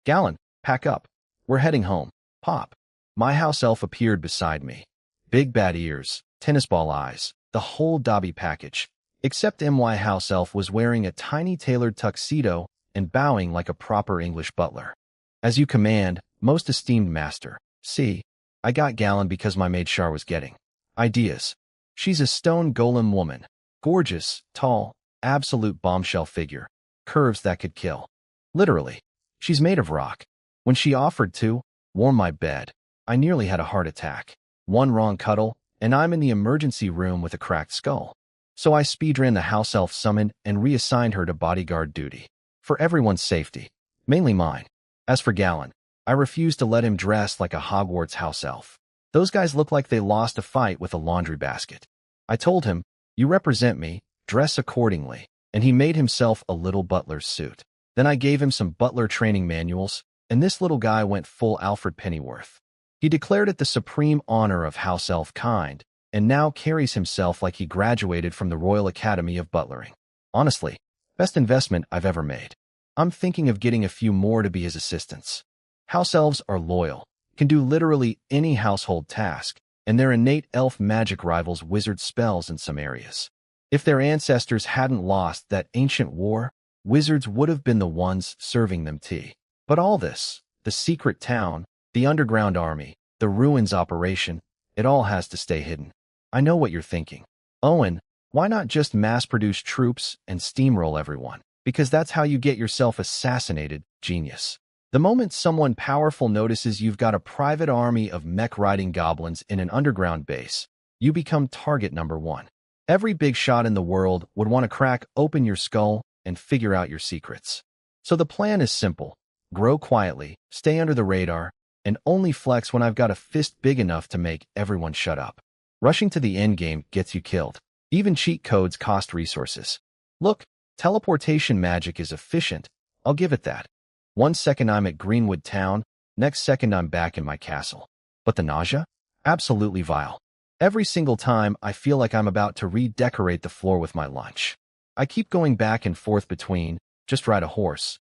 Gallon, pack up. We're heading home. Pop. My house elf appeared beside me. Big bad ears, tennis ball eyes, the whole Dobby package. Except my house elf was wearing a tiny tailored tuxedo and bowing like a proper English butler. As you command, most esteemed master. See, I got Gallon because my maid Char was getting ideas. She's a stone golem woman. Gorgeous, tall, absolute bombshell figure. Curves that could kill. Literally. She's made of rock. When she offered to warm my bed, I nearly had a heart attack. One wrong cuddle, and I'm in the emergency room with a cracked skull. So I speedran the house elf summoned and reassigned her to bodyguard duty. For everyone's safety. Mainly mine. As for Gallon, I refused to let him dress like a Hogwarts house elf. Those guys look like they lost a fight with a laundry basket. I told him, you represent me, dress accordingly, and he made himself a little butler's suit. Then I gave him some butler training manuals, and this little guy went full Alfred Pennyworth. He declared it the supreme honor of house elf kind, and now carries himself like he graduated from the Royal Academy of Butlering. Honestly, best investment I've ever made. I'm thinking of getting a few more to be his assistants. House elves are loyal, can do literally any household task, and their innate elf magic rivals wizard spells in some areas. If their ancestors hadn't lost that ancient war, wizards would have been the ones serving them tea. But all this, the secret town, the underground army, the ruins operation, it all has to stay hidden. I know what you're thinking. Owen, why not just mass-produce troops and steamroll everyone? Because that's how you get yourself assassinated, genius. The moment someone powerful notices you've got a private army of mech-riding goblins in an underground base, you become target number one. Every big shot in the world would want to crack open your skull and figure out your secrets. So the plan is simple. Grow quietly, stay under the radar, and only flex when I've got a fist big enough to make everyone shut up. Rushing to the endgame gets you killed. Even cheat codes cost resources. Look, teleportation magic is efficient, I'll give it that. 1 second I'm at Greenwood Town, next second I'm back in my castle. But the nausea? Absolutely vile. Every single time I feel like I'm about to redecorate the floor with my lunch. I keep going back and forth between, just ride a horse,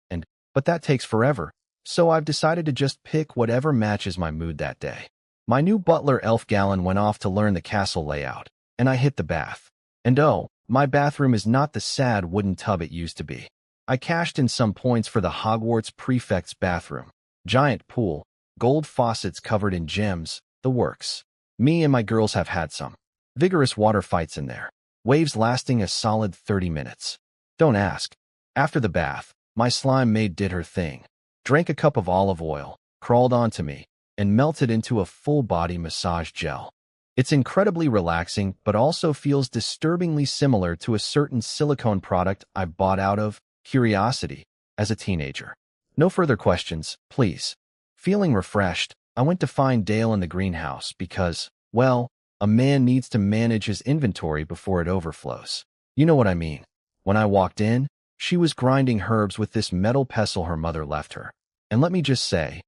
but that takes forever, so I've decided to just pick whatever matches my mood that day. My new butler elf Gallon went off to learn the castle layout, and I hit the bath. And oh, my bathroom is not the sad wooden tub it used to be. I cashed in some points for the Hogwarts prefect's bathroom. Giant pool, gold faucets covered in gems, the works. Me and my girls have had some vigorous water fights in there. Waves lasting a solid 30 minutes. Don't ask. After the bath, my slime maid did her thing. Drank a cup of olive oil, crawled onto me, and melted into a full-body massage gel. It's incredibly relaxing, but also feels disturbingly similar to a certain silicone product I bought out of curiosity as a teenager. No further questions, please. Feeling refreshed, I went to find Dale in the greenhouse because, well, a man needs to manage his inventory before it overflows. You know what I mean. When I walked in, she was grinding herbs with this metal pestle her mother left her. And let me just say,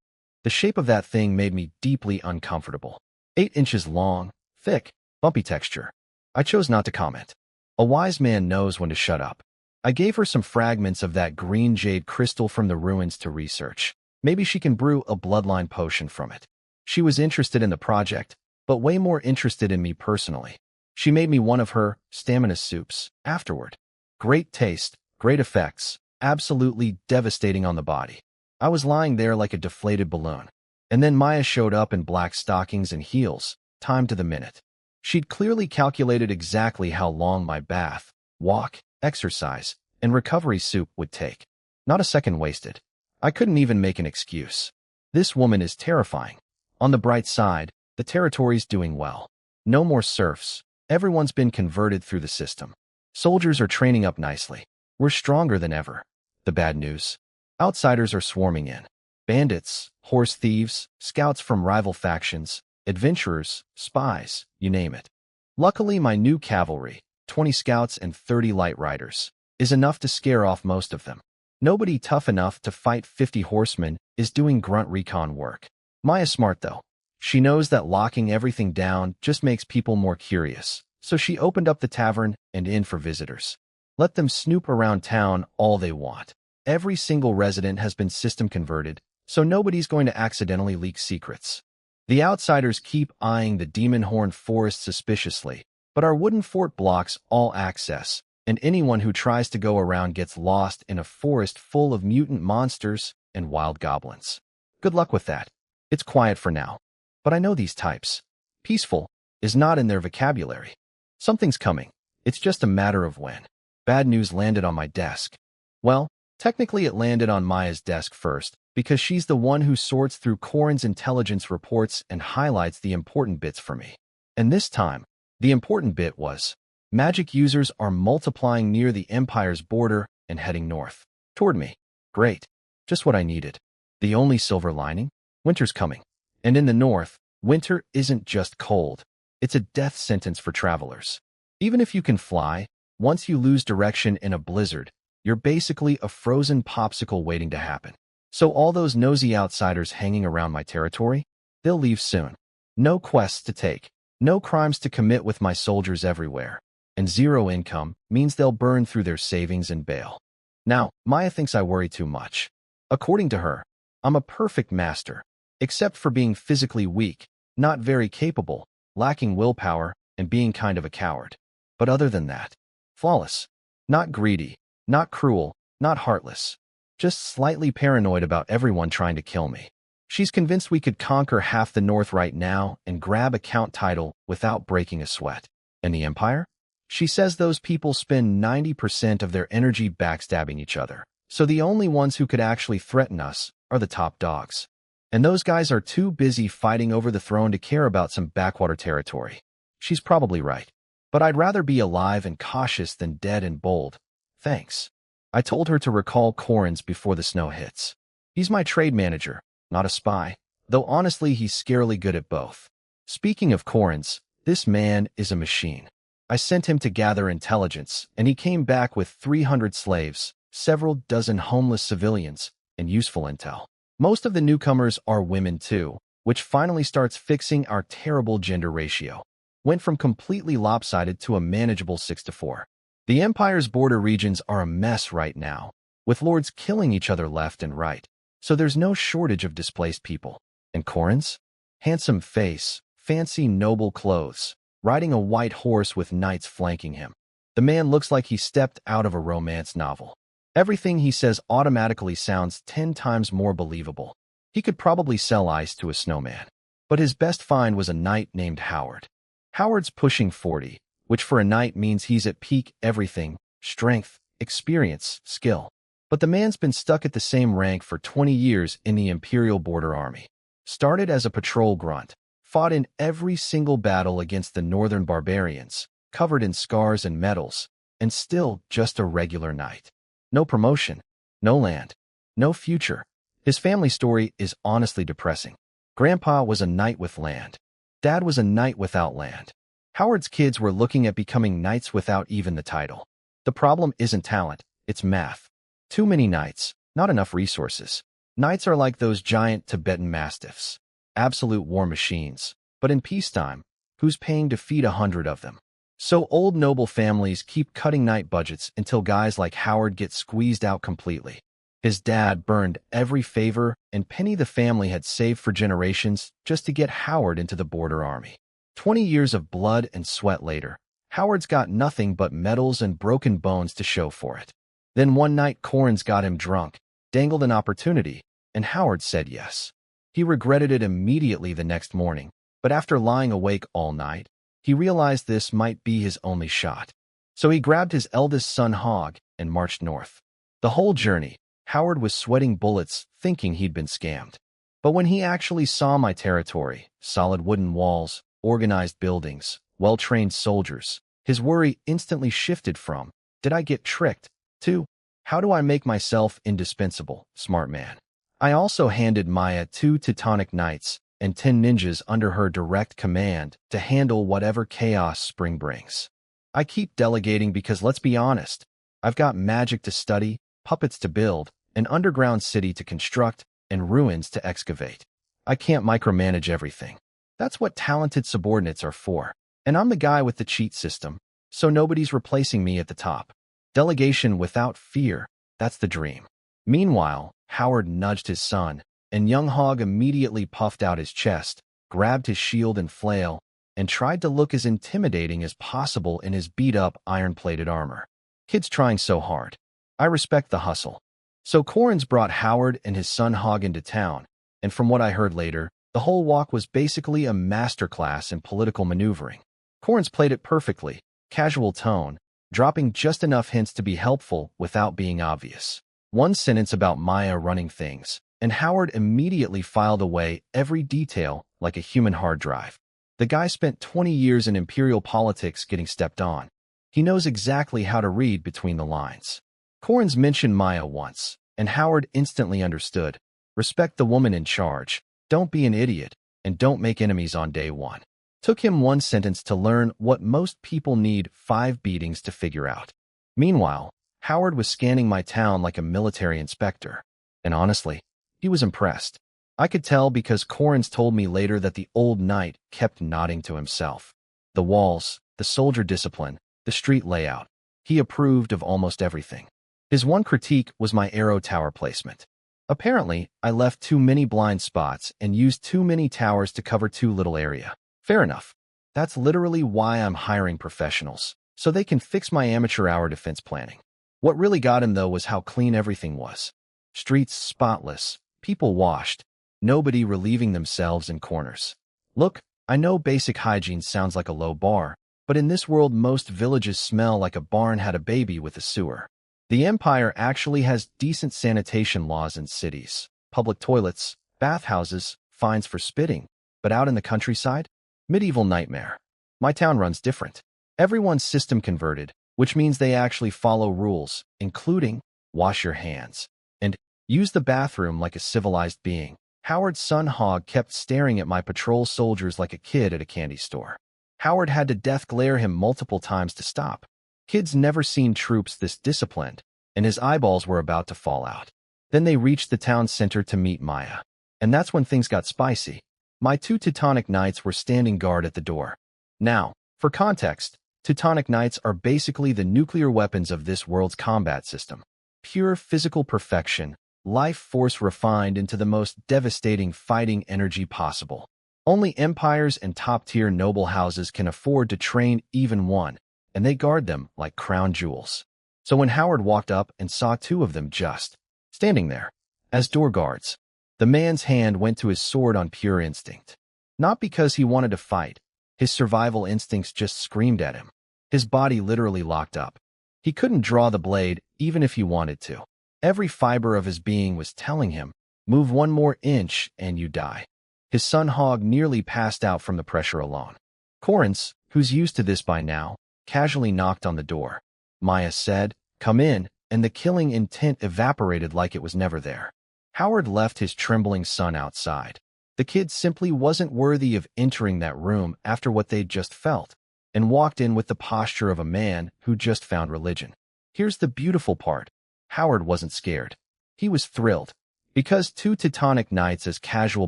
the shape of that thing made me deeply uncomfortable. 8 inches long, thick, bumpy texture. I chose not to comment. A wise man knows when to shut up. I gave her some fragments of that green jade crystal from the ruins to research. Maybe she can brew a bloodline potion from it. She was interested in the project, but way more interested in me personally. She made me one of her stamina soups afterward. Great taste, great effects, absolutely devastating on the body. I was lying there like a deflated balloon. And then Maya showed up in black stockings and heels, timed to the minute. She'd clearly calculated exactly how long my bath, walk, exercise, and recovery soup would take. Not a second wasted. I couldn't even make an excuse. This woman is terrifying. On the bright side, the territory's doing well. No more serfs. Everyone's been converted through the system. Soldiers are training up nicely. We're stronger than ever. The bad news? Outsiders are swarming in. Bandits, horse thieves, scouts from rival factions, adventurers, spies, you name it. Luckily, my new cavalry, 20 scouts and 30 light riders, is enough to scare off most of them. Nobody tough enough to fight 50 horsemen is doing grunt recon work. Maya's smart though. She knows that locking everything down just makes people more curious, so she opened up the tavern and inn for visitors. Let them snoop around town all they want. Every single resident has been system converted, so nobody's going to accidentally leak secrets. The outsiders keep eyeing the demon-horned forest suspiciously, but our wooden fort blocks all access, and anyone who tries to go around gets lost in a forest full of mutant monsters and wild goblins. Good luck with that. It's quiet for now. But I know these types. Peaceful is not in their vocabulary. Something's coming. It's just a matter of when. Bad news landed on my desk. Well, technically it landed on Maya's desk first, because she's the one who sorts through Corin's intelligence reports and highlights the important bits for me. And this time, the important bit was, magic users are multiplying near the Empire's border and heading north. Toward me. Great. Just what I needed. The only silver lining? Winter's coming. And in the north, winter isn't just cold. It's a death sentence for travelers. Even if you can fly, once you lose direction in a blizzard, you're basically a frozen popsicle waiting to happen. So all those nosy outsiders hanging around my territory, they'll leave soon. No quests to take, no crimes to commit with my soldiers everywhere, and zero income means they'll burn through their savings and bail. Now, Maya thinks I worry too much. According to her, I'm a perfect master, except for being physically weak, not very capable, lacking willpower, and being kind of a coward. But other than that, flawless. Not greedy, not cruel, not heartless. Just slightly paranoid about everyone trying to kill me. She's convinced we could conquer half the North right now and grab a count title without breaking a sweat. And the Empire? She says those people spend 90% of their energy backstabbing each other. So the only ones who could actually threaten us are the top dogs. And those guys are too busy fighting over the throne to care about some backwater territory. She's probably right. But I'd rather be alive and cautious than dead and bold. Thanks. I told her to recall Corin's before the snow hits. He's my trade manager, not a spy, though honestly he's scarily good at both. Speaking of Corin's, this man is a machine. I sent him to gather intelligence, and he came back with 300 slaves, several dozen homeless civilians, and useful intel. Most of the newcomers are women too, which finally starts fixing our terrible gender ratio. Went from completely lopsided to a manageable 6-4. The Empire's border regions are a mess right now, with lords killing each other left and right, so there's no shortage of displaced people. And Corin's? Handsome face, fancy noble clothes, riding a white horse with knights flanking him. The man looks like he stepped out of a romance novel. Everything he says automatically sounds 10 times more believable. He could probably sell ice to a snowman. But his best find was a knight named Howard. Howard's pushing 40, which for a knight means he's at peak everything, strength, experience, skill. But the man's been stuck at the same rank for 20 years in the Imperial Border Army. Started as a patrol grunt, fought in every single battle against the northern barbarians, covered in scars and medals, and still just a regular knight. No promotion, no land, no future. His family story is honestly depressing. Grandpa was a knight with land. Dad was a knight without land. Howard's kids were looking at becoming knights without even the title. The problem isn't talent, it's math. Too many knights, not enough resources. Knights are like those giant Tibetan mastiffs. Absolute war machines. But in peacetime, who's paying to feed 100 of them? So old noble families keep cutting knight budgets until guys like Howard get squeezed out completely. His dad burned every favor and penny the family had saved for generations just to get Howard into the border army. 20 years of blood and sweat later, Howard's got nothing but medals and broken bones to show for it. Then one night Corin's got him drunk, dangled an opportunity, and Howard said yes. He regretted it immediately the next morning, but after lying awake all night, he realized this might be his only shot. So he grabbed his eldest son Hog and marched north. The whole journey, Howard was sweating bullets, thinking he'd been scammed. But when he actually saw my territory, solid wooden walls, organized buildings, well-trained soldiers, his worry instantly shifted from, did I get tricked, to, how do I make myself indispensable, smart man? I also handed Maya 2 Teutonic Knights and 10 ninjas under her direct command to handle whatever chaos spring brings. I keep delegating because let's be honest, I've got magic to study, puppets to build, an underground city to construct, and ruins to excavate. I can't micromanage everything. That's what talented subordinates are for. And I'm the guy with the cheat system, so nobody's replacing me at the top. Delegation without fear, that's the dream. Meanwhile, Howard nudged his son, and young Hog immediately puffed out his chest, grabbed his shield and flail, and tried to look as intimidating as possible in his beat-up, iron-plated armor. Kid's trying so hard. I respect the hustle. So Corrins brought Howard and his son Hog into town, and from what I heard later, the whole walk was basically a masterclass in political maneuvering. Corrins played it perfectly, casual tone, dropping just enough hints to be helpful without being obvious. One sentence about Maya running things, and Howard immediately filed away every detail like a human hard drive. The guy spent 20 years in imperial politics getting stepped on. He knows exactly how to read between the lines. Corrins mentioned Maya once, and Howard instantly understood. Respect the woman in charge, don't be an idiot, and don't make enemies on day one. Took him one sentence to learn what most people need 5 beatings to figure out. Meanwhile, Howard was scanning my town like a military inspector, and honestly, he was impressed. I could tell because Corrins told me later that the old knight kept nodding to himself. The walls, the soldier discipline, the street layout. He approved of almost everything. His one critique was my arrow tower placement. Apparently, I left too many blind spots and used too many towers to cover too little area. Fair enough. That's literally why I'm hiring professionals, so they can fix my amateur hour defense planning. What really got him, though, was how clean everything was. Streets spotless, people washed, nobody relieving themselves in corners. Look, I know basic hygiene sounds like a low bar, but in this world most villages smell like a barn had a baby with a sewer. The Empire actually has decent sanitation laws in cities, public toilets, bathhouses, fines for spitting, but out in the countryside? Medieval nightmare. My town runs different. Everyone's system converted, which means they actually follow rules, including wash your hands and use the bathroom like a civilized being. Howard's son Hog kept staring at my patrol soldiers like a kid at a candy store. Howard had to death glare him multiple times to stop. Kid's never seen troops this disciplined, and his eyeballs were about to fall out. Then they reached the town center to meet Maya. And that's when things got spicy. My 2 Teutonic Knights were standing guard at the door. Now, for context, Teutonic Knights are basically the nuclear weapons of this world's combat system. Pure physical perfection, life force refined into the most devastating fighting energy possible. Only empires and top-tier noble houses can afford to train even one, and they guard them like crown jewels. So when Howard walked up and saw 2 of them just standing there as door guards, the man's hand went to his sword on pure instinct. Not because he wanted to fight. His survival instincts just screamed at him. His body literally locked up. He couldn't draw the blade even if he wanted to. Every fiber of his being was telling him, move 1 more inch and you die. His son Hog nearly passed out from the pressure alone. Corrins, who's used to this by now, casually knocked on the door. Maya said, come in, and the killing intent evaporated like it was never there. Howard left his trembling son outside. The kid simply wasn't worthy of entering that room after what they'd just felt, and walked in with the posture of a man who just found religion. Here's the beautiful part. Howard wasn't scared. He was thrilled. Because 2 Teutonic Knights as casual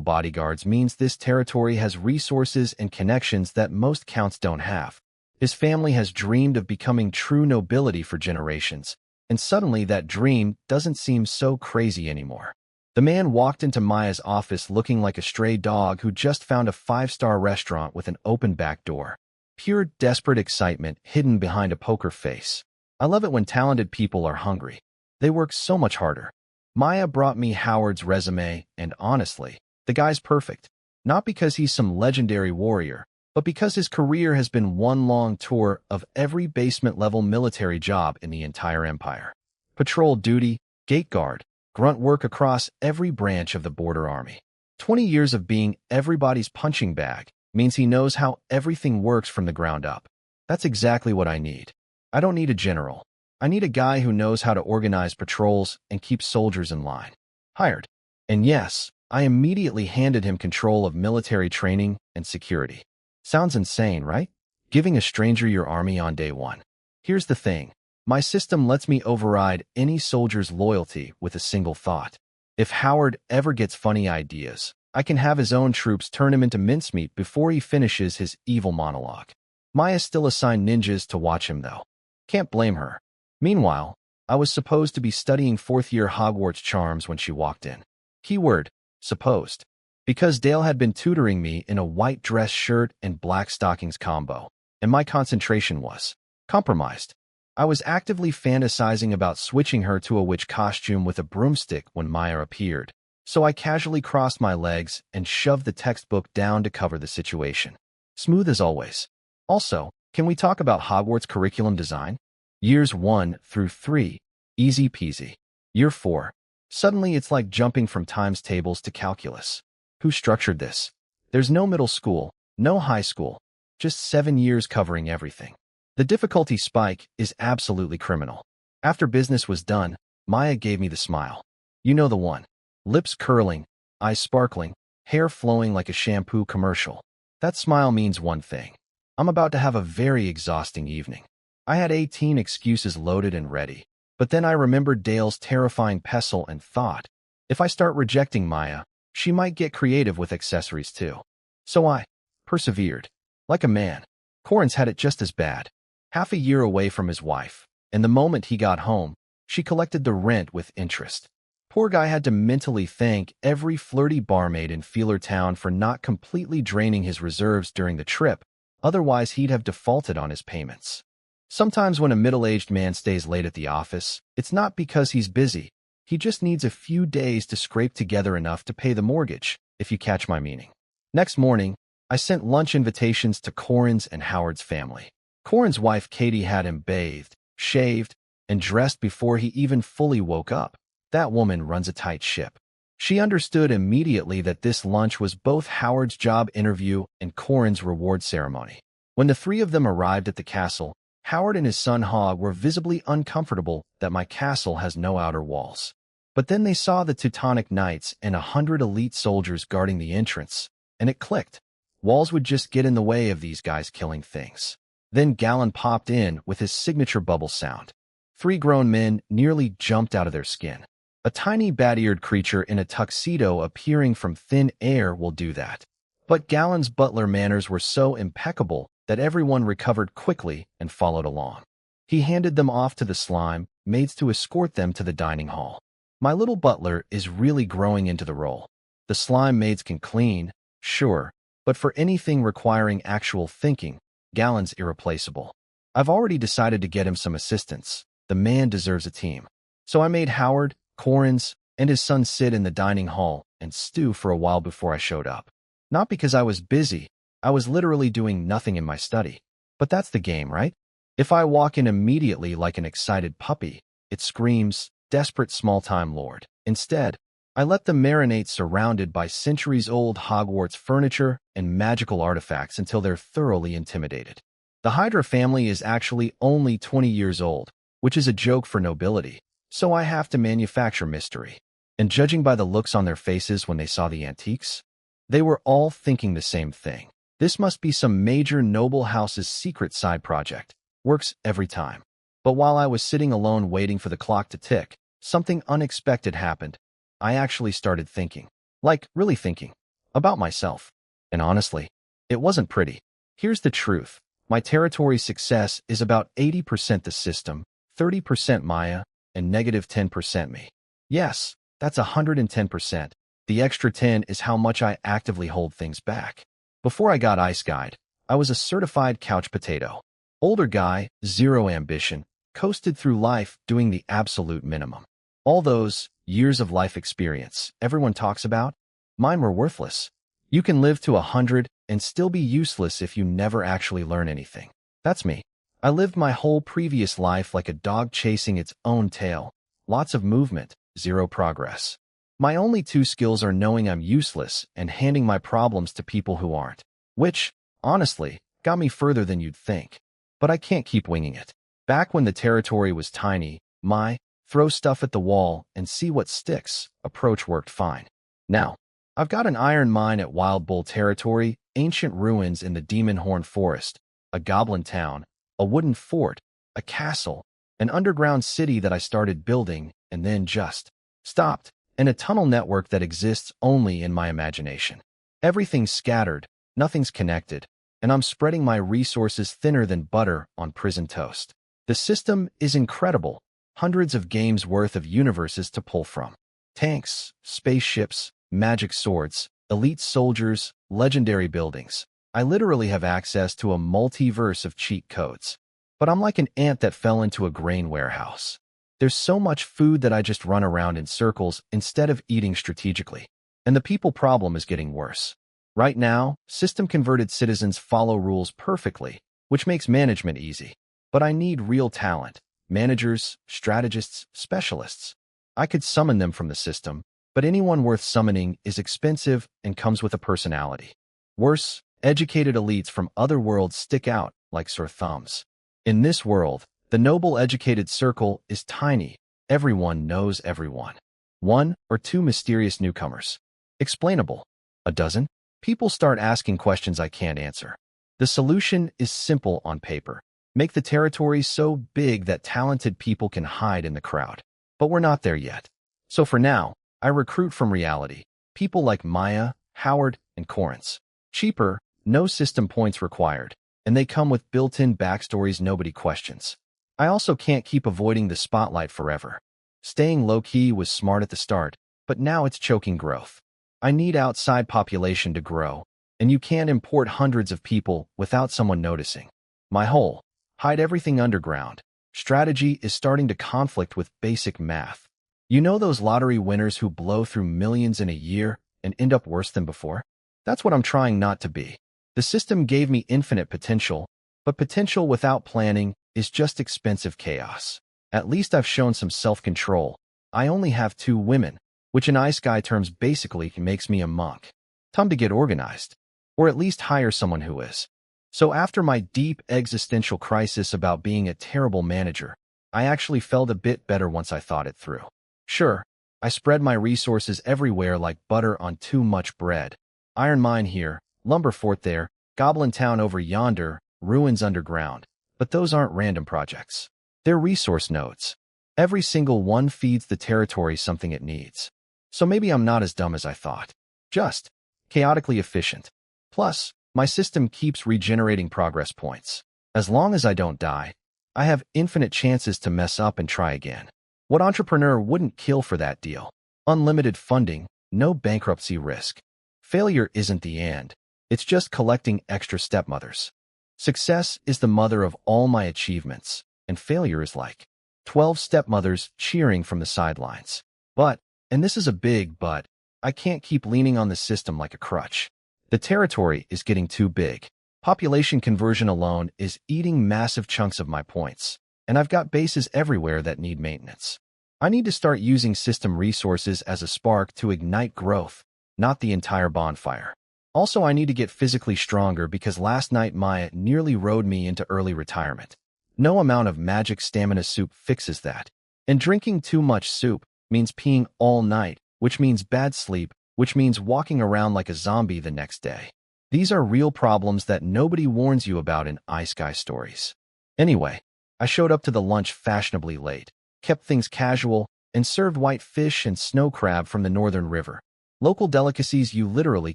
bodyguards means this territory has resources and connections that most counts don't have. His family has dreamed of becoming true nobility for generations, and suddenly that dream doesn't seem so crazy anymore. The man walked into Maya's office looking like a stray dog who just found a 5-star restaurant with an open back door. Pure desperate excitement hidden behind a poker face. I love it when talented people are hungry. They work so much harder. Maya brought me Howard's resume, and honestly, the guy's perfect. Not because he's some legendary warrior, but because his career has been one long tour of every basement-level military job in the entire empire. Patrol duty, gate guard, grunt work across every branch of the border army. 20 years of being everybody's punching bag means he knows how everything works from the ground up. That's exactly what I need. I don't need a general. I need a guy who knows how to organize patrols and keep soldiers in line. Hired. And yes, I immediately handed him control of military training and security. Sounds insane, right? Giving a stranger your army on day one. Here's the thing. My system lets me override any soldier's loyalty with a single thought. If Howard ever gets funny ideas, I can have his own troops turn him into mincemeat before he finishes his evil monologue. Maya still assigned ninjas to watch him, though. Can't blame her. Meanwhile, I was supposed to be studying 4th-year Hogwarts charms when she walked in. Keyword, supposed. Because Dale had been tutoring me in a white dress shirt and black stockings combo, and my concentration was compromised. I was actively fantasizing about switching her to a witch costume with a broomstick when Maya appeared, so I casually crossed my legs and shoved the textbook down to cover the situation. Smooth as always. Also, can we talk about Hogwarts curriculum design? Years 1 through 3, easy peasy. Year 4, suddenly it's like jumping from times tables to calculus. Who structured this? There's no middle school, no high school, just 7 years covering everything. The difficulty spike is absolutely criminal. After business was done, Maya gave me the smile. You know the one. Lips curling, eyes sparkling, hair flowing like a shampoo commercial. That smile means one thing. I'm about to have a very exhausting evening. I had 18 excuses loaded and ready, but then I remembered Dale's terrifying pestle and thought, if I start rejecting Maya, she might get creative with accessories too. So I persevered. Like a man. Corin's had it just as bad. Half a year away from his wife, and the moment he got home, she collected the rent with interest. Poor guy had to mentally thank every flirty barmaid in Feeler Town for not completely draining his reserves during the trip, otherwise he'd have defaulted on his payments. Sometimes when a middle-aged man stays late at the office, it's not because he's busy. He just needs a few days to scrape together enough to pay the mortgage, if you catch my meaning. Next morning, I sent lunch invitations to Corin's and Howard's family. Corin's wife Katie had him bathed, shaved, and dressed before he even fully woke up. That woman runs a tight ship. She understood immediately that this lunch was both Howard's job interview and Corin's reward ceremony. When the three of them arrived at the castle, Howard and his son Hogg were visibly uncomfortable that my castle has no outer walls. But then they saw the Teutonic Knights and 100 elite soldiers guarding the entrance, and it clicked. Walls would just get in the way of these guys killing things. Then Gallon popped in with his signature bubble sound. 3 grown men nearly jumped out of their skin. A tiny bat-eared creature in a tuxedo appearing from thin air will do that. But Gallon's butler manners were so impeccable that everyone recovered quickly and followed along. He handed them off to the slime, maids to escort them to the dining hall. My little butler is really growing into the role. The slime maids can clean, sure, but for anything requiring actual thinking, Gallon's irreplaceable. I've already decided to get him some assistance. The man deserves a team. So I made Howard, Corin's, and his son sit in the dining hall and stew for a while before I showed up. Not because I was busy, I was literally doing nothing in my study. But that's the game, right? If I walk in immediately like an excited puppy, it screams, desperate small-time lord. Instead, I let them marinate surrounded by centuries-old Hogwarts furniture and magical artifacts until they're thoroughly intimidated. The Hydra family is actually only 20 years old, which is a joke for nobility, so I have to manufacture mystery. And judging by the looks on their faces when they saw the antiques, they were all thinking the same thing. This must be some major noble house's secret side project. Works every time. But while I was sitting alone waiting for the clock to tick, something unexpected happened. I actually started thinking. Like, really thinking. About myself. And honestly, it wasn't pretty. Here's the truth. My territory's success is about 80% the system, 30% Maya, and negative 10% me. Yes, that's 110%. The extra 10 is how much I actively hold things back. Before I got Ice Guide, I was a certified couch potato. Older guy, zero ambition, coasted through life doing the absolute minimum. All those years of life experience everyone talks about, mine were worthless. You can live to 100 and still be useless if you never actually learn anything. That's me. I lived my whole previous life like a dog chasing its own tail. Lots of movement, zero progress. My only 2 skills are knowing I'm useless and handing my problems to people who aren't. Which, honestly, got me further than you'd think. But I can't keep winging it. Back when the territory was tiny, my throw stuff at the wall and see what sticks approach worked fine. Now, I've got an iron mine at Wild Bull territory, ancient ruins in the Demon Horn Forest, a goblin town, a wooden fort, a castle, an underground city that I started building and then just stopped, and a tunnel network that exists only in my imagination. Everything's scattered, nothing's connected, and I'm spreading my resources thinner than butter on prison toast. The system is incredible, hundreds of games worth of universes to pull from. Tanks, spaceships, magic swords, elite soldiers, legendary buildings. I literally have access to a multiverse of cheat codes. But I'm like an ant that fell into a grain warehouse. There's so much food that I just run around in circles instead of eating strategically. And the people problem is getting worse. Right now, system-converted citizens follow rules perfectly, which makes management easy. But I need real talent. Managers, strategists, specialists. I could summon them from the system, but anyone worth summoning is expensive and comes with a personality. Worse, educated elites from other worlds stick out like sore thumbs. In this world, the noble educated circle is tiny. Everyone knows everyone. One or two mysterious newcomers. Explainable. A dozen? People start asking questions I can't answer. The solution is simple on paper. Make the territory so big that talented people can hide in the crowd. But we're not there yet. So for now, I recruit from reality. People like Maya, Howard, and Corrins. Cheaper, no system points required. And they come with built-in backstories nobody questions. I also can't keep avoiding the spotlight forever. Staying low-key was smart at the start, but now it's choking growth. I need outside population to grow, and you can't import hundreds of people without someone noticing. My whole hide everything underground strategy is starting to conflict with basic math. You know those lottery winners who blow through millions in a year and end up worse than before? That's what I'm trying not to be. The system gave me infinite potential, but potential without planning is just expensive chaos. At least I've shown some self-control. I only have 2 women, which in Ice Guy terms basically makes me a monk. Time to get organized. Or at least hire someone who is. So after my deep existential crisis about being a terrible manager, I actually felt a bit better once I thought it through. Sure, I spread my resources everywhere like butter on too much bread. Iron mine here, lumber fort there, goblin town over yonder, ruins underground. But those aren't random projects. They're resource nodes. Every single one feeds the territory something it needs. So maybe I'm not as dumb as I thought. Just chaotically efficient. Plus, my system keeps regenerating progress points. As long as I don't die, I have infinite chances to mess up and try again. What entrepreneur wouldn't kill for that deal? Unlimited funding, no bankruptcy risk. Failure isn't the end. It's just collecting extra stepmothers. Success is the mother of all my achievements, and failure is like 12 stepmothers cheering from the sidelines. But, and this is a big but, I can't keep leaning on the system like a crutch. The territory is getting too big. Population conversion alone is eating massive chunks of my points, and I've got bases everywhere that need maintenance. I need to start using system resources as a spark to ignite growth, not the entire bonfire. Also, I need to get physically stronger because last night Maya nearly rode me into early retirement. No amount of magic stamina soup fixes that. And drinking too much soup means peeing all night, which means bad sleep, which means walking around like a zombie the next day. These are real problems that nobody warns you about in Ice Guy stories. Anyway, I showed up to the lunch fashionably late, kept things casual, and served white fish and snow crab from the northern river. Local delicacies you literally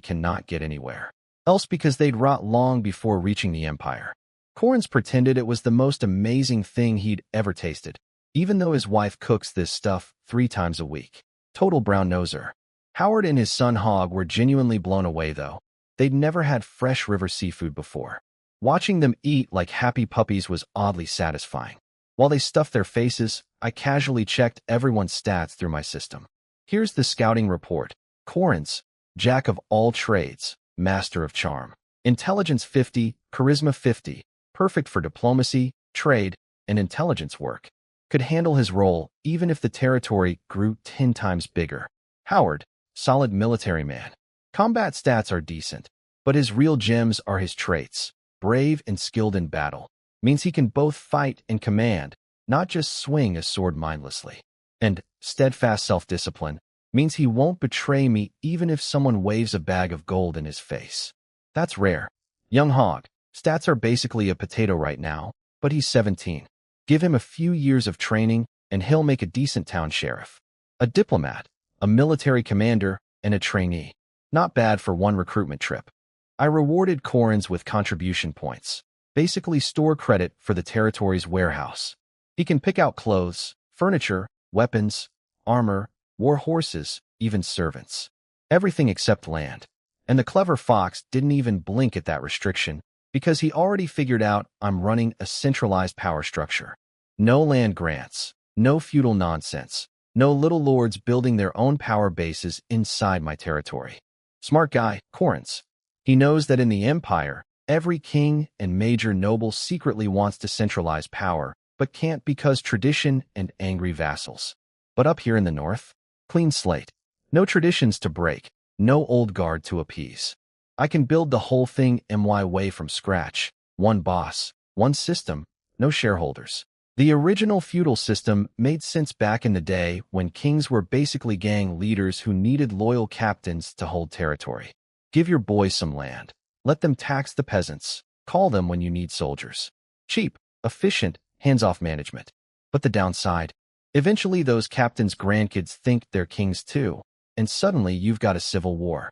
cannot get anywhere else because they'd rot long before reaching the empire. Corrins pretended it was the most amazing thing he'd ever tasted, even though his wife cooks this stuff 3 times a week. Total brown noser. Howard and his son Hog were genuinely blown away, though. They'd never had fresh river seafood before. Watching them eat like happy puppies was oddly satisfying. While they stuffed their faces, I casually checked everyone's stats through my system. Here's the scouting report. Corrins, jack of all trades, master of charm. Intelligence 50, charisma 50, perfect for diplomacy, trade, and intelligence work. Could handle his role even if the territory grew 10 times bigger. Howard, solid military man. Combat stats are decent, but his real gems are his traits. Brave and skilled in battle. Means he can both fight and command, not just swing a sword mindlessly. And steadfast self-discipline means he won't betray me even if someone waves a bag of gold in his face. That's rare. Young Hog, stats are basically a potato right now, but he's 17. Give him a few years of training, and he'll make a decent town sheriff. A diplomat, a military commander, and a trainee. Not bad for one recruitment trip. I rewarded Corrins with contribution points, basically store credit for the territory's warehouse. He can pick out clothes, furniture, weapons, armor, war horses, even servants. Everything except land. And the clever fox didn't even blink at that restriction because he already figured out I'm running a centralized power structure. No land grants, no feudal nonsense, no little lords building their own power bases inside my territory. Smart guy, Corinth. He knows that in the empire, every king and major noble secretly wants to centralize power, but can't because tradition and angry vassals. But up here in the north, clean slate. No traditions to break, no old guard to appease. I can build the whole thing my way from scratch. One boss, one system, no shareholders. The original feudal system made sense back in the day when kings were basically gang leaders who needed loyal captains to hold territory. Give your boys some land. Let them tax the peasants. Call them when you need soldiers. Cheap, efficient, hands-off management. But the downside? Eventually those captains' grandkids think they're kings too, and suddenly you've got a civil war.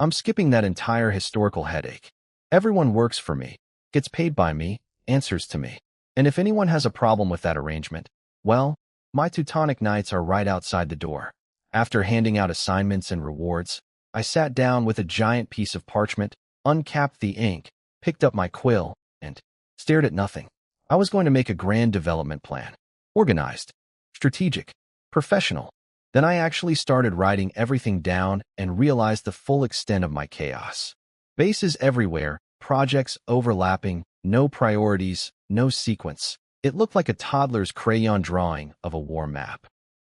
I'm skipping that entire historical headache. Everyone works for me, gets paid by me, answers to me. And if anyone has a problem with that arrangement, well, my Teutonic Knights are right outside the door. After handing out assignments and rewards, I sat down with a giant piece of parchment, uncapped the ink, picked up my quill, and stared at nothing. I was going to make a grand development plan. Organized, strategic, professional. Then I actually started writing everything down and realized the full extent of my chaos. Bases everywhere, projects overlapping, no priorities, no sequence. It looked like a toddler's crayon drawing of a war map.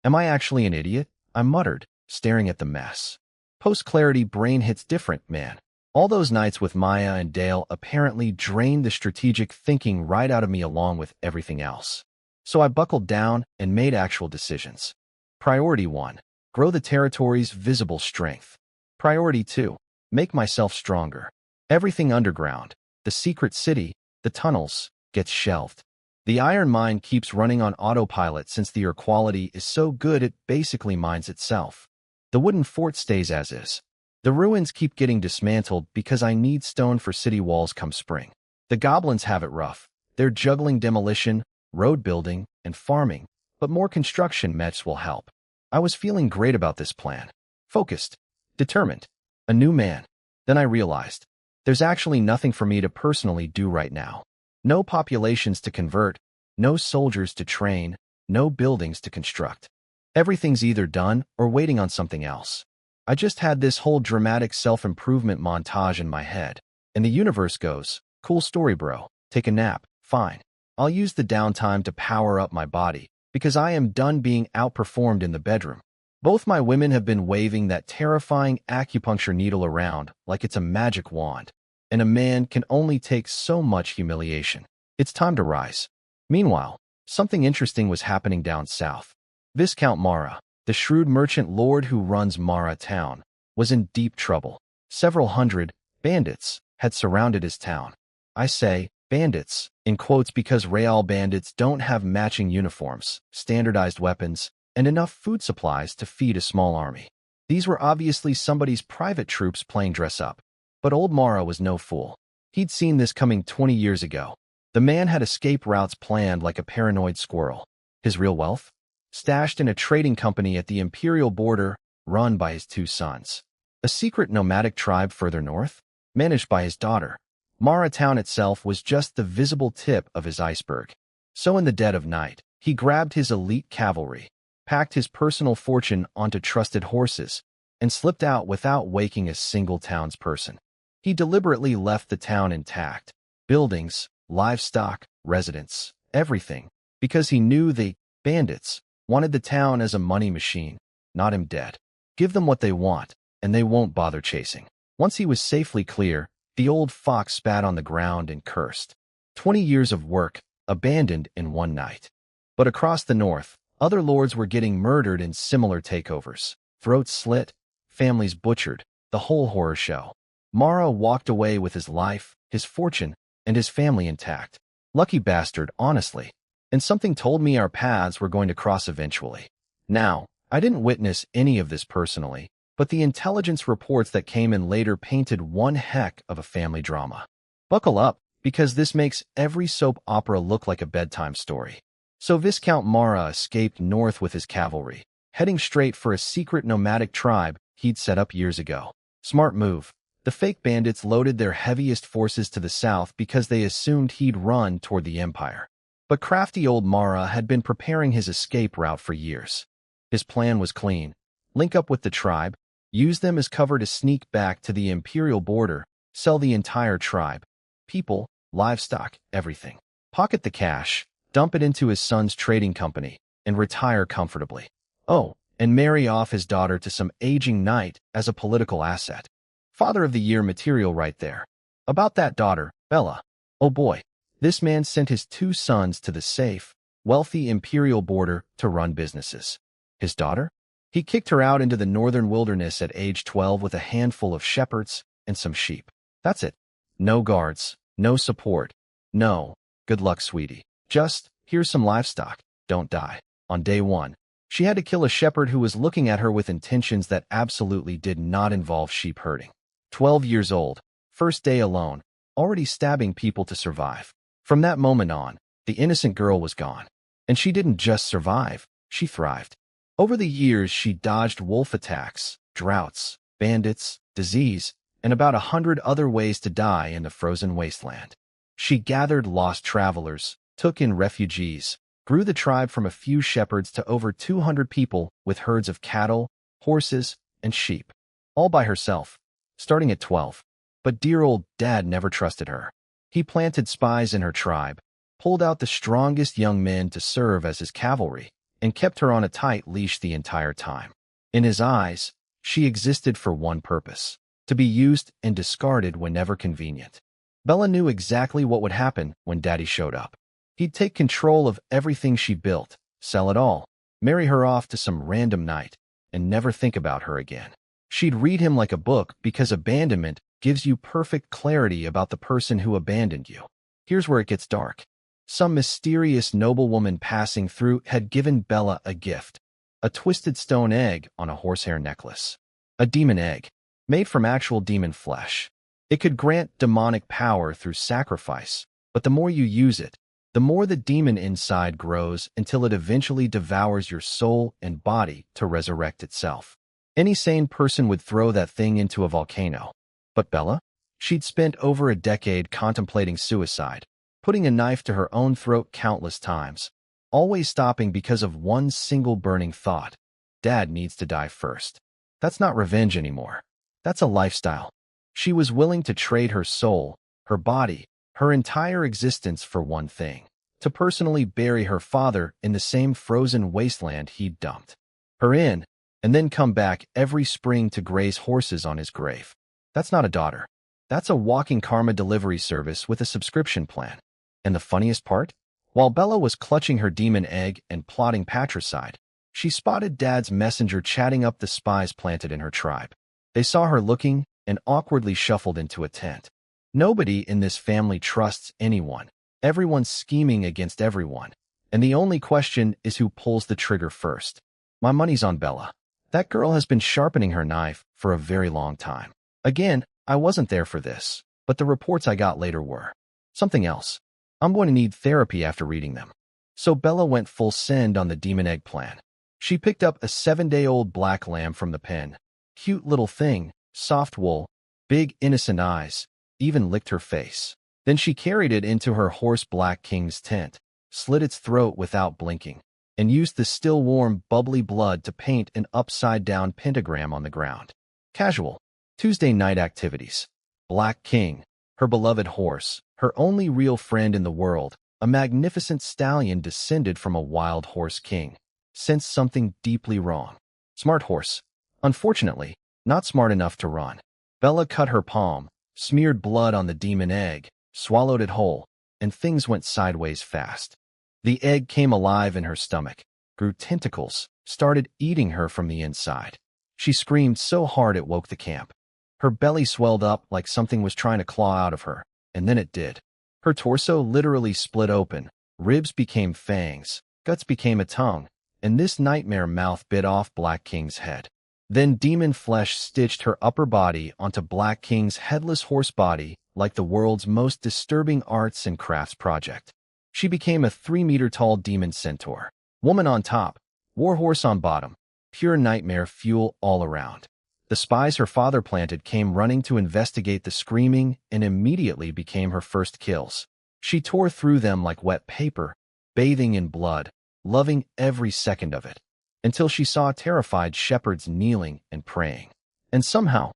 Am I actually an idiot? I muttered, staring at the mess. Post-clarity brain hits different, man. All those nights with Maya and Dale apparently drained the strategic thinking right out of me along with everything else. So I buckled down and made actual decisions. Priority 1. Grow the territory's visible strength. Priority 2. Make myself stronger. Everything underground, the secret city, the tunnels, gets shelved. The iron mine keeps running on autopilot since the air quality is so good it basically mines itself. The wooden fort stays as is. The ruins keep getting dismantled because I need stone for city walls come spring. The goblins have it rough. They're juggling demolition, road building, and farming, but more construction mechs will help. I was feeling great about this plan. Focused, determined, a new man. Then I realized, there's actually nothing for me to personally do right now. No populations to convert, no soldiers to train, no buildings to construct. Everything's either done or waiting on something else. I just had this whole dramatic self-improvement montage in my head. And the universe goes, cool story, bro. Take a nap. Fine. I'll use the downtime to power up my body, because I am done being outperformed in the bedroom. Both my women have been waving that terrifying acupuncture needle around like it's a magic wand, and a man can only take so much humiliation. It's time to rise. Meanwhile, something interesting was happening down south. Viscount Mara, the shrewd merchant lord who runs Mara town, was in deep trouble. Several hundred bandits had surrounded his town. I say bandits, in quotes, because real bandits don't have matching uniforms, standardized weapons, and enough food supplies to feed a small army. These were obviously somebody's private troops playing dress-up. But old Mara was no fool. He'd seen this coming 20 years ago. The man had escape routes planned like a paranoid squirrel. His real wealth? Stashed in a trading company at the imperial border, run by his two sons. A secret nomadic tribe further north, managed by his daughter. Mara town itself was just the visible tip of his iceberg. So in the dead of night, he grabbed his elite cavalry, packed his personal fortune onto trusted horses, and slipped out without waking a single townsperson. He deliberately left the town intact, buildings, livestock, residents, everything, because he knew the bandits wanted the town as a money machine, not him dead. Give them what they want, and they won't bother chasing. Once he was safely clear, the old fox spat on the ground and cursed. 20 years of work, abandoned in one night. But across the north, other lords were getting murdered in similar takeovers. Throats slit, families butchered, the whole horror show. Mara walked away with his life, his fortune, and his family intact. Lucky bastard, honestly. And something told me our paths were going to cross eventually. Now, I didn't witness any of this personally, but the intelligence reports that came in later painted one heck of a family drama. Buckle up, because this makes every soap opera look like a bedtime story. So Viscount Mara escaped north with his cavalry, heading straight for a secret nomadic tribe he'd set up years ago. Smart move. The fake bandits loaded their heaviest forces to the south because they assumed he'd run toward the Empire. But crafty old Mara had been preparing his escape route for years. His plan was clean. Link up with the tribe, use them as cover to sneak back to the Imperial border, sell the entire tribe. People, livestock, everything. Pocket the cash, dump it into his son's trading company, and retire comfortably. Oh, and marry off his daughter to some aging knight as a political asset. Father of the Year material right there. About that daughter, Bella. Oh boy, this man sent his 2 sons to the safe, wealthy Imperial border to run businesses. His daughter? He kicked her out into the northern wilderness at age 12 with a handful of shepherds and some sheep. That's it. No guards, no support. No, good luck, sweetie. Just, here's some livestock. Don't die. On day 1, she had to kill a shepherd who was looking at her with intentions that absolutely did not involve sheep herding. 12 years old, first day alone, already stabbing people to survive. From that moment on, the innocent girl was gone. And she didn't just survive, she thrived. Over the years, she dodged wolf attacks, droughts, bandits, disease, and about 100 other ways to die in the frozen wasteland. She gathered lost travelers, took in refugees, grew the tribe from a few shepherds to over 200 people with herds of cattle, horses, and sheep. All by herself, starting at 12. But dear old dad never trusted her. He planted spies in her tribe, pulled out the strongest young men to serve as his cavalry, and kept her on a tight leash the entire time. In his eyes, she existed for one purpose: to be used and discarded whenever convenient. Bella knew exactly what would happen when Daddy showed up. He'd take control of everything she built, sell it all, marry her off to some random knight, and never think about her again. She'd read him like a book because abandonment gives you perfect clarity about the person who abandoned you. Here's where it gets dark. Some mysterious noblewoman passing through had given Bella a gift: a twisted stone egg on a horsehair necklace. A demon egg, made from actual demon flesh. It could grant demonic power through sacrifice, but the more you use it, the more the demon inside grows until it eventually devours your soul and body to resurrect itself. Any sane person would throw that thing into a volcano. But Bella? She'd spent over a decade contemplating suicide, putting a knife to her own throat countless times, always stopping because of one single burning thought: Dad needs to die first. That's not revenge anymore. That's a lifestyle. She was willing to trade her soul, her body, her entire existence for one thing: to personally bury her father in the same frozen wasteland he'd dumped her in, and then come back every spring to graze horses on his grave. That's not a daughter. That's a walking karma delivery service with a subscription plan. And the funniest part? While Bella was clutching her demon egg and plotting patricide, she spotted Dad's messenger chatting up the spies planted in her tribe. They saw her looking and awkwardly shuffled into a tent. Nobody in this family trusts anyone. Everyone's scheming against everyone. And the only question is who pulls the trigger first. My money's on Bella. That girl has been sharpening her knife for a very long time. Again, I wasn't there for this, but the reports I got later were something else. I'm going to need therapy after reading them. So Bella went full send on the demon egg plan. She picked up a 7-day-old black lamb from the pen. Cute little thing, soft wool, big innocent eyes, even licked her face. Then she carried it into her horse Black King's tent, slit its throat without blinking, and used the still warm, bubbly blood to paint an upside-down pentagram on the ground. Casual. Tuesday night activities. Black King, her beloved horse, her only real friend in the world, a magnificent stallion descended from a wild horse king, sensed something deeply wrong. Smart horse. Unfortunately, not smart enough to run. Bella cut her palm, smeared blood on the demon egg, swallowed it whole, and things went sideways fast. The egg came alive in her stomach, grew tentacles, started eating her from the inside. She screamed so hard it woke the camp. Her belly swelled up like something was trying to claw out of her, and then it did. Her torso literally split open, ribs became fangs, guts became a tongue, and this nightmare mouth bit off Black King's head. Then demon flesh stitched her upper body onto Black King's headless horse body like the world's most disturbing arts and crafts project. She became a 3-meter-tall demon centaur. Woman on top, warhorse on bottom, pure nightmare fuel all around. The The spies her father planted came running to investigate the screaming and immediately became her first kills. She tore through them like wet paper, bathing in blood, loving every second of it, until she saw terrified shepherds kneeling and praying. And somehow,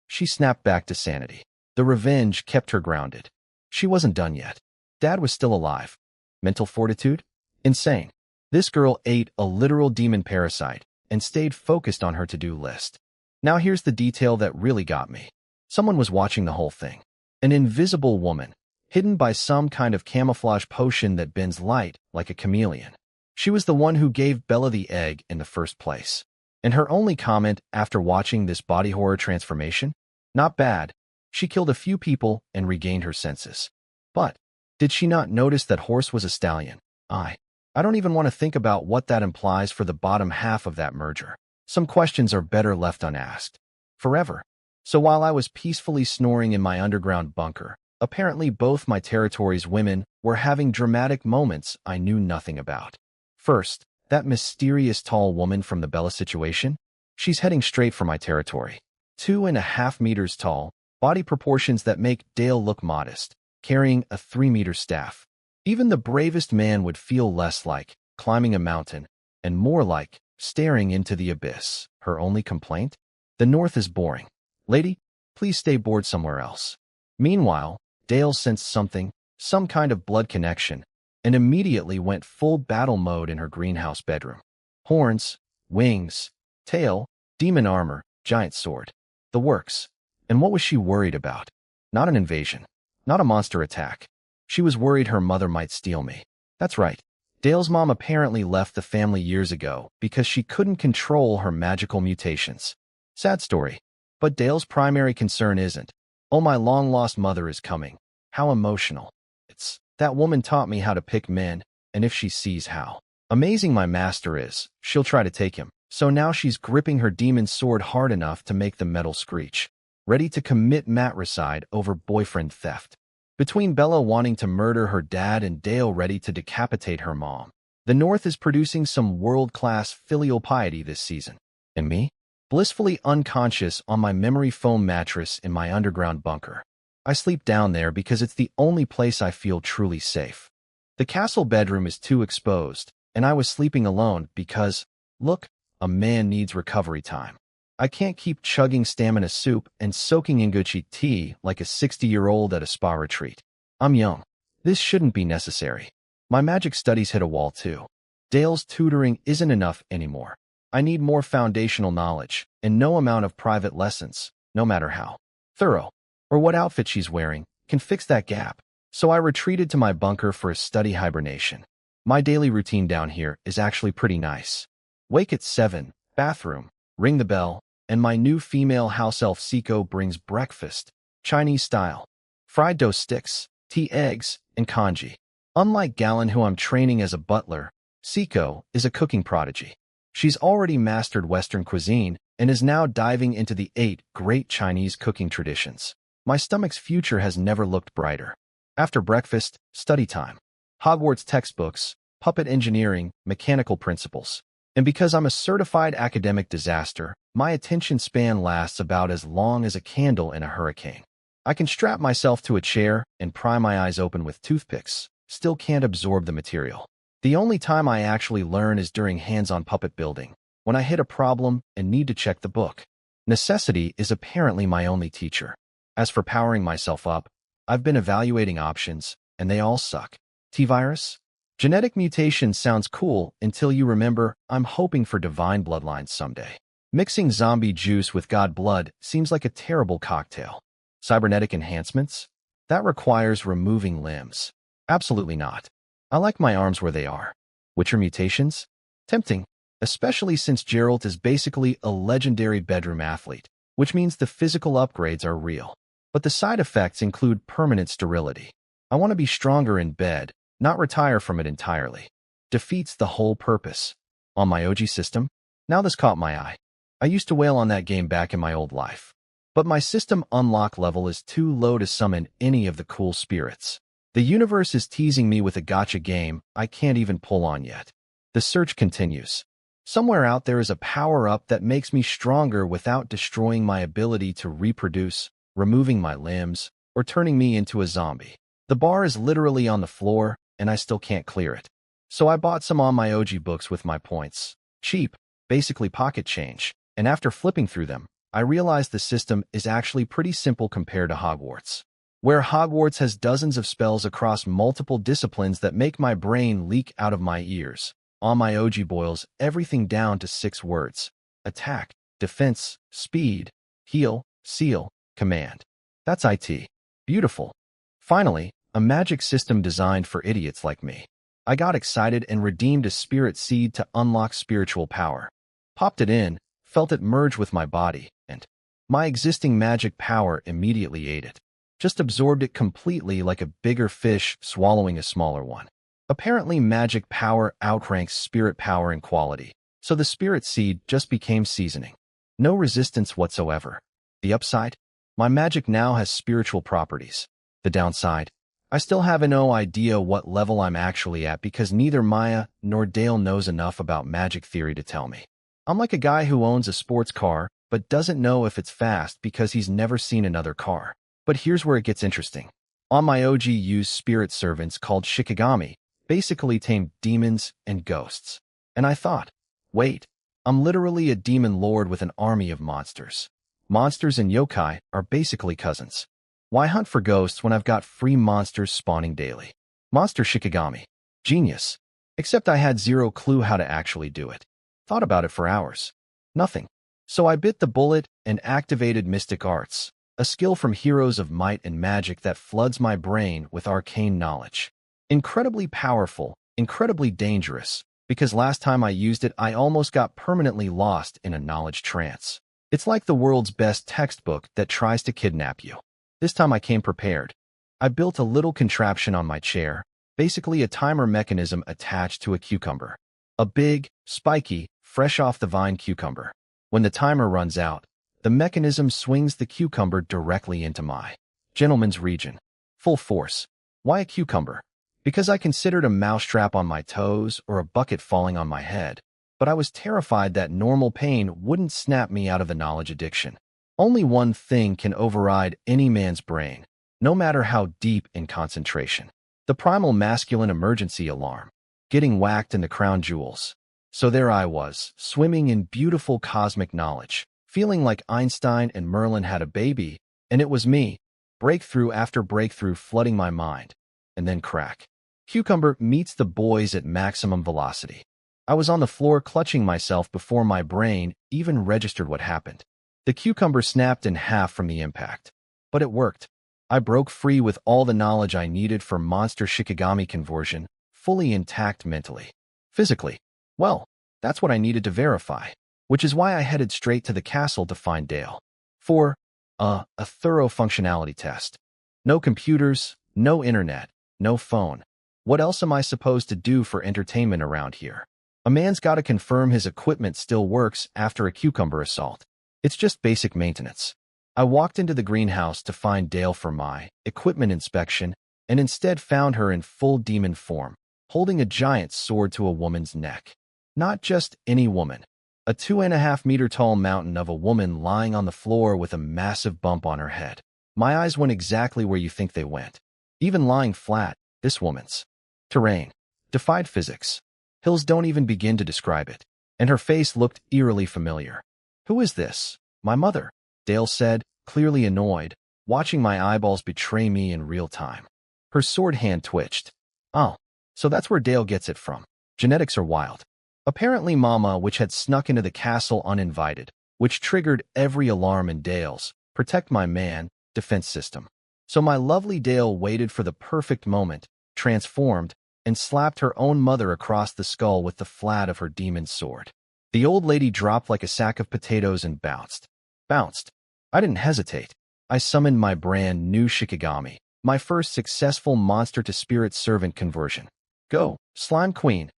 she snapped back to sanity. The revenge kept her grounded. She wasn't done yet. Dad was still alive. Mental fortitude? Insane. This girl ate a literal demon parasite and stayed focused on her to-do list. Now here's the detail that really got me. Someone was watching the whole thing. An invisible woman, hidden by some kind of camouflage potion that bends light like a chameleon. She was the one who gave Bella the egg in the first place. And her only comment after watching this body horror transformation? Not bad. She killed a few people and regained her senses. But did she not notice that horse was a stallion? I don't even want to think about what that implies for the bottom half of that merger. Some questions are better left unasked. Forever. So while I was peacefully snoring in my underground bunker, apparently both my territory's women were having dramatic moments I knew nothing about. First, that mysterious tall woman from the Bella situation? She's heading straight for my territory. 2.5 meters tall, body proportions that make Dale look modest, carrying a 3-meter staff. Even the bravest man would feel less like climbing a mountain and more like staring into the abyss. Her only complaint? The North is boring. Lady, please stay bored somewhere else. Meanwhile, Dale sensed something, some kind of blood connection, and immediately went full battle mode in her greenhouse bedroom. Horns, wings, tail, demon armor, giant sword. The works. And what was she worried about? Not an invasion. Not a monster attack. She was worried her mother might steal me. That's right. Dale's mom apparently left the family years ago because she couldn't control her magical mutations. Sad story. But Dale's primary concern isn't, oh, my long-lost mother is coming. How emotional. It's, that woman taught me how to pick men, and if she sees how amazing my master is, she'll try to take him. So now she's gripping her demon sword hard enough to make the metal screech, ready to commit matricide over boyfriend theft. Between Bella wanting to murder her dad and Dale ready to decapitate her mom, the North is producing some world-class filial piety this season. And me? Blissfully unconscious on my memory foam mattress in my underground bunker. I sleep down there because it's the only place I feel truly safe. The castle bedroom is too exposed, and I was sleeping alone because, look, a man needs recovery time. I can't keep chugging stamina soup and soaking in Gucci tea like a 60-year-old at a spa retreat. I'm young. This shouldn't be necessary. My magic studies hit a wall too. Dale's tutoring isn't enough anymore. I need more foundational knowledge, and no amount of private lessons, no matter how thorough or what outfit she's wearing, can fix that gap. So I retreated to my bunker for a study hibernation. My daily routine down here is actually pretty nice. Wake at 7, bathroom, ring the bell, and my new female house elf Seiko brings breakfast, Chinese style. Fried dough sticks, tea eggs, and congee. Unlike Galen, who I'm training as a butler, Seiko is a cooking prodigy. She's already mastered Western cuisine and is now diving into the 8 great Chinese cooking traditions. My stomach's future has never looked brighter. After breakfast, study time. Hogwarts textbooks, puppet engineering, mechanical principles. And because I'm a certified academic disaster, my attention span lasts about as long as a candle in a hurricane. I can strap myself to a chair and pry my eyes open with toothpicks, still can't absorb the material. The only time I actually learn is during hands-on puppet building, when I hit a problem and need to check the book. Necessity is apparently my only teacher. As for powering myself up, I've been evaluating options, and they all suck. T-virus? Genetic mutation sounds cool until you remember I'm hoping for divine bloodlines someday. Mixing zombie juice with god blood seems like a terrible cocktail. Cybernetic enhancements? That requires removing limbs. Absolutely not. I like my arms where they are. Witcher mutations? Tempting, especially since Geralt is basically a legendary bedroom athlete, which means the physical upgrades are real. But the side effects include permanent sterility. I want to be stronger in bed, not retire from it entirely. Defeats the whole purpose. On my OG system? Now this caught my eye. I used to wail on that game back in my old life. But my system unlock level is too low to summon any of the cool spirits. The universe is teasing me with a gacha game I can't even pull on yet. The search continues. Somewhere out there is a power-up that makes me stronger without destroying my ability to reproduce, removing my limbs, or turning me into a zombie. The bar is literally on the floor, and I still can't clear it. So I bought some on my OG books with my points. Cheap, basically pocket change, and after flipping through them, I realized the system is actually pretty simple compared to Hogwarts. Where Hogwarts has dozens of spells across multiple disciplines that make my brain leak out of my ears. On my OG boils everything down to 6 words: attack, defense, speed, heal, seal, command. That's IT. Beautiful. Finally, a magic system designed for idiots like me. I got excited and redeemed a spirit seed to unlock spiritual power. Popped it in, felt it merge with my body, and my existing magic power immediately ate it. Just absorbed it completely like a bigger fish swallowing a smaller one. Apparently, magic power outranks spirit power in quality, so the spirit seed just became seasoning. No resistance whatsoever. The upside? My magic now has spiritual properties. The downside? I still have no idea what level I'm actually at because neither Maya nor Dale knows enough about magic theory to tell me. I'm like a guy who owns a sports car but doesn't know if it's fast because he's never seen another car. But here's where it gets interesting. On my OG used spirit servants called Shikigami, basically tamed demons and ghosts. And I thought, wait, I'm literally a demon lord with an army of monsters. Monsters and yokai are basically cousins. Why hunt for ghosts when I've got free monsters spawning daily? Monster Shikigami. Genius. Except I had zero clue how to actually do it. Thought about it for hours. Nothing. So I bit the bullet and activated Mystic Arts, a skill from Heroes of Might and Magic that floods my brain with arcane knowledge. Incredibly powerful, incredibly dangerous, because last time I used it I almost got permanently lost in a knowledge trance. It's like the world's best textbook that tries to kidnap you. This time I came prepared. I built a little contraption on my chair, basically a timer mechanism attached to a cucumber. A big, spiky, fresh-off-the-vine cucumber. When the timer runs out, the mechanism swings the cucumber directly into my gentleman's region. Full force. Why a cucumber? Because I considered a mousetrap on my toes or a bucket falling on my head, but I was terrified that normal pain wouldn't snap me out of the knowledge addiction. Only one thing can override any man's brain, no matter how deep in concentration. The primal masculine emergency alarm. Getting whacked in the crown jewels. So there I was, swimming in beautiful cosmic knowledge, feeling like Einstein and Merlin had a baby, and it was me. Breakthrough after breakthrough flooding my mind. And then crack. Cucumber meets the boys at maximum velocity. I was on the floor clutching myself before my brain even registered what happened. The cucumber snapped in half from the impact. But it worked. I broke free with all the knowledge I needed for monster Shikigami conversion, fully intact mentally. Physically, well, that's what I needed to verify, which is why I headed straight to the castle to find Dale. For a thorough functionality test. No computers, no internet, no phone. What else am I supposed to do for entertainment around here? A man's got to confirm his equipment still works after a cucumber assault. It's just basic maintenance. I walked into the greenhouse to find Dale for my equipment inspection and instead found her in full demon form, holding a giant sword to a woman's neck. Not just any woman. A 2.5-meter-tall mountain of a woman lying on the floor with a massive bump on her head. My eyes went exactly where you think they went. Even lying flat, this woman's terrain defied physics. Hills don't even begin to describe it. And her face looked eerily familiar. Who is this? My mother, Dale said, clearly annoyed, watching my eyeballs betray me in real time. Her sword hand twitched. Oh, so that's where Dale gets it from. Genetics are wild. Apparently Mama, which had snuck into the castle uninvited, which triggered every alarm in Dale's protect my man defense system. So my lovely Dale waited for the perfect moment, transformed, and slapped her own mother across the skull with the flat of her demon sword. The old lady dropped like a sack of potatoes and bounced. Bounced. I didn't hesitate. I summoned my brand new Shikigami, my first successful monster-to-spirit servant conversion. Go, Slime Queen.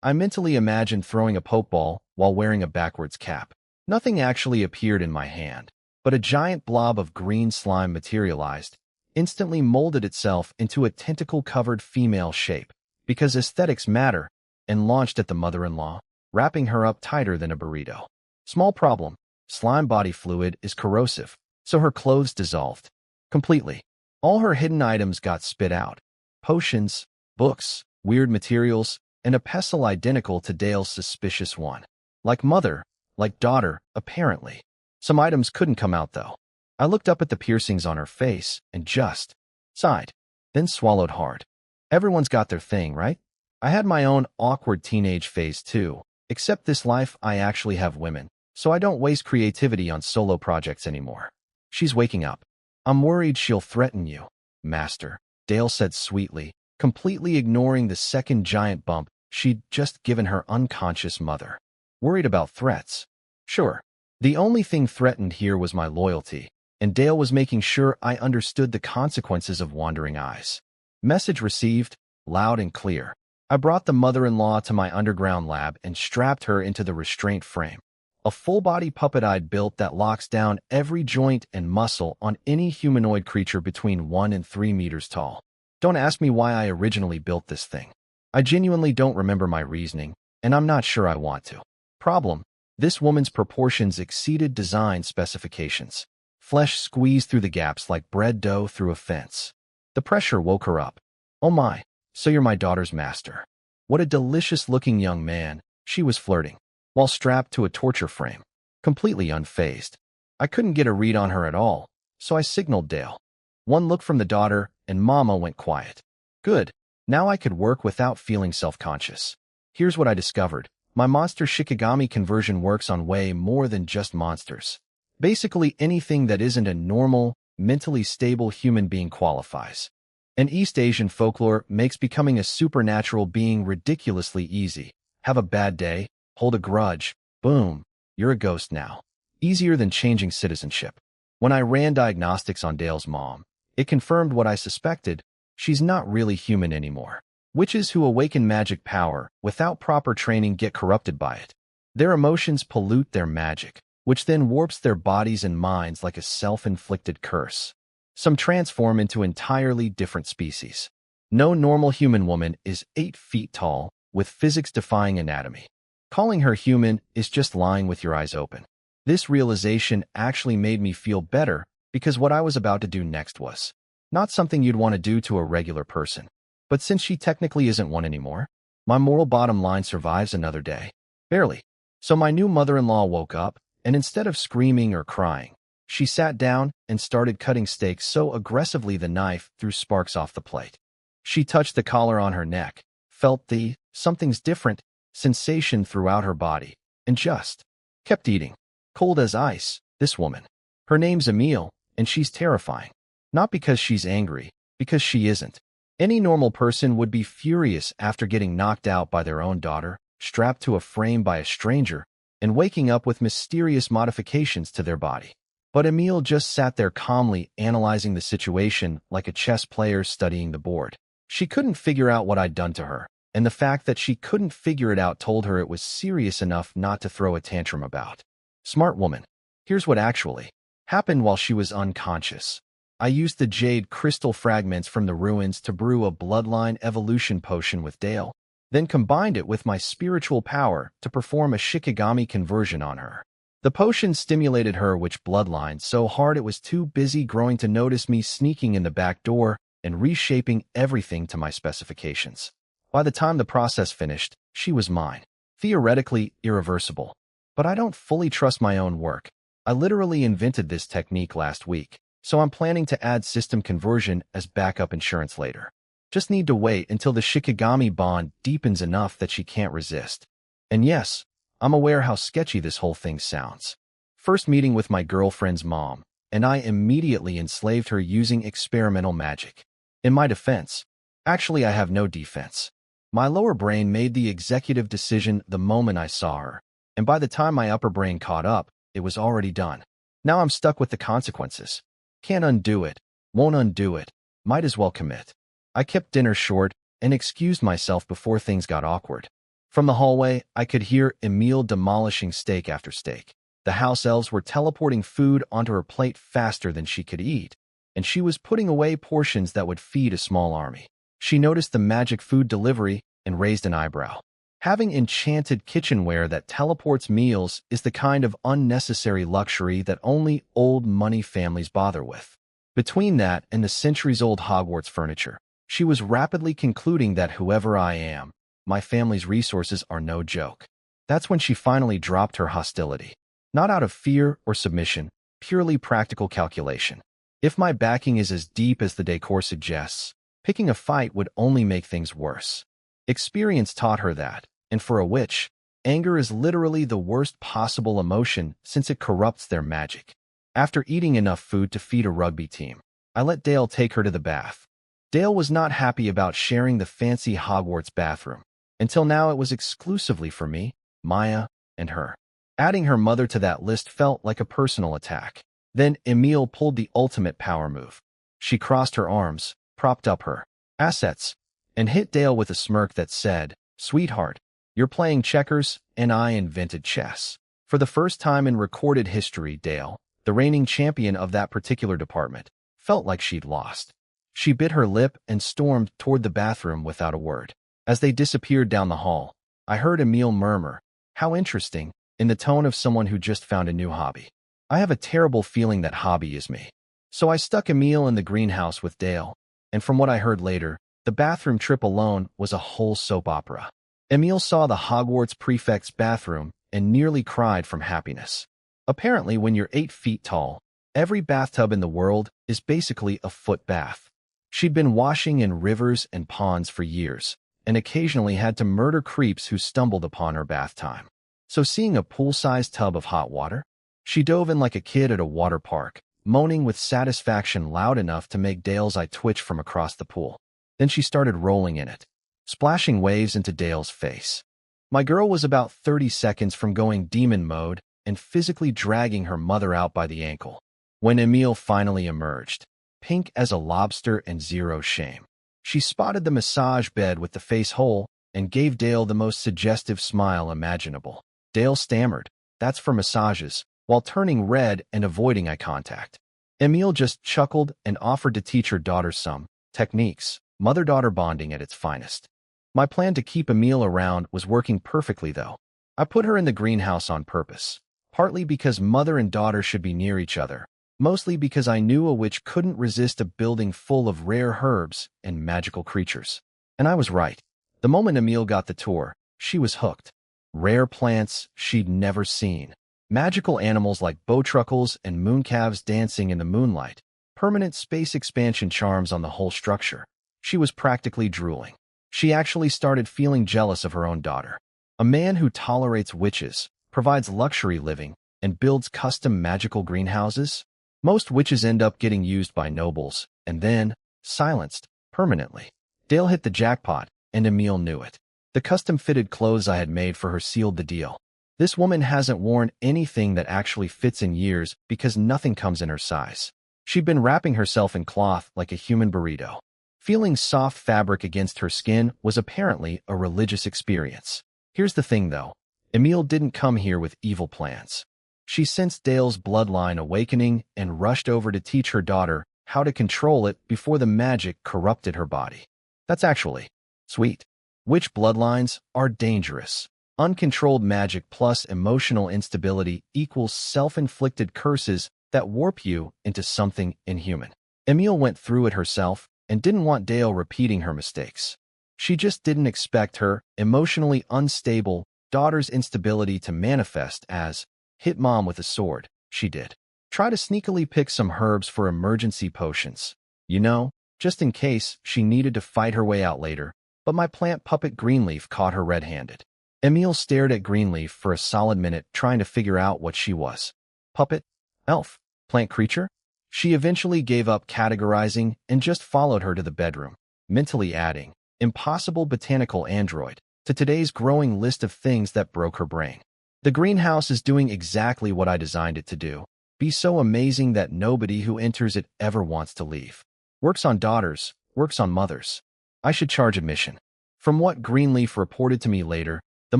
I mentally imagined throwing a pokeball while wearing a backwards cap. Nothing actually appeared in my hand, but a giant blob of green slime materialized, instantly molded itself into a tentacle-covered female shape, because aesthetics matter, and launched at the mother-in-law. wrapping her up tighter than a burrito. Small problem. Slime body fluid is corrosive, so her clothes dissolved completely. All her hidden items got spit out. Potions, books, weird materials, and a pestle identical to Dale's suspicious one. Like mother, like daughter, apparently. Some items couldn't come out, though. I looked up at the piercings on her face and just sighed, then swallowed hard. Everyone's got their thing, right? I had my own awkward teenage phase too, except this life I actually have women, so I don't waste creativity on solo projects anymore. She's waking up. I'm worried she'll threaten you, Master, Dale said sweetly, completely ignoring the second giant bump she'd just given her unconscious mother. Worried about threats? Sure. The only thing threatened here was my loyalty, and Dale was making sure I understood the consequences of wandering eyes. Message received, loud and clear. I brought the mother-in-law to my underground lab and strapped her into the restraint frame. A full-body puppet I'd built that locks down every joint and muscle on any humanoid creature between 1 and 3 meters tall. Don't ask me why I originally built this thing. I genuinely don't remember my reasoning, and I'm not sure I want to. Problem: this woman's proportions exceeded design specifications. Flesh squeezed through the gaps like bread dough through a fence. The pressure woke her up. Oh my, so you're my daughter's master. What a delicious-looking young man, she was flirting, while strapped to a torture frame, completely unfazed. I couldn't get a read on her at all, so I signaled Dale. One look from the daughter, and Mama went quiet. Good. Now I could work without feeling self-conscious. Here's what I discovered. My monster Shikigami conversion works on way more than just monsters. Basically anything that isn't a normal, mentally stable human being qualifies. And East Asian folklore makes becoming a supernatural being ridiculously easy. Have a bad day, hold a grudge, boom, you're a ghost now. Easier than changing citizenship. When I ran diagnostics on Dale's mom, it confirmed what I suspected. She's not really human anymore. Witches who awaken magic power without proper training get corrupted by it. Their emotions pollute their magic, which then warps their bodies and minds like a self-inflicted curse. Some transform into entirely different species. No normal human woman is 8 feet tall with physics-defying anatomy. Calling her human is just lying with your eyes open. This realization actually made me feel better because what I was about to do next was not something you'd want to do to a regular person. But since she technically isn't one anymore, my moral bottom line survives another day. Barely. So my new mother-in-law woke up, and instead of screaming or crying, she sat down and started cutting steaks so aggressively the knife threw sparks off the plate. She touched the collar on her neck, felt the something's different sensation throughout her body, and just kept eating. Cold as ice, this woman. Her name's Emile, and she's terrifying. Not because she's angry, because she isn't. Any normal person would be furious after getting knocked out by their own daughter, strapped to a frame by a stranger, and waking up with mysterious modifications to their body. But Emile just sat there calmly analyzing the situation like a chess player studying the board. She couldn't figure out what I'd done to her, and the fact that she couldn't figure it out told her it was serious enough not to throw a tantrum about. Smart woman. Here's what actually happened while she was unconscious. I used the jade crystal fragments from the ruins to brew a bloodline evolution potion with Dale, then combined it with my spiritual power to perform a Shikigami conversion on her. The potion stimulated her witch bloodline so hard it was too busy growing to notice me sneaking in the back door and reshaping everything to my specifications. By the time the process finished, she was mine. Theoretically irreversible. But I don't fully trust my own work. I literally invented this technique last week. So I'm planning to add system conversion as backup insurance later. Just need to wait until the Shikigami bond deepens enough that she can't resist. And yes, I'm aware how sketchy this whole thing sounds. First meeting with my girlfriend's mom, and I immediately enslaved her using experimental magic. In my defense, actually I have no defense. My lower brain made the executive decision the moment I saw her, and by the time my upper brain caught up, it was already done. Now I'm stuck with the consequences. Can't undo it, won't undo it, might as well commit. I kept dinner short and excused myself before things got awkward. From the hallway, I could hear Emile demolishing steak after steak. The house elves were teleporting food onto her plate faster than she could eat, and she was putting away portions that would feed a small army. She noticed the magic food delivery and raised an eyebrow. Having enchanted kitchenware that teleports meals is the kind of unnecessary luxury that only old money families bother with. Between that and the centuries-old Hogwarts furniture, she was rapidly concluding that whoever I am, my family's resources are no joke. That's when she finally dropped her hostility. Not out of fear or submission, purely practical calculation. If my backing is as deep as the decor suggests, picking a fight would only make things worse. Experience taught her that, and for a witch, anger is literally the worst possible emotion since it corrupts their magic. After eating enough food to feed a rugby team, I let Dale take her to the bath. Dale was not happy about sharing the fancy Hogwarts bathroom. Until now it was exclusively for me, Maya, and her. Adding her mother to that list felt like a personal attack. Then Emile pulled the ultimate power move. She crossed her arms, propped up her assets, and hit Dale with a smirk that said, "Sweetheart, you're playing checkers, and I invented chess." For the first time in recorded history, Dale, the reigning champion of that particular department, felt like she'd lost. She bit her lip and stormed toward the bathroom without a word. As they disappeared down the hall, I heard Emile murmur, "How interesting," in the tone of someone who just found a new hobby. I have a terrible feeling that hobby is me. So I stuck Emile in the greenhouse with Dale, and from what I heard later, the bathroom trip alone was a whole soap opera. Emile saw the Hogwarts prefect's bathroom and nearly cried from happiness. Apparently, when you're 8 feet tall, every bathtub in the world is basically a foot bath. She'd been washing in rivers and ponds for years, and occasionally had to murder creeps who stumbled upon her bath time. So seeing a pool-sized tub of hot water, she dove in like a kid at a water park, moaning with satisfaction loud enough to make Dale's eye twitch from across the pool. Then she started rolling in it, splashing waves into Dale's face. My girl was about 30 seconds from going demon mode and physically dragging her mother out by the ankle. When Emile finally emerged, pink as a lobster and zero shame, she spotted the massage bed with the face hole and gave Dale the most suggestive smile imaginable. Dale stammered, "That's for massages," while turning red and avoiding eye contact. Emile just chuckled and offered to teach her daughter some techniques, mother-daughter bonding at its finest. My plan to keep Emile around was working perfectly, though. I put her in the greenhouse on purpose, partly because mother and daughter should be near each other, mostly because I knew a witch couldn't resist a building full of rare herbs and magical creatures. And I was right. The moment Emile got the tour, she was hooked. Rare plants she'd never seen, magical animals like bowtruckles and mooncalves dancing in the moonlight, permanent space expansion charms on the whole structure. She was practically drooling. She actually started feeling jealous of her own daughter. A man who tolerates witches, provides luxury living, and builds custom magical greenhouses? Most witches end up getting used by nobles, and then silenced permanently. Dale hit the jackpot, and Emile knew it. The custom-fitted clothes I had made for her sealed the deal. This woman hasn't worn anything that actually fits in years because nothing comes in her size. She'd been wrapping herself in cloth like a human burrito. Feeling soft fabric against her skin was apparently a religious experience. Here's the thing, though. Emile didn't come here with evil plans. She sensed Dale's bloodline awakening and rushed over to teach her daughter how to control it before the magic corrupted her body. That's actually sweet. Witch bloodlines are dangerous. Uncontrolled magic plus emotional instability equals self-inflicted curses that warp you into something inhuman. Emile went through it herself and didn't want Dale repeating her mistakes. She just didn't expect her emotionally unstable daughter's instability to manifest as hit mom with a sword. She did. Try to sneakily pick some herbs for emergency potions. You know, just in case she needed to fight her way out later. But my plant puppet Greenleaf caught her red-handed. Emile stared at Greenleaf for a solid minute trying to figure out what she was. Puppet? Elf? Plant creature? She eventually gave up categorizing and just followed her to the bedroom, mentally adding, "impossible botanical android," to today's growing list of things that broke her brain. The greenhouse is doing exactly what I designed it to do. Be so amazing that nobody who enters it ever wants to leave. Works on daughters, works on mothers. I should charge admission. From what Greenleaf reported to me later, the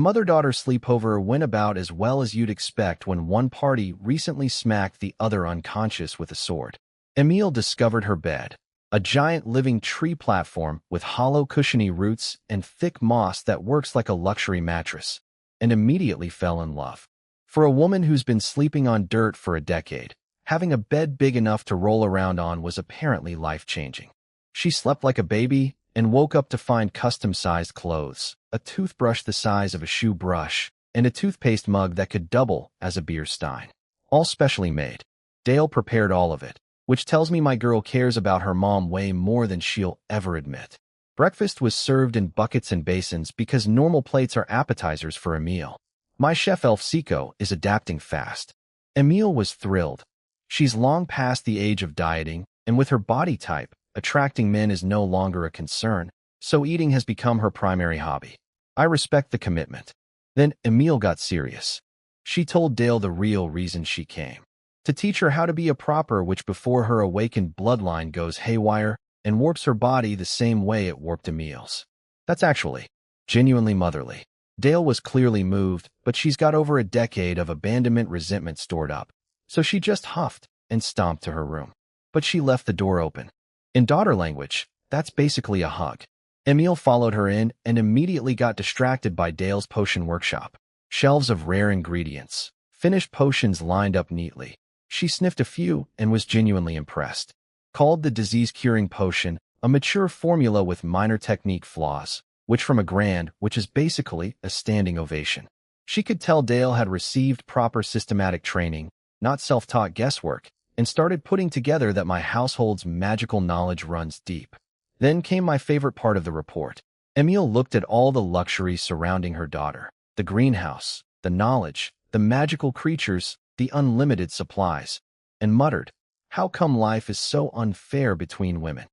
mother-daughter sleepover went about as well as you'd expect when one party recently smacked the other unconscious with a sword. Emile discovered her bed, a giant living tree platform with hollow cushiony roots and thick moss that works like a luxury mattress, and immediately fell in love. For a woman who's been sleeping on dirt for a decade, having a bed big enough to roll around on was apparently life-changing. She slept like a baby and woke up to find custom-sized clothes, a toothbrush the size of a shoe brush, and a toothpaste mug that could double as a beer stein. All specially made. Dale prepared all of it, which tells me my girl cares about her mom way more than she'll ever admit. Breakfast was served in buckets and basins because normal plates are appetizers for a meal. My chef elf Seiko is adapting fast. Emile was thrilled. She's long past the age of dieting, and with her body type, attracting men is no longer a concern, so eating has become her primary hobby. I respect the commitment. Then Emile got serious. She told Dale the real reason she came. To teach her how to be a proper witch before her awakened bloodline goes haywire and warps her body the same way it warped Emile's. That's actually genuinely motherly. Dale was clearly moved, but she's got over a decade of abandonment resentment stored up, so she just huffed and stomped to her room. But she left the door open. In daughter language, that's basically a hug. Emile followed her in and immediately got distracted by Dale's potion workshop. Shelves of rare ingredients, finished potions lined up neatly. She sniffed a few and was genuinely impressed. Called the disease-curing potion, a mature formula with minor technique flaws, which from a grand, which is basically a standing ovation. She could tell Dale had received proper systematic training, not self-taught guesswork, and started putting together that my household's magical knowledge runs deep. Then came my favorite part of the report. Emile looked at all the luxuries surrounding her daughter, the greenhouse, the knowledge, the magical creatures, the unlimited supplies, and muttered, "How come life is so unfair between women?"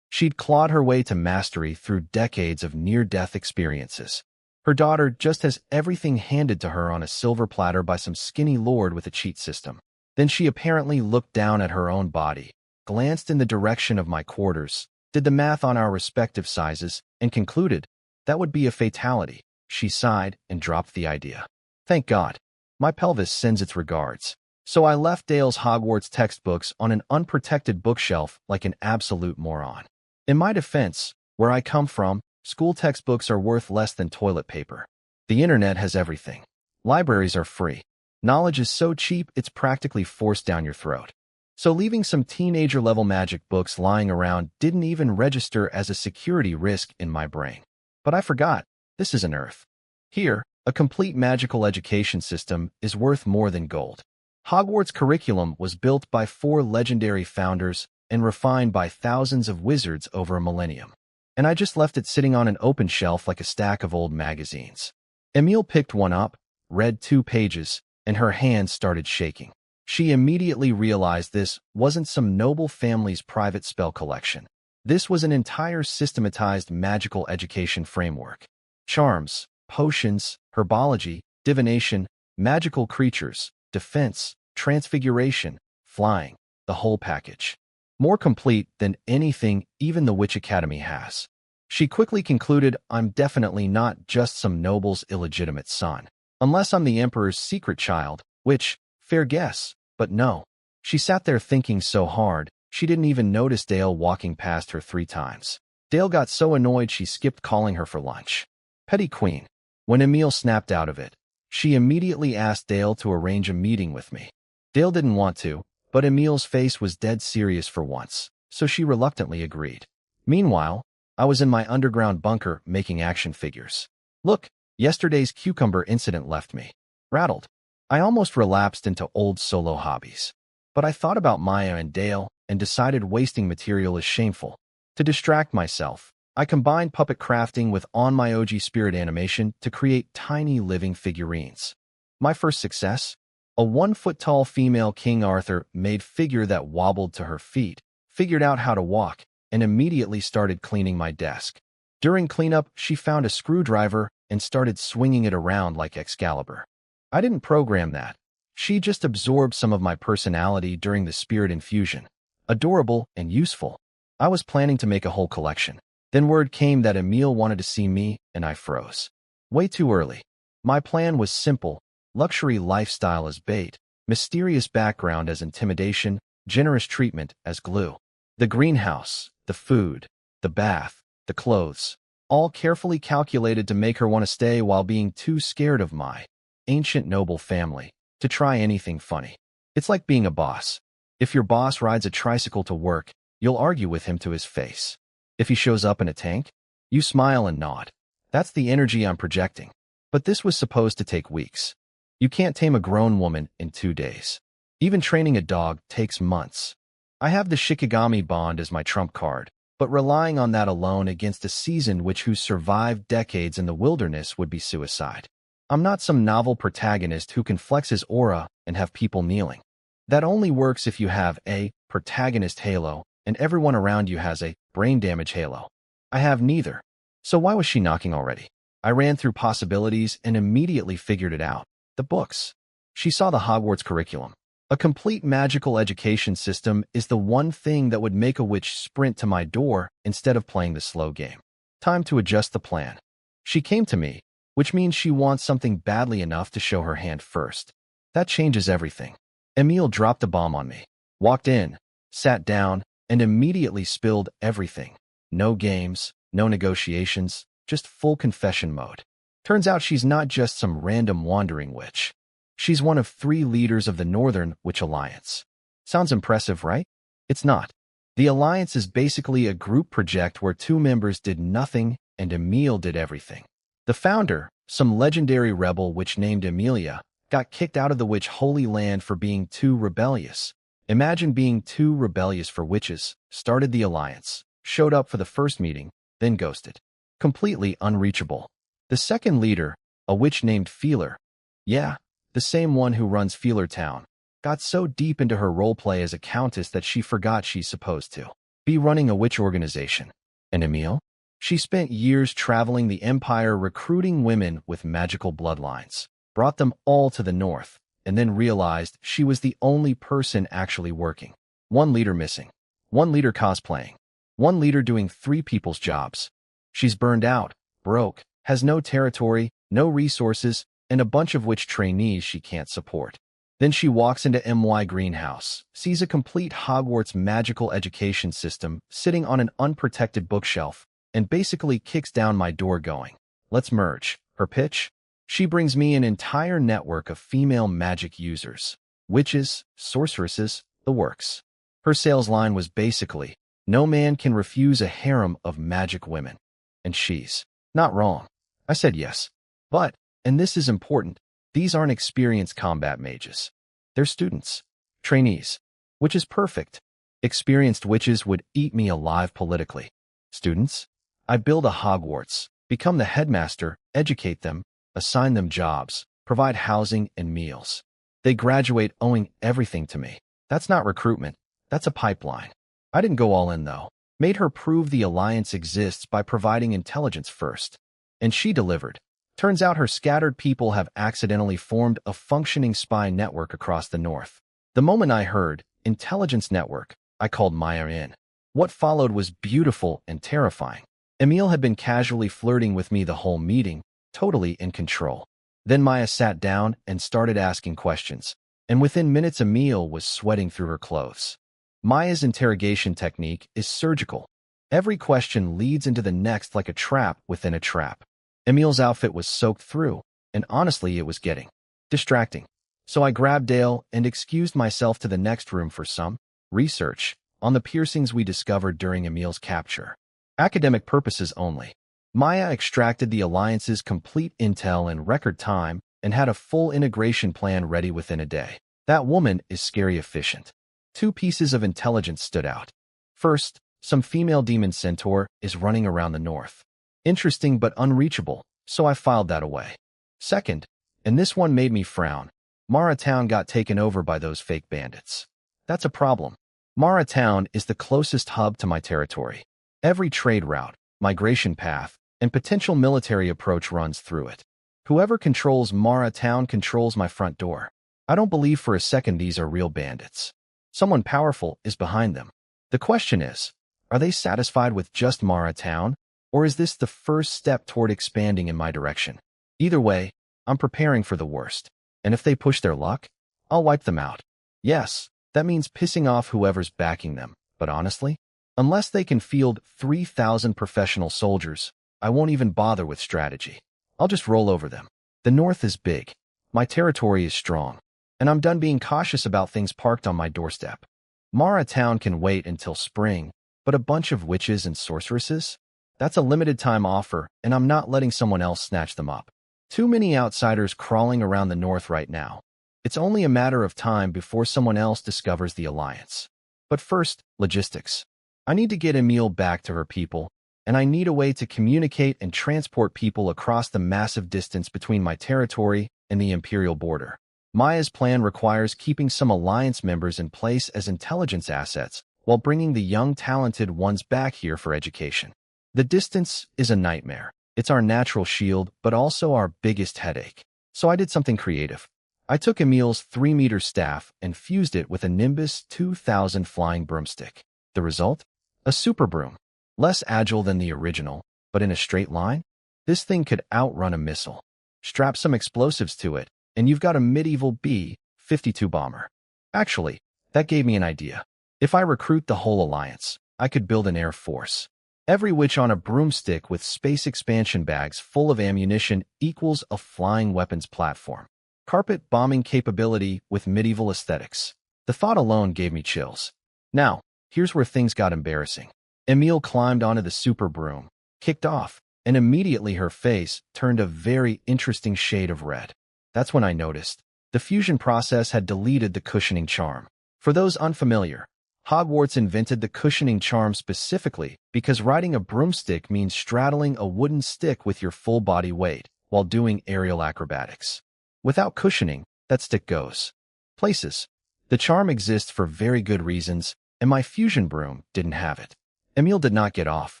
She'd clawed her way to mastery through decades of near-death experiences. Her daughter just has everything handed to her on a silver platter by some skinny lord with a cheat system. Then she apparently looked down at her own body, glanced in the direction of my quarters, did the math on our respective sizes, and concluded, that would be a fatality. She sighed and dropped the idea. Thank God. My pelvis sends its regards. So I left Dale's Hogwarts textbooks on an unprotected bookshelf like an absolute moron. In my defense, where I come from, school textbooks are worth less than toilet paper. The internet has everything. Libraries are free. Knowledge is so cheap it's practically forced down your throat. So leaving some teenager-level magic books lying around didn't even register as a security risk in my brain. But I forgot, this isn't Earth. Here, a complete magical education system is worth more than gold. Hogwarts' curriculum was built by 4 legendary founders and refined by thousands of wizards over a millennium. And I just left it sitting on an open shelf like a stack of old magazines. Emile picked one up, read 2 pages, and her hands started shaking. She immediately realized this wasn't some noble family's private spell collection. This was an entire systematized magical education framework. Charms, potions, herbology, divination, magical creatures, defense, transfiguration, flying, the whole package. More complete than anything even the Witch Academy has. She quickly concluded I'm definitely not just some noble's illegitimate son. Unless I'm the Emperor's secret child, which, fair guess, but no. She sat there thinking so hard, she didn't even notice Dale walking past her 3 times. Dale got so annoyed she skipped calling her for lunch. Petty Queen. When Emile snapped out of it, she immediately asked Dale to arrange a meeting with me. Dale didn't want to, but Emile's face was dead serious for once, so she reluctantly agreed. Meanwhile, I was in my underground bunker making action figures. Look, yesterday's cucumber incident left me rattled. I almost relapsed into old solo hobbies. But I thought about Maya and Dale and decided wasting material is shameful. To distract myself, I combined puppet crafting with On My OG Spirit animation to create tiny living figurines. My first success? A 1-foot-tall female King Arthur made figure that wobbled to her feet, figured out how to walk, and immediately started cleaning my desk. During cleanup, she found a screwdriver and started swinging it around like Excalibur. I didn't program that. She just absorbed some of my personality during the spirit infusion. Adorable and useful. I was planning to make a whole collection. Then word came that Emile wanted to see me, and I froze. Way too early. My plan was simple. Luxury lifestyle as bait, mysterious background as intimidation, generous treatment as glue. The greenhouse, the food, the bath, the clothes, all carefully calculated to make her want to stay while being too scared of my ancient noble family to try anything funny. It's like being a boss. If your boss rides a tricycle to work, you'll argue with him to his face. If he shows up in a tank, you smile and nod. That's the energy I'm projecting. But this was supposed to take weeks. You can't tame a grown woman in 2 days. Even training a dog takes months. I have the Shikigami bond as my trump card, but relying on that alone against a seasoned witch who survived decades in the wilderness would be suicide. I'm not some novel protagonist who can flex his aura and have people kneeling. That only works if you have a protagonist halo and everyone around you has a brain damage halo. I have neither. So why was she knocking already? I ran through possibilities and immediately figured it out. The books. She saw the Hogwarts curriculum. A complete magical education system is the one thing that would make a witch sprint to my door instead of playing the slow game. Time to adjust the plan. She came to me, which means she wants something badly enough to show her hand first. That changes everything. Emile dropped a bomb on me, walked in, sat down, and immediately spilled everything. No games, no negotiations, just full confession mode. Turns out she's not just some random wandering witch. She's one of 3 leaders of the Northern Witch Alliance. Sounds impressive, right? It's not. The Alliance is basically a group project where 2 members did nothing and Emile did everything. The founder, some legendary rebel witch named Emilia, got kicked out of the witch holy land for being too rebellious. Imagine being too rebellious for witches, started the Alliance, showed up for the first meeting, then ghosted. Completely unreachable. The second leader, a witch named Feeler, yeah, the same one who runs Feeler Town, got so deep into her roleplay as a countess that she forgot she's supposed to be running a witch organization. And Emile? She spent years traveling the empire recruiting women with magical bloodlines, brought them all to the north, and then realized she was the only person actually working. 1 leader missing. 1 leader cosplaying. 1 leader doing 3 people's jobs. She's burned out, broke, has no territory, no resources, and a bunch of witch trainees she can't support. Then she walks into MY Greenhouse, sees a complete Hogwarts magical education system sitting on an unprotected bookshelf, and basically kicks down my door going, "Let's merge." Her pitch? She brings me an entire network of female magic users. Witches, sorceresses, the works. Her sales line was basically, no man can refuse a harem of magic women. And she's not wrong. I said yes. But, and this is important, these aren't experienced combat mages. They're students, trainees, which is perfect. Experienced witches would eat me alive politically. Students? I build a Hogwarts, become the headmaster, educate them, assign them jobs, provide housing and meals. They graduate owing everything to me. That's not recruitment. That's a pipeline. I didn't go all in, though. Made her prove the alliance exists by providing intelligence first. And she delivered. Turns out her scattered people have accidentally formed a functioning spy network across the north. The moment I heard intelligence network, I called Maya in. What followed was beautiful and terrifying. Emile had been casually flirting with me the whole meeting, totally in control. Then Maya sat down and started asking questions, and within minutes Emile was sweating through her clothes. Maya's interrogation technique is surgical. Every question leads into the next like a trap within a trap. Emile's outfit was soaked through, and honestly it was getting distracting. So I grabbed Dale and excused myself to the next room for some research on the piercings we discovered during Emile's capture. Academic purposes only. Maya extracted the Alliance's complete intel in record time and had a full integration plan ready within a day. That woman is scary efficient. 2 pieces of intelligence stood out. First, some female demon centaur is running around the north. Interesting but unreachable, so I filed that away. Second, and this one made me frown, Mara Town got taken over by those fake bandits. That's a problem. Mara Town is the closest hub to my territory. Every trade route, migration path, and potential military approach runs through it. Whoever controls Mara Town controls my front door. I don't believe for a second these are real bandits. Someone powerful is behind them. The question is, are they satisfied with just Mara Town, or is this the first step toward expanding in my direction? Either way, I'm preparing for the worst. And if they push their luck, I'll wipe them out. Yes, that means pissing off whoever's backing them. But honestly, Unless they can field 3,000 professional soldiers, I won't even bother with strategy. I'll just roll over them. The north is big. My territory is strong. And I'm done being cautious about things parked on my doorstep. Mara Town can wait until spring, but a bunch of witches and sorceresses? That's a limited time offer, and I'm not letting someone else snatch them up. Too many outsiders crawling around the north right now. It's only a matter of time before someone else discovers the alliance. But first, logistics. I need to get Emile back to her people, and I need a way to communicate and transport people across the massive distance between my territory and the Imperial border. Maya's plan requires keeping some alliance members in place as intelligence assets while bringing the young talented ones back here for education. The distance is a nightmare. It's our natural shield, but also our biggest headache. So I did something creative. I took Emile's 3-meter staff and fused it with a Nimbus 2000 flying broomstick. The result? A super broom. Less agile than the original, but in a straight line? This thing could outrun a missile. Strap some explosives to it, and you've got a medieval B-52 bomber. Actually, that gave me an idea. If I recruit the whole alliance, I could build an air force. Every witch on a broomstick with space expansion bags full of ammunition equals a flying weapons platform. Carpet bombing capability with medieval aesthetics. The thought alone gave me chills. Now, here's where things got embarrassing. Emile climbed onto the super broom, kicked off, and immediately her face turned a very interesting shade of red. That's when I noticed. The fusion process had deleted the cushioning charm. For those unfamiliar, Hogwarts invented the cushioning charm specifically because riding a broomstick means straddling a wooden stick with your full body weight while doing aerial acrobatics. Without cushioning, that stick goes places. The charm exists for very good reasons, and my fusion broom didn't have it. Emile did not get off.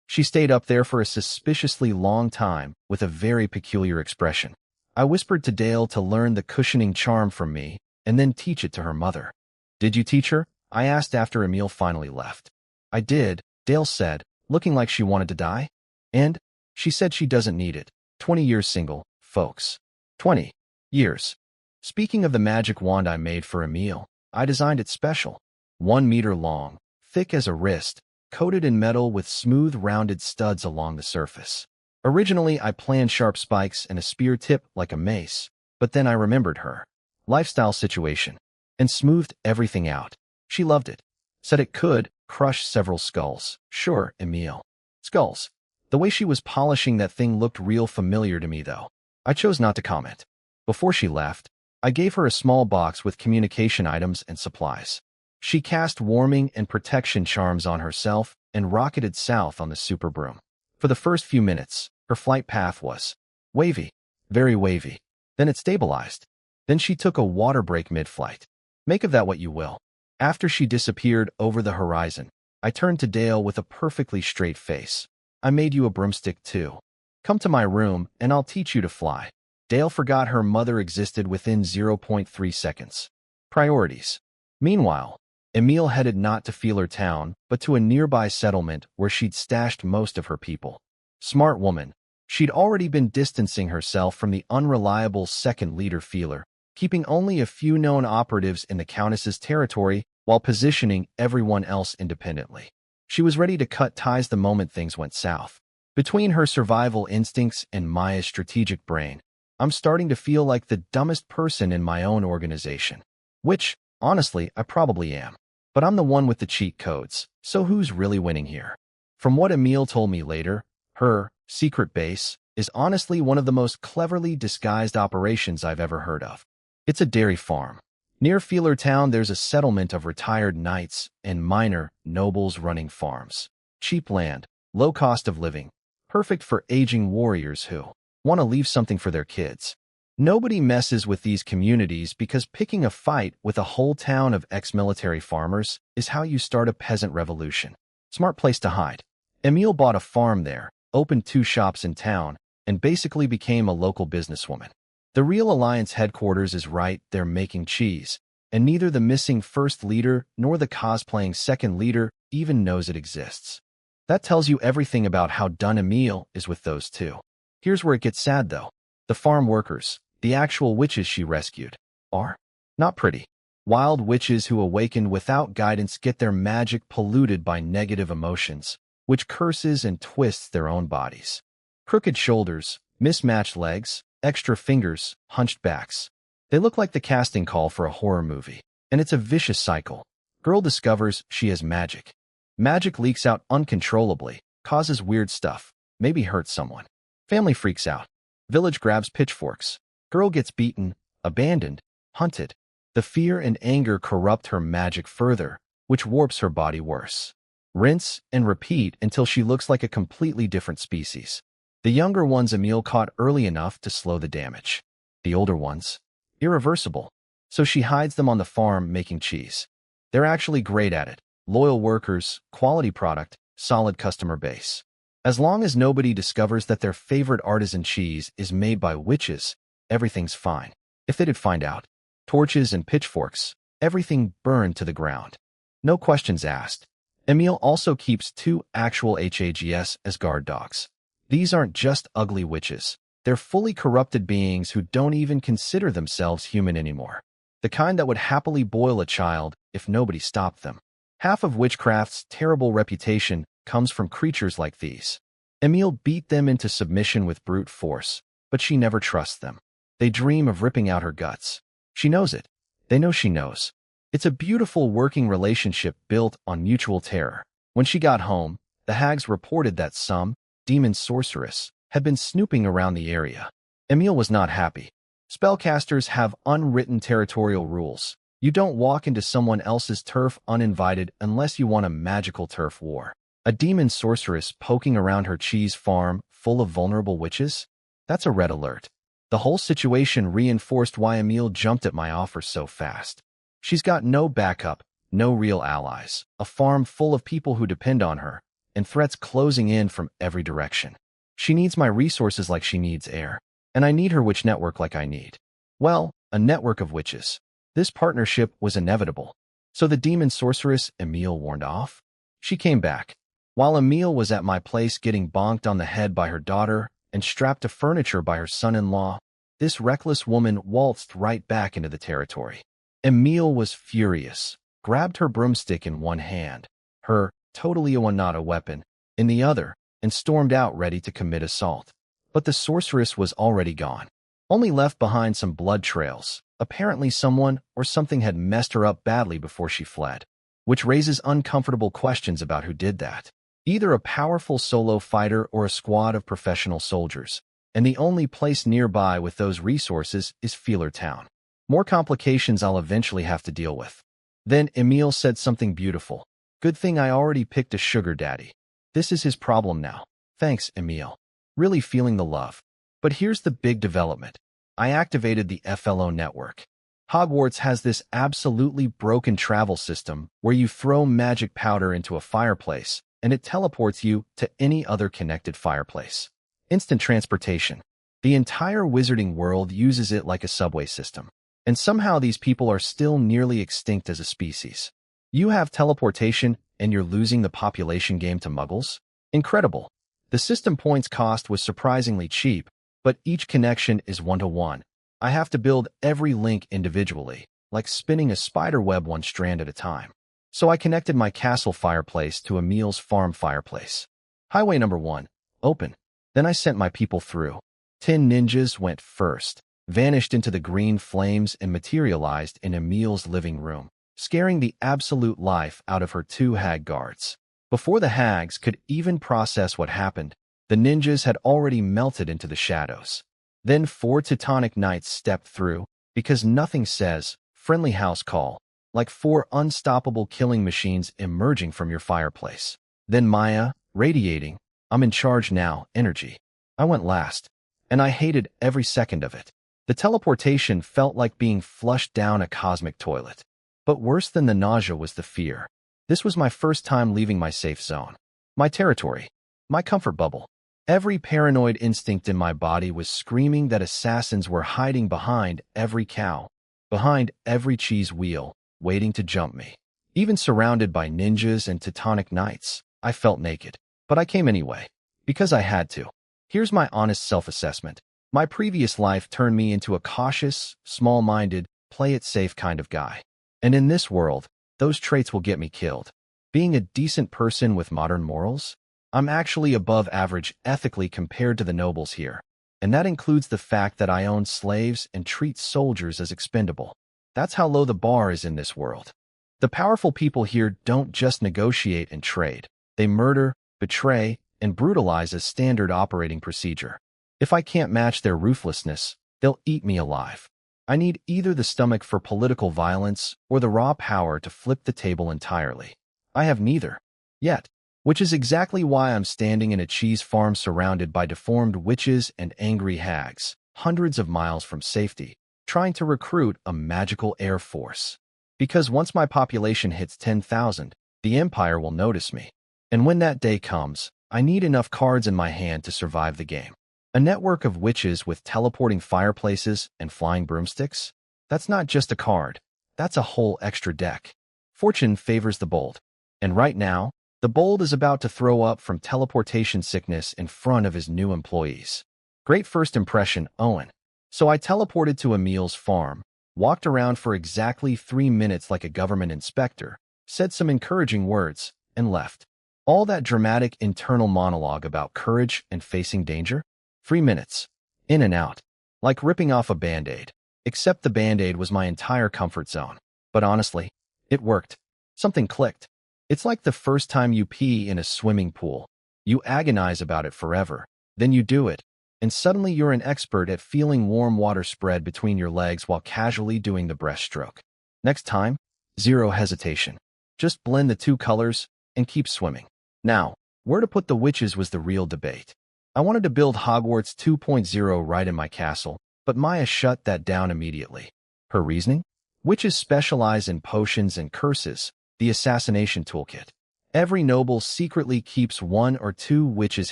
She stayed up there for a suspiciously long time with a very peculiar expression. I whispered to Dale to learn the cushioning charm from me and then teach it to her mother. "Did you teach her?" I asked after Emile finally left. "I did," Dale said, looking like she wanted to die. "And she said she doesn't need it. 20 years single, folks. 20 years. Speaking of the magic wand I made for Emile, I designed it special. 1 meter long, thick as a wrist, coated in metal with smooth rounded studs along the surface. Originally, I planned sharp spikes and a spear tip like a mace, but then I remembered her lifestyle situation and smoothed everything out. She loved it. Said it could crush several skulls. Sure, Emile. Skulls. The way she was polishing that thing looked real familiar to me, though. I chose not to comment. Before she left, I gave her a small box with communication items and supplies. She cast warming and protection charms on herself and rocketed south on the super broom. For the first few minutes, her flight path was wavy, very wavy. Then it stabilized. Then she took a water break mid-flight. Make of that what you will. After she disappeared over the horizon, I turned to Dale with a perfectly straight face. "I made you a broomstick too. Come to my room and I'll teach you to fly." Dale forgot her mother existed within 0.3 seconds. Priorities. Meanwhile, Emile headed not to Feeler Town, but to a nearby settlement where she'd stashed most of her people. Smart woman. She'd already been distancing herself from the unreliable second leader Feeler, keeping only a few known operatives in the Countess's territory while positioning everyone else independently. She was ready to cut ties the moment things went south. Between her survival instincts and Maya's strategic brain, I'm starting to feel like the dumbest person in my own organization. Which, honestly, I probably am. But I'm the one with the cheat codes, so who's really winning here? From what Emile told me later, her secret base is honestly one of the most cleverly disguised operations I've ever heard of. It's a dairy farm. Near Feeler Town, there's a settlement of retired knights and minor nobles running farms. Cheap land, low cost of living, perfect for aging warriors who want to leave something for their kids. Nobody messes with these communities because picking a fight with a whole town of ex-military farmers is how you start a peasant revolution. Smart place to hide. Emile bought a farm there, opened 2 shops in town, and basically became a local businesswoman. The real Alliance headquarters is right there making cheese, and neither the missing first leader nor the cosplaying second leader even knows it exists. That tells you everything about how done Emile is with those two. Here's where it gets sad, though. The farm workers, the actual witches she rescued, are not pretty. Wild witches who awaken without guidance get their magic polluted by negative emotions, which curses and twists their own bodies. Crooked shoulders, mismatched legs, extra fingers, hunched backs. They look like the casting call for a horror movie. And it's a vicious cycle. Girl discovers she has magic. Magic leaks out uncontrollably, causes weird stuff, maybe hurts someone. Family freaks out. Village grabs pitchforks. Girl gets beaten, abandoned, hunted. The fear and anger corrupt her magic further, which warps her body worse. Rinse and repeat until she looks like a completely different species. The younger ones Emil caught early enough to slow the damage. The older ones, irreversible. So she hides them on the farm making cheese. They're actually great at it. Loyal workers, quality product, solid customer base. As long as nobody discovers that their favorite artisan cheese is made by witches, everything's fine. If they did find out, torches and pitchforks, everything burned to the ground. No questions asked. Emil also keeps 2 actual HAGs as guard dogs. These aren't just ugly witches. They're fully corrupted beings who don't even consider themselves human anymore. The kind that would happily boil a child if nobody stopped them. Half of witchcraft's terrible reputation comes from creatures like these. Emil beat them into submission with brute force, but she never trusts them. They dream of ripping out her guts. She knows it. They know she knows. It's a beautiful working relationship built on mutual terror. When she got home, the hags reported that some demon sorceress had been snooping around the area. Emil was not happy. Spellcasters have unwritten territorial rules. You don't walk into someone else's turf uninvited unless you want a magical turf war. A demon sorceress poking around her cheese farm full of vulnerable witches? That's a red alert. The whole situation reinforced why Emil jumped at my offer so fast. She's got no backup, no real allies, a farm full of people who depend on her, and threats closing in from every direction. She needs my resources like she needs air. And I need her witch network like I need. Well, a network of witches. This partnership was inevitable. So the demon sorceress Emil warned off? She came back. While Emil was at my place getting bonked on the head by her daughter and strapped to furniture by her son-in-law, this reckless woman waltzed right back into the territory. Emil was furious, grabbed her broomstick in one hand, her totally not a weapon, in the other, and stormed out ready to commit assault. But the sorceress was already gone, only left behind some blood trails. Apparently someone or something had messed her up badly before she fled, which raises uncomfortable questions about who did that. Either a powerful solo fighter or a squad of professional soldiers, and the only place nearby with those resources is Feeler Town. More complications I'll eventually have to deal with. Then Emil said something beautiful. Good thing I already picked a sugar daddy. This is his problem now. Thanks, Emil. Really feeling the love. But here's the big development. I activated the FLO network. Hogwarts has this absolutely broken travel system where you throw magic powder into a fireplace and it teleports you to any other connected fireplace. Instant transportation. The entire wizarding world uses it like a subway system. And somehow these people are still nearly extinct as a species. You have teleportation and you're losing the population game to muggles? Incredible. The system points cost was surprisingly cheap, but each connection is one-to-one. I have to build every link individually, like spinning a spider web one strand at a time. So I connected my castle fireplace to Emil's farm fireplace. Highway number 1, open. Then I sent my people through. 10 ninjas went first, vanished into the green flames and materialized in Emil's living room, scaring the absolute life out of her 2 hag guards. Before the hags could even process what happened, the ninjas had already melted into the shadows. Then 4 Teutonic knights stepped through, because nothing says, friendly house call, like 4 unstoppable killing machines emerging from your fireplace. Then Maya, radiating, I'm in charge now, energy. I went last, and I hated every second of it. The teleportation felt like being flushed down a cosmic toilet. But worse than the nausea was the fear. This was my first time leaving my safe zone, my territory, my comfort bubble. Every paranoid instinct in my body was screaming that assassins were hiding behind every cow, behind every cheese wheel, waiting to jump me. Even surrounded by ninjas and Teutonic knights, I felt naked. But I came anyway, because I had to. Here's my honest self-assessment. My previous life turned me into a cautious, small-minded, play-it-safe kind of guy. And in this world, those traits will get me killed. Being a decent person with modern morals? I'm actually above average ethically compared to the nobles here. And that includes the fact that I own slaves and treat soldiers as expendable. That's how low the bar is in this world. The powerful people here don't just negotiate and trade. They murder, betray, and brutalize as standard operating procedure. If I can't match their ruthlessness, they'll eat me alive. I need either the stomach for political violence or the raw power to flip the table entirely. I have neither. Yet. Which is exactly why I'm standing in a cheese farm surrounded by deformed witches and angry hags, hundreds of miles from safety, trying to recruit a magical air force. Because once my population hits 10,000, the Empire will notice me. And when that day comes, I need enough cards in my hand to survive the game. A network of witches with teleporting fireplaces and flying broomsticks? That's not just a card. That's a whole extra deck. Fortune favors the bold. And right now, the bold is about to throw up from teleportation sickness in front of his new employees. Great first impression, Owen. So I teleported to Emil's farm, walked around for exactly 3 minutes like a government inspector, said some encouraging words, and left. All that dramatic internal monologue about courage and facing danger? 3 minutes. In and out. Like ripping off a Band-Aid. Except the Band-Aid was my entire comfort zone. But honestly, it worked. Something clicked. It's like the first time you pee in a swimming pool. You agonize about it forever. Then you do it. And suddenly you're an expert at feeling warm water spread between your legs while casually doing the breaststroke. Next time, zero hesitation. Just blend the two colors and keep swimming. Now, where to put the witches was the real debate. I wanted to build Hogwarts 2.0 right in my castle, but Maya shut that down immediately. Her reasoning? Witches specialize in potions and curses, the assassination toolkit. Every noble secretly keeps 1 or 2 witches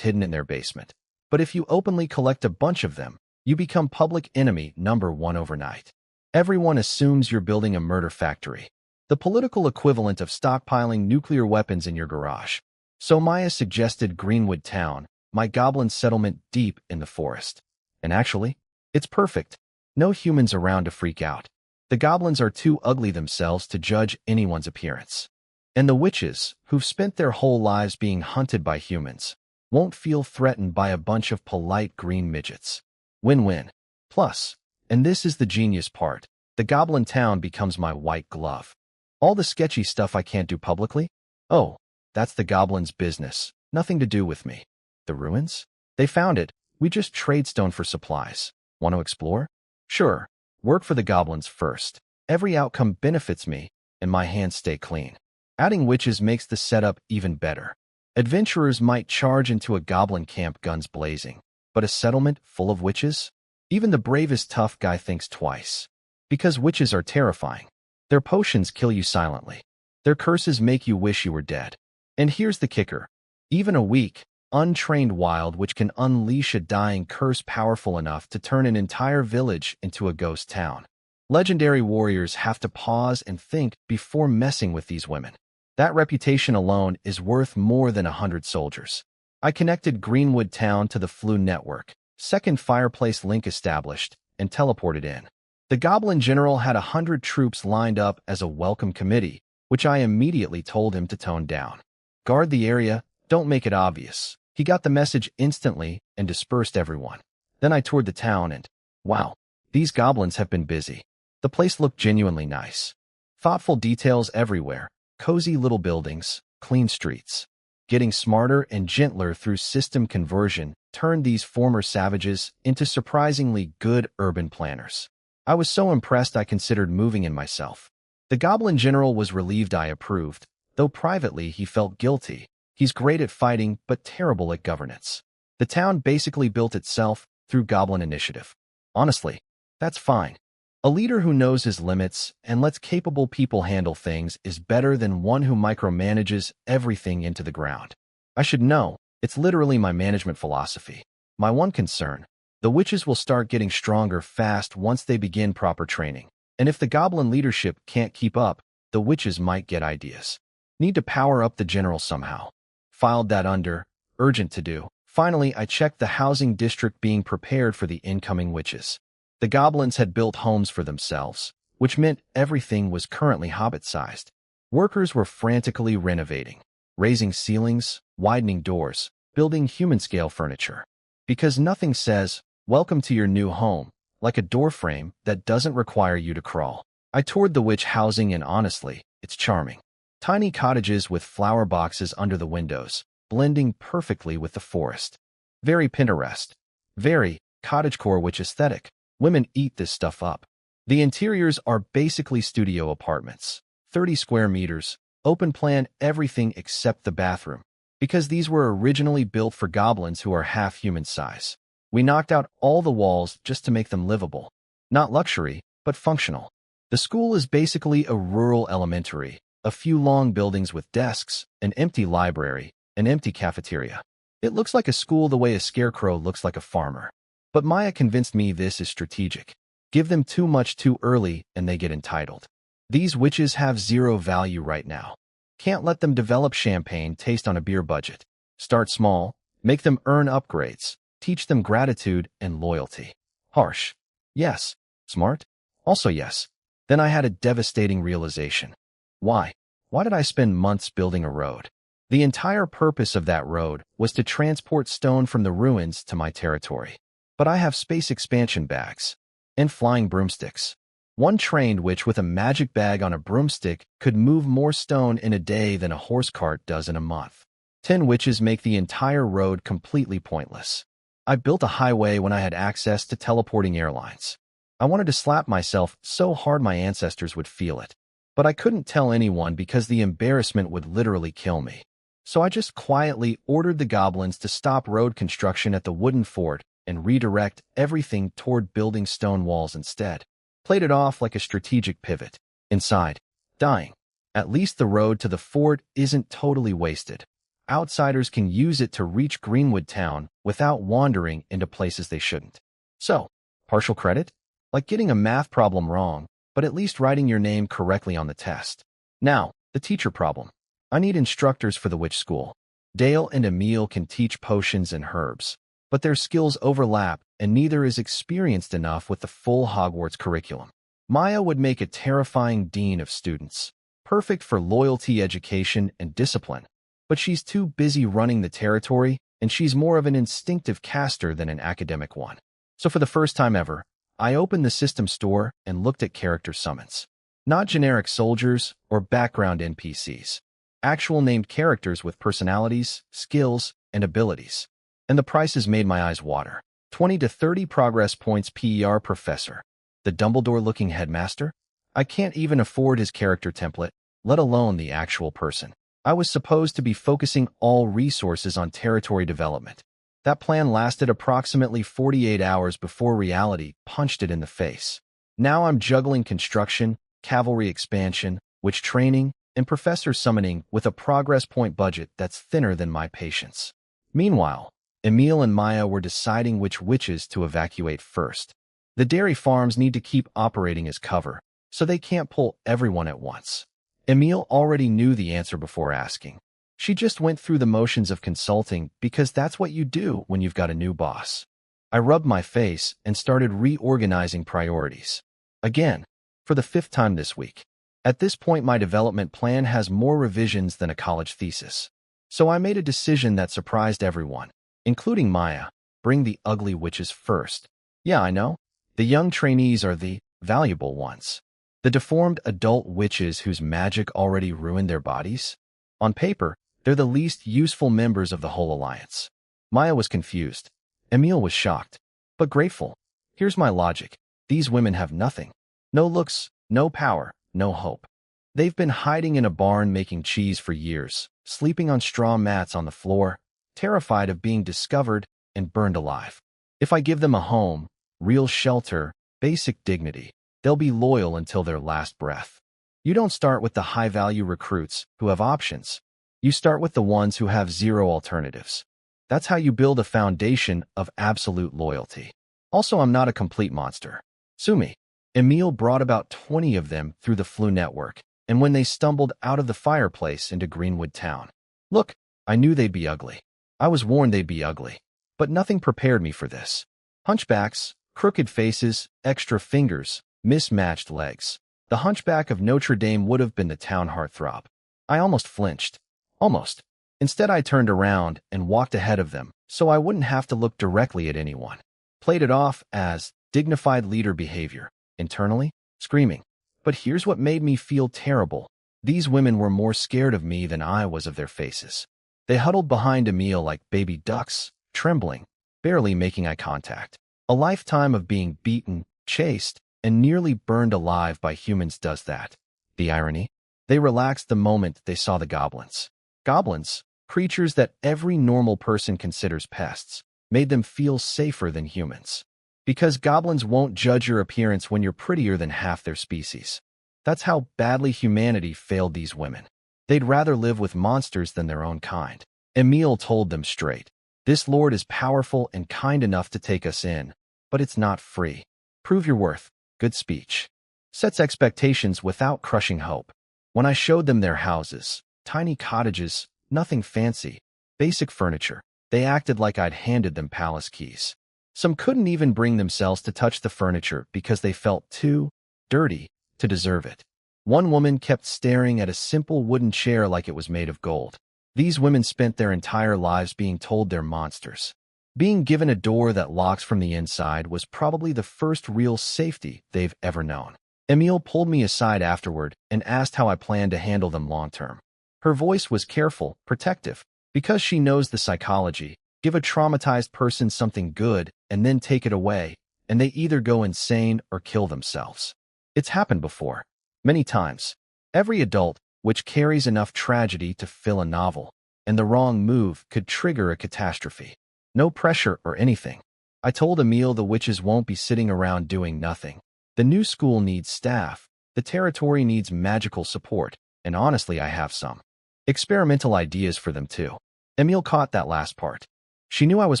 hidden in their basement. But if you openly collect a bunch of them, you become public enemy number 1 overnight. Everyone assumes you're building a murder factory, the political equivalent of stockpiling nuclear weapons in your garage. So Maya suggested Greenwood Town, my goblin settlement deep in the forest. And actually, it's perfect. No humans around to freak out. The goblins are too ugly themselves to judge anyone's appearance. And the witches, who've spent their whole lives being hunted by humans, won't feel threatened by a bunch of polite green midgets. Win-win. Plus, and this is the genius part, the goblin town becomes my white glove. All the sketchy stuff I can't do publicly? Oh, that's the goblins' business. Nothing to do with me. The ruins? They found it. We just trade stone for supplies. Want to explore? Sure. Work for the goblins first. Every outcome benefits me, and my hands stay clean. Adding witches makes the setup even better. Adventurers might charge into a goblin camp guns blazing, but a settlement full of witches? Even the bravest tough guy thinks twice. Because witches are terrifying. Their potions kill you silently. Their curses make you wish you were dead. And here's the kicker. Even a weak, untrained wild witch can unleash a dying curse powerful enough to turn an entire village into a ghost town. Legendary warriors have to pause and think before messing with these women. That reputation alone is worth more than 100 soldiers. I connected Greenwood Town to the Flu network, second fireplace link established, and teleported in. The Goblin General had 100 troops lined up as a welcome committee, which I immediately told him to tone down. Guard the area, don't make it obvious. He got the message instantly and dispersed everyone. Then I toured the town and, wow, these goblins have been busy. The place looked genuinely nice. Thoughtful details everywhere, cozy little buildings, clean streets. Getting smarter and gentler through system conversion turned these former savages into surprisingly good urban planners. I was so impressed I considered moving in myself. The Goblin General was relieved I approved, though privately he felt guilty. He's great at fighting, but terrible at governance. The town basically built itself through Goblin initiative. Honestly, that's fine. A leader who knows his limits and lets capable people handle things is better than one who micromanages everything into the ground. I should know, it's literally my management philosophy. My one concern, the witches will start getting stronger fast once they begin proper training. And if the Goblin leadership can't keep up, the witches might get ideas. Need to power up the general somehow. Filed that under, urgent to do. Finally, I checked the housing district being prepared for the incoming witches. The goblins had built homes for themselves, which meant everything was currently hobbit-sized. Workers were frantically renovating, raising ceilings, widening doors, building human-scale furniture. Because nothing says, "Welcome to your new home," like a doorframe that doesn't require you to crawl. I toured the witch housing and honestly, it's charming. Tiny cottages with flower boxes under the windows, blending perfectly with the forest. Very Pinterest. Very cottagecore witch aesthetic. Women eat this stuff up. The interiors are basically studio apartments. 30 square meters, open plan everything except the bathroom. Because these were originally built for goblins who are half human size. We knocked out all the walls just to make them livable. Not luxury, but functional. The school is basically a rural elementary, a few long buildings with desks, an empty library, an empty cafeteria. It looks like a school the way a scarecrow looks like a farmer. But Maya convinced me this is strategic. Give them too much too early and they get entitled. These witches have zero value right now. Can't let them develop champagne taste on a beer budget. Start small, make them earn upgrades, teach them gratitude and loyalty. Harsh. Yes. Smart? Also yes. Then I had a devastating realization. Why? Why did I spend months building a road? The entire purpose of that road was to transport stone from the ruins to my territory. But I have space expansion bags and flying broomsticks. One trained witch with a magic bag on a broomstick could move more stone in a day than a horse cart does in a month. 10 witches make the entire road completely pointless. I built a highway when I had access to teleporting airlines. I wanted to slap myself so hard my ancestors would feel it. But I couldn't tell anyone because the embarrassment would literally kill me. So I just quietly ordered the goblins to stop road construction at the wooden fort and redirect everything toward building stone walls instead. Played it off like a strategic pivot. Inside, dying. At least the road to the fort isn't totally wasted. Outsiders can use it to reach Greenwood Town without wandering into places they shouldn't. So, partial credit? Like getting a math problem wrong, but at least writing your name correctly on the test. Now, the teacher problem. I need instructors for the witch school. Dale and Emil can teach potions and herbs, but their skills overlap and neither is experienced enough with the full Hogwarts curriculum. Maya would make a terrifying dean of students, perfect for loyalty, education, and discipline. But she's too busy running the territory, and she's more of an instinctive caster than an academic one. So for the first time ever, I opened the system store and looked at character summons. Not generic soldiers or background NPCs. Actual named characters with personalities, skills, and abilities. And the prices made my eyes water. 20 to 30 progress points per professor. The Dumbledore-looking headmaster? I can't even afford his character template, let alone the actual person. I was supposed to be focusing all resources on territory development. That plan lasted approximately 48 hours before reality punched it in the face. Now I'm juggling construction, cavalry expansion, witch training, and professor summoning with a progress point budget that's thinner than my patience. Meanwhile, Emil and Maya were deciding which witches to evacuate first. The dairy farms need to keep operating as cover, so they can't pull everyone at once. Emil already knew the answer before asking. She just went through the motions of consulting because that's what you do when you've got a new boss. I rubbed my face and started reorganizing priorities. Again, for the 5th time this week. At this point, my development plan has more revisions than a college thesis. So I made a decision that surprised everyone, including Maya. Bring the ugly witches first. Yeah, I know. The young trainees are the valuable ones. The deformed adult witches whose magic already ruined their bodies. On paper, they're the least useful members of the whole alliance. Maya was confused. Emil was shocked, but grateful. Here's my logic. These women have nothing. No looks, no power, no hope. They've been hiding in a barn making cheese for years, sleeping on straw mats on the floor, terrified of being discovered and burned alive. If I give them a home, real shelter, basic dignity, they'll be loyal until their last breath. You don't start with the high-value recruits who have options. You start with the ones who have zero alternatives. That's how you build a foundation of absolute loyalty. Also, I'm not a complete monster. Sue me. Emil brought about 20 of them through the flu network, and when they stumbled out of the fireplace into Greenwood Town. Look, I knew they'd be ugly. I was warned they'd be ugly. But nothing prepared me for this. Hunchbacks, crooked faces, extra fingers, mismatched legs. The Hunchback of Notre Dame would have been the town heartthrob. I almost flinched. Almost. Instead, I turned around and walked ahead of them so I wouldn't have to look directly at anyone. Played it off as dignified leader behavior, internally screaming. But here's what made me feel terrible. These women were more scared of me than I was of their faces. They huddled behind Emil like baby ducks, trembling, barely making eye contact. A lifetime of being beaten, chased, and nearly burned alive by humans does that. The irony? They relaxed the moment they saw the goblins. Goblins, creatures that every normal person considers pests, made them feel safer than humans. Because goblins won't judge your appearance when you're prettier than half their species. That's how badly humanity failed these women. They'd rather live with monsters than their own kind. Emil told them straight. This lord is powerful and kind enough to take us in, but it's not free. Prove your worth. Good speech. Sets expectations without crushing hope. When I showed them their houses, tiny cottages, nothing fancy, basic furniture, they acted like I'd handed them palace keys. Some couldn't even bring themselves to touch the furniture because they felt too dirty to deserve it. One woman kept staring at a simple wooden chair like it was made of gold. These women spent their entire lives being told they're monsters. Being given a door that locks from the inside was probably the first real safety they've ever known. Emil pulled me aside afterward and asked how I planned to handle them long-term. Her voice was careful, protective, because she knows the psychology. Give a traumatized person something good and then take it away, and they either go insane or kill themselves. It's happened before. Many times. Every adult, which carries enough tragedy to fill a novel, and the wrong move could trigger a catastrophe. No pressure or anything. I told Emil the witches won't be sitting around doing nothing. The new school needs staff. The territory needs magical support, and honestly I have some experimental ideas for them too. Emil caught that last part. She knew I was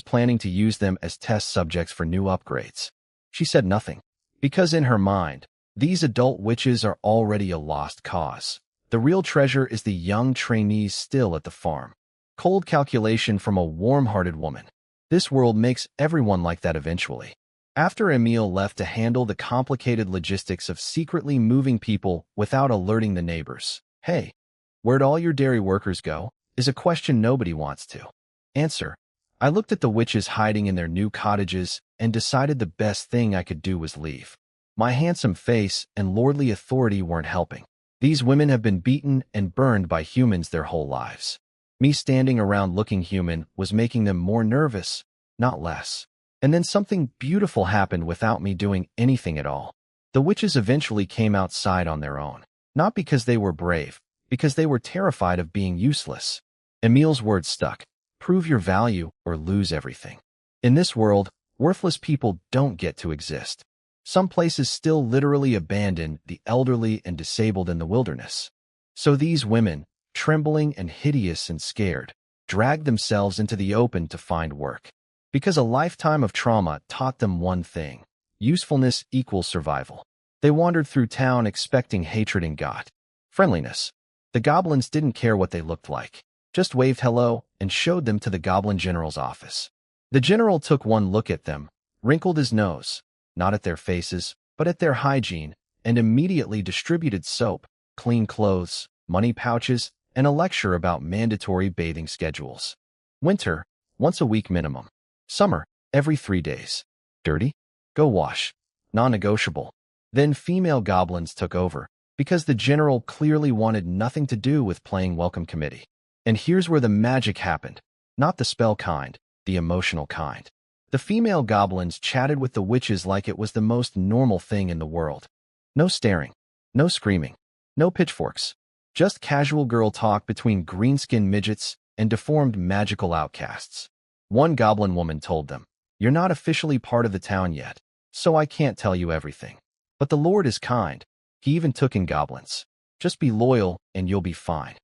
planning to use them as test subjects for new upgrades. She said nothing, because in her mind, these adult witches are already a lost cause. The real treasure is the young trainees still at the farm. Cold calculation from a warm-hearted woman. This world makes everyone like that eventually. After Emil left to handle the complicated logistics of secretly moving people without alerting the neighbors, "Hey, where'd all your dairy workers go?" is a question nobody wants to answer. I looked at the witches hiding in their new cottages and decided the best thing I could do was leave. My handsome face and lordly authority weren't helping. These women have been beaten and burned by humans their whole lives. Me standing around looking human was making them more nervous, not less. And then something beautiful happened without me doing anything at all. The witches eventually came outside on their own. Not because they were brave, because they were terrified of being useless. Emil's words stuck. Prove your value or lose everything. In this world, worthless people don't get to exist. Some places still literally abandon the elderly and disabled in the wilderness. So these women, trembling and hideous and scared, dragged themselves into the open to find work. Because a lifetime of trauma taught them one thing: usefulness equals survival. They wandered through town expecting hatred and got friendliness. The goblins didn't care what they looked like, just waved hello and showed them to the goblin general's office. The general took one look at them, wrinkled his nose, not at their faces, but at their hygiene, and immediately distributed soap, clean clothes, money pouches, and a lecture about mandatory bathing schedules. Winter, once a week minimum. Summer, every 3 days. Dirty? Go wash. Non-negotiable. Then female goblins took over, because the general clearly wanted nothing to do with playing welcome committee. And here's where the magic happened. Not the spell kind, the emotional kind. The female goblins chatted with the witches like it was the most normal thing in the world. No staring, no screaming, no pitchforks. Just casual girl talk between green-skinned midgets and deformed magical outcasts. One goblin woman told them, "You're not officially part of the town yet, so I can't tell you everything. But the Lord is kind. He even took in goblins. Just be loyal and you'll be fine."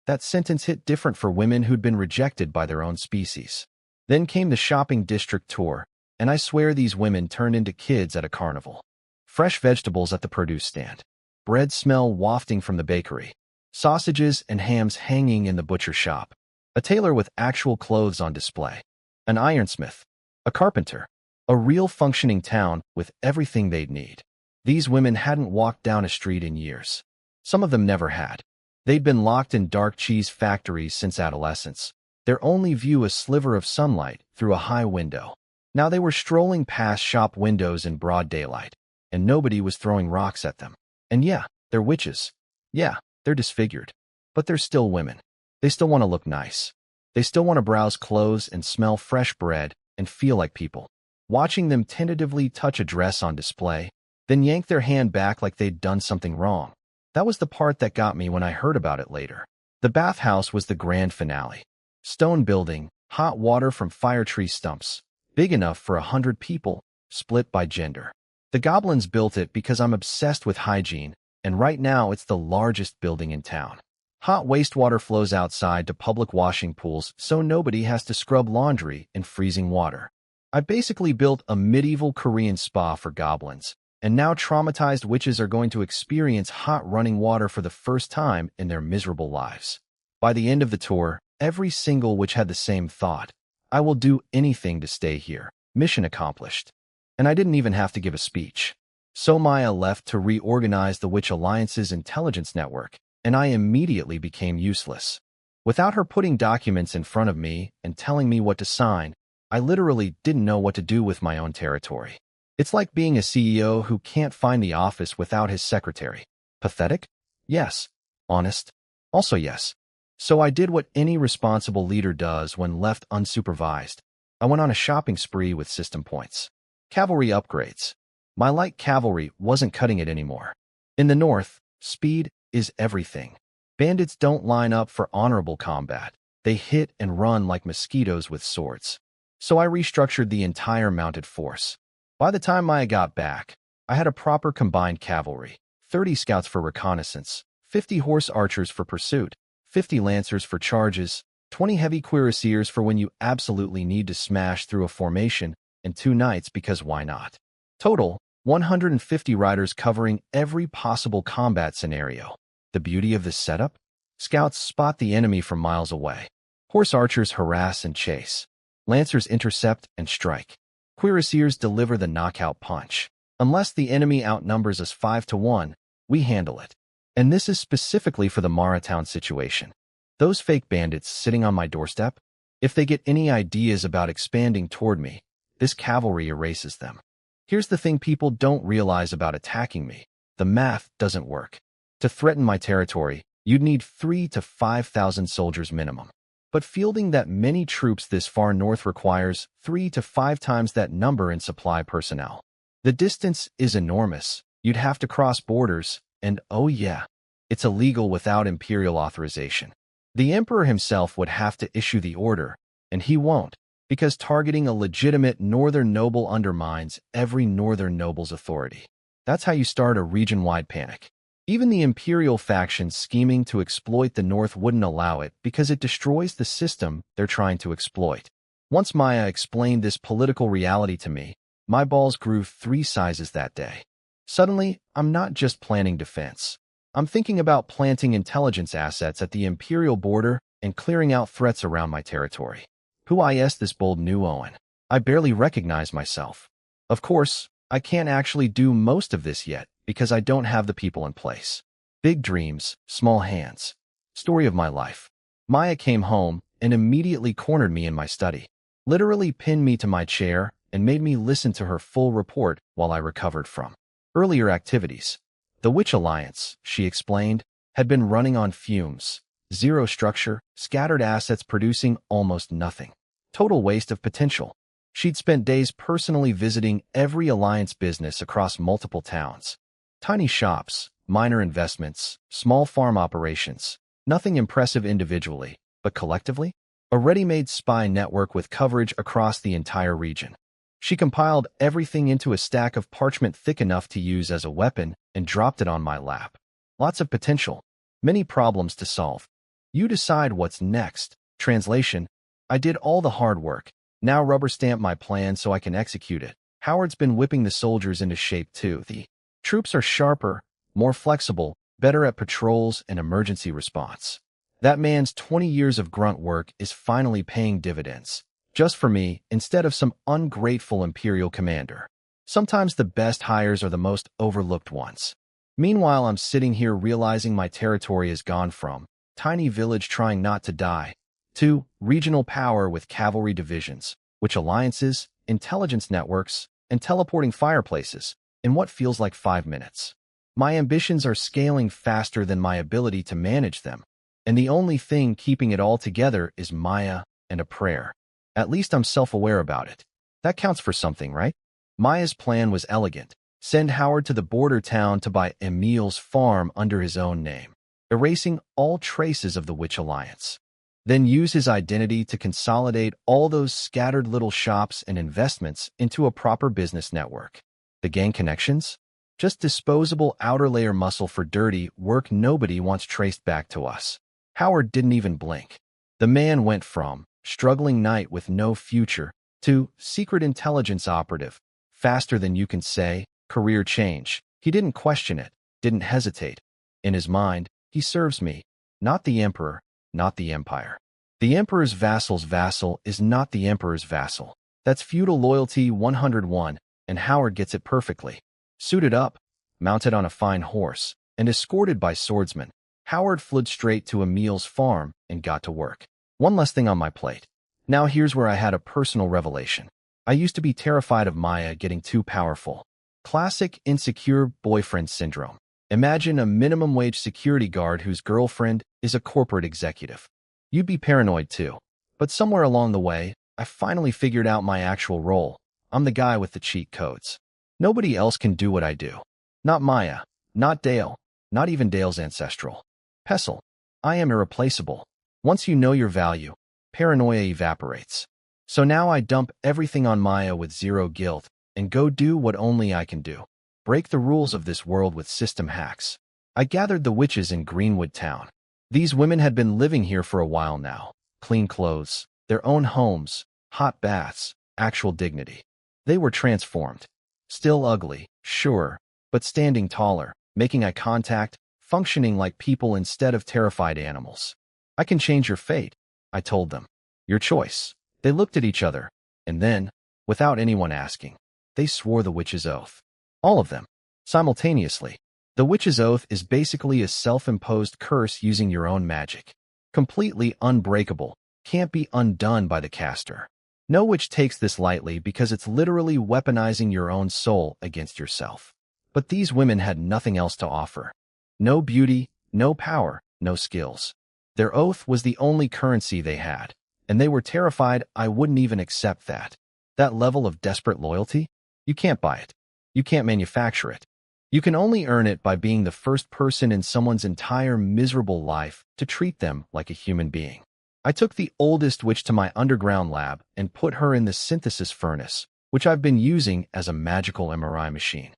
That sentence hit different for women who'd been rejected by their own species. Then came the shopping district tour, and I swear these women turned into kids at a carnival. Fresh vegetables at the produce stand. Bread smell wafting from the bakery. Sausages and hams hanging in the butcher shop. A tailor with actual clothes on display. An ironsmith. A carpenter. A real functioning town with everything they'd need. These women hadn't walked down a street in years. Some of them never had. They'd been locked in dark cheese factories since adolescence, their only view a sliver of sunlight through a high window. Now they were strolling past shop windows in broad daylight, and nobody was throwing rocks at them. And yeah, they're witches. Yeah, they're disfigured. But they're still women. They still want to look nice. They still want to browse clothes and smell fresh bread and feel like people. Watching them tentatively touch a dress on display, then yank their hand back like they'd done something wrong. That was the part that got me when I heard about it later. The bathhouse was the grand finale. Stone building, hot water from fire tree stumps, big enough for 100 people, split by gender. The goblins built it because I'm obsessed with hygiene, and right now it's the largest building in town. Hot wastewater flows outside to public washing pools so nobody has to scrub laundry in freezing water. I basically built a medieval Korean spa for goblins, and now traumatized witches are going to experience hot running water for the first time in their miserable lives. By the end of the tour, every single witch had the same thought. I will do anything to stay here. Mission accomplished. And I didn't even have to give a speech. So Maya left to reorganize the Witch Alliance's intelligence network, and I immediately became useless. Without her putting documents in front of me and telling me what to sign, I literally didn't know what to do with my own territory. It's like being a CEO who can't find the office without his secretary. Pathetic? Yes. Honest? Also yes. So I did what any responsible leader does when left unsupervised. I went on a shopping spree with system points. Cavalry upgrades. My light cavalry wasn't cutting it anymore. In the north, speed is everything. Bandits don't line up for honorable combat. They hit and run like mosquitoes with swords. So I restructured the entire mounted force. By the time I got back, I had a proper combined cavalry, 30 scouts for reconnaissance, 50 horse archers for pursuit, 50 lancers for charges, 20 heavy cuirassiers for when you absolutely need to smash through a formation, and 2 knights because why not? Total, 150 riders covering every possible combat scenario. The beauty of this setup? Scouts spot the enemy from miles away. Horse archers harass and chase. Lancers intercept and strike. Cuirassiers deliver the knockout punch. Unless the enemy outnumbers us 5-1, we handle it. And this is specifically for the Maratown situation. Those fake bandits sitting on my doorstep, if they get any ideas about expanding toward me, this cavalry erases them. Here's the thing people don't realize about attacking me. The math doesn't work. To threaten my territory, you'd need 3,000 to 5,000 soldiers minimum. But fielding that many troops this far north requires 3 to 5 times that number in supply personnel. The distance is enormous. You'd have to cross borders, and oh yeah, it's illegal without imperial authorization. The emperor himself would have to issue the order, and he won't, because targeting a legitimate northern noble undermines every northern noble's authority. That's how you start a region-wide panic. Even the imperial factions scheming to exploit the north wouldn't allow it because it destroys the system they're trying to exploit. Once Maya explained this political reality to me, my balls grew 3 sizes that day. Suddenly, I'm not just planning defense. I'm thinking about planting intelligence assets at the imperial border and clearing out threats around my territory. Who is this bold new Owen? I barely recognize myself. Of course, I can't actually do most of this yet because I don't have the people in place. Big dreams, small hands. Story of my life. Maya came home and immediately cornered me in my study, literally pinned me to my chair and made me listen to her full report while I recovered from earlier activities. The Witch Alliance, she explained, had been running on fumes. Zero structure, scattered assets producing almost nothing. Total waste of potential. She'd spent days personally visiting every Alliance business across multiple towns. Tiny shops, minor investments, small farm operations. Nothing impressive individually, but collectively? A ready-made spy network with coverage across the entire region. She compiled everything into a stack of parchment thick enough to use as a weapon and dropped it on my lap. Lots of potential. Many problems to solve. You decide what's next. Translation: I did all the hard work. Now rubber stamp my plan so I can execute it. Howard's been whipping the soldiers into shape too. The troops are sharper, more flexible, better at patrols and emergency response. That man's 20 years of grunt work is finally paying dividends. Just for me, instead of some ungrateful imperial commander. Sometimes the best hires are the most overlooked ones. Meanwhile, I'm sitting here realizing my territory has gone from tiny village trying not to die to regional power with cavalry divisions, witch alliances, intelligence networks, and teleporting fireplaces in what feels like 5 minutes. My ambitions are scaling faster than my ability to manage them, and the only thing keeping it all together is Maya and a prayer. At least I'm self-aware about it. That counts for something, right? Maya's plan was elegant. Send Howard to the border town to buy Emil's farm under his own name, erasing all traces of the Witch Alliance. Then use his identity to consolidate all those scattered little shops and investments into a proper business network. The gang connections? Just disposable outer layer muscle for dirty work nobody wants traced back to us. Howard didn't even blink. The man went from struggling knight with no future to secret intelligence operative, faster than you can say, career change. He didn't question it, didn't hesitate. In his mind, he serves me, not the emperor, not the empire. The emperor's vassal's vassal is not the emperor's vassal. That's feudal loyalty 101, and Howard gets it perfectly. Suited up, mounted on a fine horse, and escorted by swordsmen, Howard flew straight to Emil's farm and got to work. One less thing on my plate. Now here's where I had a personal revelation. I used to be terrified of Maya getting too powerful. Classic insecure boyfriend syndrome. Imagine a minimum wage security guard whose girlfriend is a corporate executive. You'd be paranoid too. But somewhere along the way, I finally figured out my actual role. I'm the guy with the cheat codes. Nobody else can do what I do. Not Maya, not Dale, not even Dale's ancestral. Pestle. I am irreplaceable. Once you know your value, paranoia evaporates. So now I dump everything on Maya with zero guilt and go do what only I can do. Break the rules of this world with system hacks. I gathered the witches in Greenwood Town. These women had been living here for a while now. Clean clothes, their own homes, hot baths, actual dignity. They were transformed. Still ugly, sure, but standing taller, making eye contact, functioning like people instead of terrified animals. I can change your fate, I told them. Your choice. They looked at each other, and then, without anyone asking, they swore the witch's oath. All of them, simultaneously. The witch's oath is basically a self-imposed curse using your own magic. Completely unbreakable, can't be undone by the caster. No witch takes this lightly because it's literally weaponizing your own soul against yourself. But these women had nothing else to offer. No beauty, no power, no skills. Their oath was the only currency they had, and they were terrified I wouldn't even accept that. That level of desperate loyalty? You can't buy it. You can't manufacture it. You can only earn it by being the first person in someone's entire miserable life to treat them like a human being. I took the oldest witch to my underground lab and put her in the synthesis furnace, which I've been using as a magical MRI machine.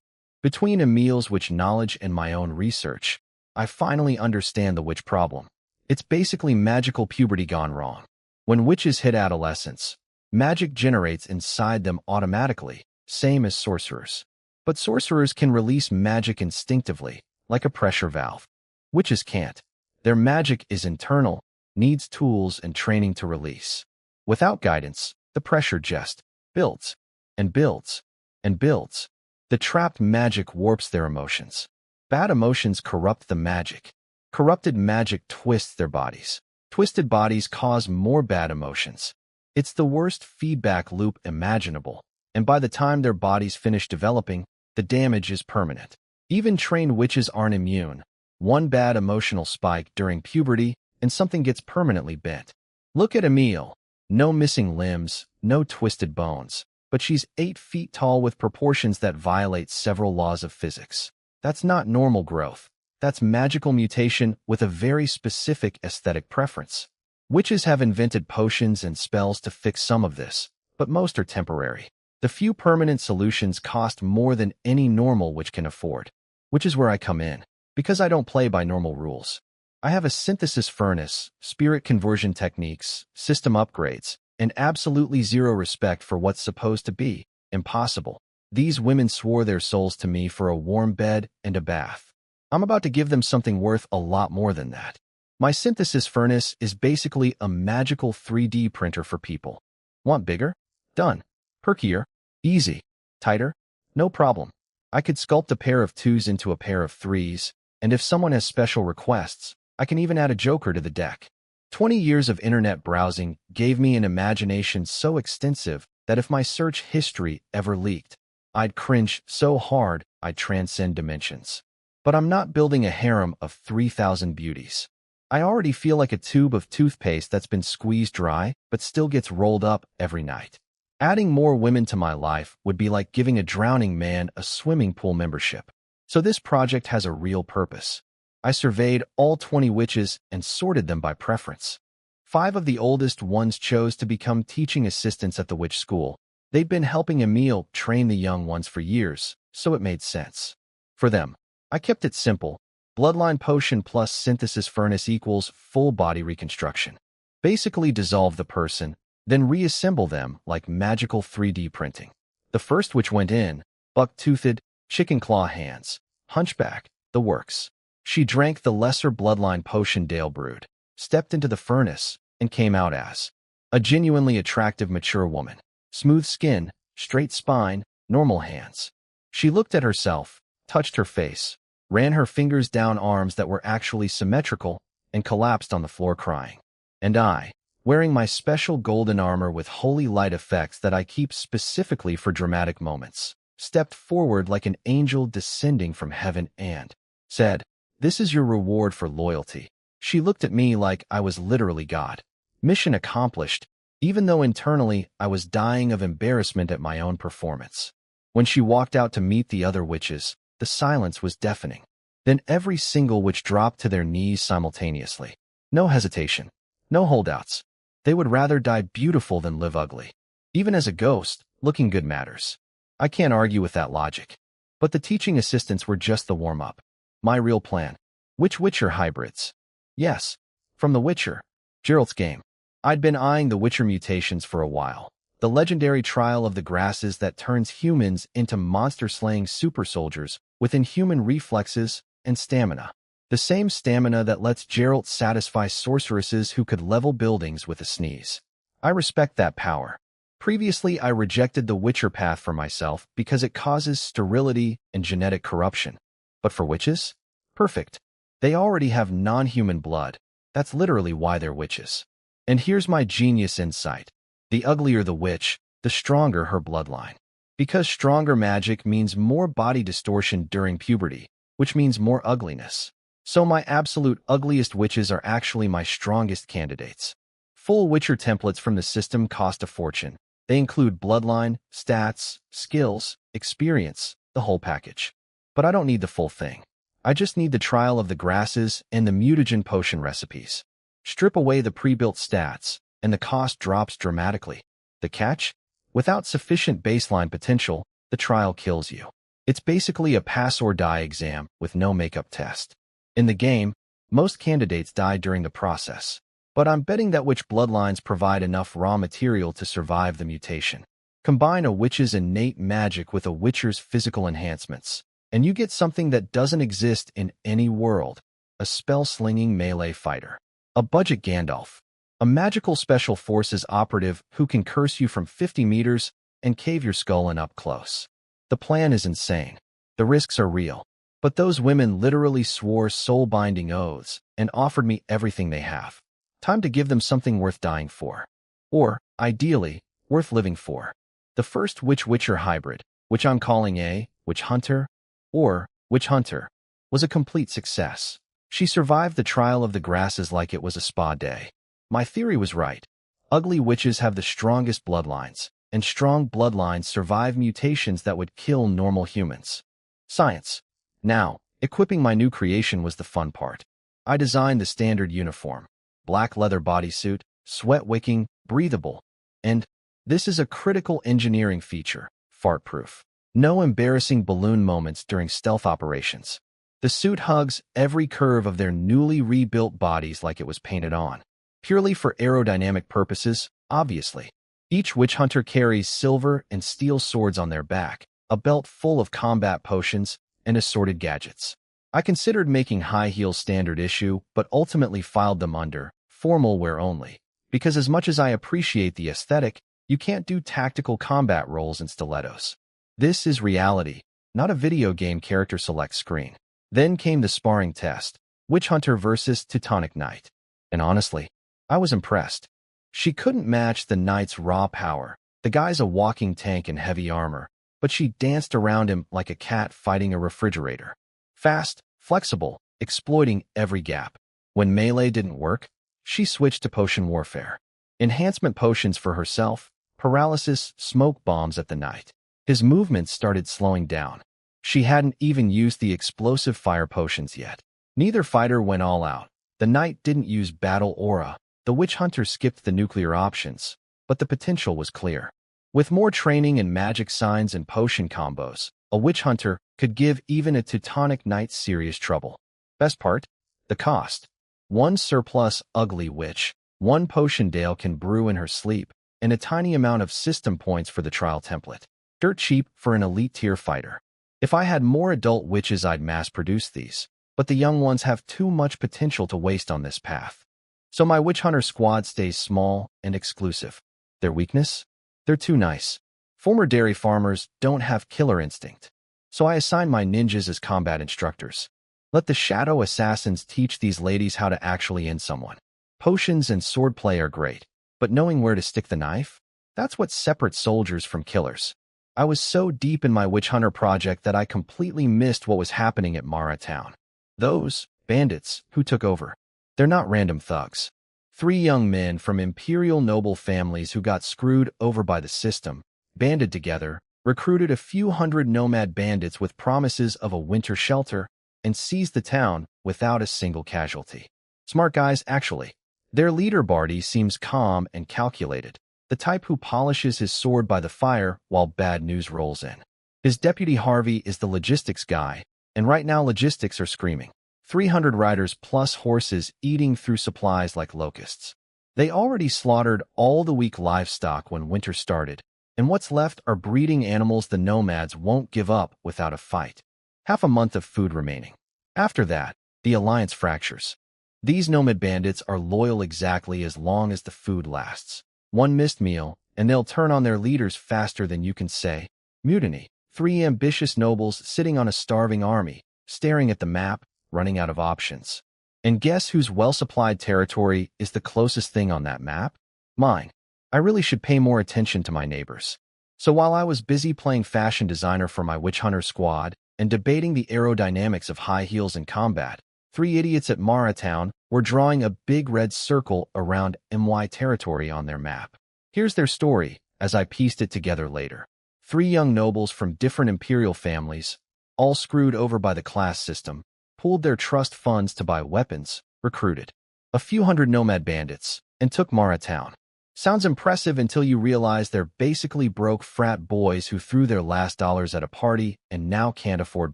Between Emil's witch knowledge and my own research, I finally understand the witch problem. It's basically magical puberty gone wrong. When witches hit adolescence, magic generates inside them automatically, same as sorcerers. But sorcerers can release magic instinctively, like a pressure valve. Witches can't. Their magic is internal, needs tools and training to release. Without guidance, the pressure just builds and builds and builds. The trapped magic warps their emotions. Bad emotions corrupt the magic. Corrupted magic twists their bodies. Twisted bodies cause more bad emotions. It's the worst feedback loop imaginable, and by the time their bodies finish developing, the damage is permanent. Even trained witches aren't immune. One bad emotional spike during puberty, and something gets permanently bent. Look at Emil. No missing limbs, no twisted bones, but she's 8 feet tall with proportions that violate several laws of physics. That's not normal growth. That's magical mutation with a very specific aesthetic preference. Witches have invented potions and spells to fix some of this, but most are temporary. The few permanent solutions cost more than any normal witch can afford, which is where I come in, because I don't play by normal rules. I have a synthesis furnace, spirit conversion techniques, system upgrades, and absolutely zero respect for what's supposed to be impossible. These women swore their souls to me for a warm bed and a bath. I'm about to give them something worth a lot more than that. My synthesis furnace is basically a magical 3D printer for people. Want bigger? Done. Perkier? Easy. Tighter? No problem. I could sculpt a pair of 2s into a pair of 3s, and if someone has special requests, I can even add a joker to the deck. 20 years of internet browsing gave me an imagination so extensive that if my search history ever leaked, I'd cringe so hard I'd transcend dimensions. But I'm not building a harem of 3,000 beauties. I already feel like a tube of toothpaste that's been squeezed dry but still gets rolled up every night. Adding more women to my life would be like giving a drowning man a swimming pool membership. So this project has a real purpose. I surveyed all 20 witches and sorted them by preference. 5 of the oldest ones chose to become teaching assistants at the witch school. They'd been helping Emil train the young ones for years, so it made sense. For them, I kept it simple. Bloodline potion plus synthesis furnace equals full body reconstruction. Basically dissolve the person, then reassemble them like magical 3D printing. The first witch went in, buck-toothed, chicken claw hands, hunchback, the works. She drank the lesser bloodline potion Dale brewed, stepped into the furnace, and came out as a genuinely attractive mature woman. Smooth skin, straight spine, normal hands. She looked at herself, touched her face, ran her fingers down arms that were actually symmetrical, and collapsed on the floor crying. And I, wearing my special golden armor with holy light effects that I keep specifically for dramatic moments, stepped forward like an angel descending from heaven and said, "This is your reward for loyalty." She looked at me like I was literally God. Mission accomplished, even though internally I was dying of embarrassment at my own performance. When she walked out to meet the other witches, the silence was deafening. Then every single witch dropped to their knees simultaneously. No hesitation. No holdouts. They would rather die beautiful than live ugly. Even as a ghost, looking good matters. I can't argue with that logic. But the teaching assistants were just the warm-up. My real plan. Which Witcher hybrids? Yes, from The Witcher, Geralt's game. I'd been eyeing the Witcher mutations for a while. The legendary trial of the grasses that turns humans into monster-slaying super soldiers with inhuman reflexes and stamina. The same stamina that lets Geralt satisfy sorceresses who could level buildings with a sneeze. I respect that power. Previously, I rejected the Witcher path for myself because it causes sterility and genetic corruption. But for witches? Perfect. They already have non-human blood. That's literally why they're witches. And here's my genius insight. The uglier the witch, the stronger her bloodline. Because stronger magic means more body distortion during puberty, which means more ugliness. So my absolute ugliest witches are actually my strongest candidates. Full Witcher templates from the system cost a fortune. They include bloodline, stats, skills, experience, the whole package. But I don't need the full thing. I just need the trial of the grasses and the mutagen potion recipes. Strip away the pre-built stats, and the cost drops dramatically. The catch? Without sufficient baseline potential, the trial kills you. It's basically a pass-or-die exam with no makeup test. In the game, most candidates die during the process, but I'm betting that witch bloodlines provide enough raw material to survive the mutation. Combine a witch's innate magic with a witcher's physical enhancements, and you get something that doesn't exist in any world: a spell-slinging melee fighter. A budget Gandalf. A magical special forces operative who can curse you from 50 meters and cave your skull in up close. The plan is insane. The risks are real. But those women literally swore soul-binding oaths and offered me everything they have. Time to give them something worth dying for. Or, ideally, worth living for. The first Witch-Witcher hybrid, which I'm calling a Witch Hunter, or Witch Hunter, was a complete success. She survived the trial of the grasses like it was a spa day. My theory was right. Ugly witches have the strongest bloodlines, and strong bloodlines survive mutations that would kill normal humans. Science. Now, equipping my new creation was the fun part. I designed the standard uniform. Black leather bodysuit, sweat-wicking, breathable. And this is a critical engineering feature, fart-proof. No embarrassing balloon moments during stealth operations. The suit hugs every curve of their newly rebuilt bodies like it was painted on. Purely for aerodynamic purposes, obviously. Each witch hunter carries silver and steel swords on their back, a belt full of combat potions, and assorted gadgets. I considered making high heels standard issue, but ultimately filed them under formal wear only, because as much as I appreciate the aesthetic, you can't do tactical combat roles in stilettos. This is reality, not a video game character select screen. Then came the sparring test, Witch Hunter versus Teutonic Knight. And honestly, I was impressed. She couldn't match the knight's raw power. The guy's a walking tank in heavy armor, but she danced around him like a cat fighting a refrigerator. Fast, flexible, exploiting every gap. When melee didn't work, she switched to potion warfare. Enhancement potions for herself, paralysis, smoke bombs at the knight. His movements started slowing down. She hadn't even used the explosive fire potions yet. Neither fighter went all out. The knight didn't use battle aura. The witch hunter skipped the nuclear options, but the potential was clear. With more training and magic signs and potion combos, a witch hunter could give even a Teutonic Knight serious trouble. Best part? The cost. One surplus ugly witch, one potion Dale can brew in her sleep, and a tiny amount of system points for the trial template. Dirt cheap for an elite tier fighter. If I had more adult witches, I'd mass produce these, but the young ones have too much potential to waste on this path. So my witch hunter squad stays small and exclusive. Their weakness? They're too nice. Former dairy farmers don't have killer instinct. So I assign my ninjas as combat instructors. Let the shadow assassins teach these ladies how to actually end someone. Potions and swordplay are great, but knowing where to stick the knife? That's what separates soldiers from killers. I was so deep in my witch hunter project that I completely missed what was happening at Mara Town. Those bandits who took over, they're not random thugs. 3 young men from imperial noble families who got screwed over by the system, banded together, recruited a few hundred nomad bandits with promises of a winter shelter, and seized the town without a single casualty. Smart guys, actually. Their leader Barty seems calm and calculated, the type who polishes his sword by the fire while bad news rolls in. His deputy Harvey is the logistics guy, and right now logistics are screaming. 300 riders plus horses eating through supplies like locusts. They already slaughtered all the weak livestock when winter started, and what's left are breeding animals the nomads won't give up without a fight. Half a month of food remaining. After that, the alliance fractures. These nomad bandits are loyal exactly as long as the food lasts. One missed meal, and they'll turn on their leaders faster than you can say. Mutiny. 3 ambitious nobles sitting on a starving army, staring at the map, running out of options. And guess whose well-supplied territory is the closest thing on that map? Mine. I really should pay more attention to my neighbors. So while I was busy playing fashion designer for my witch hunter squad and debating the aerodynamics of high heels in combat, 3 idiots at Mara Town were drawing a big red circle around MY territory on their map. Here's their story, as I pieced it together later. 3 young nobles from different imperial families, all screwed over by the class system, pooled their trust funds to buy weapons, recruited a few hundred nomad bandits, and took Mara Town. Sounds impressive until you realize they're basically broke frat boys who threw their last dollars at a party and now can't afford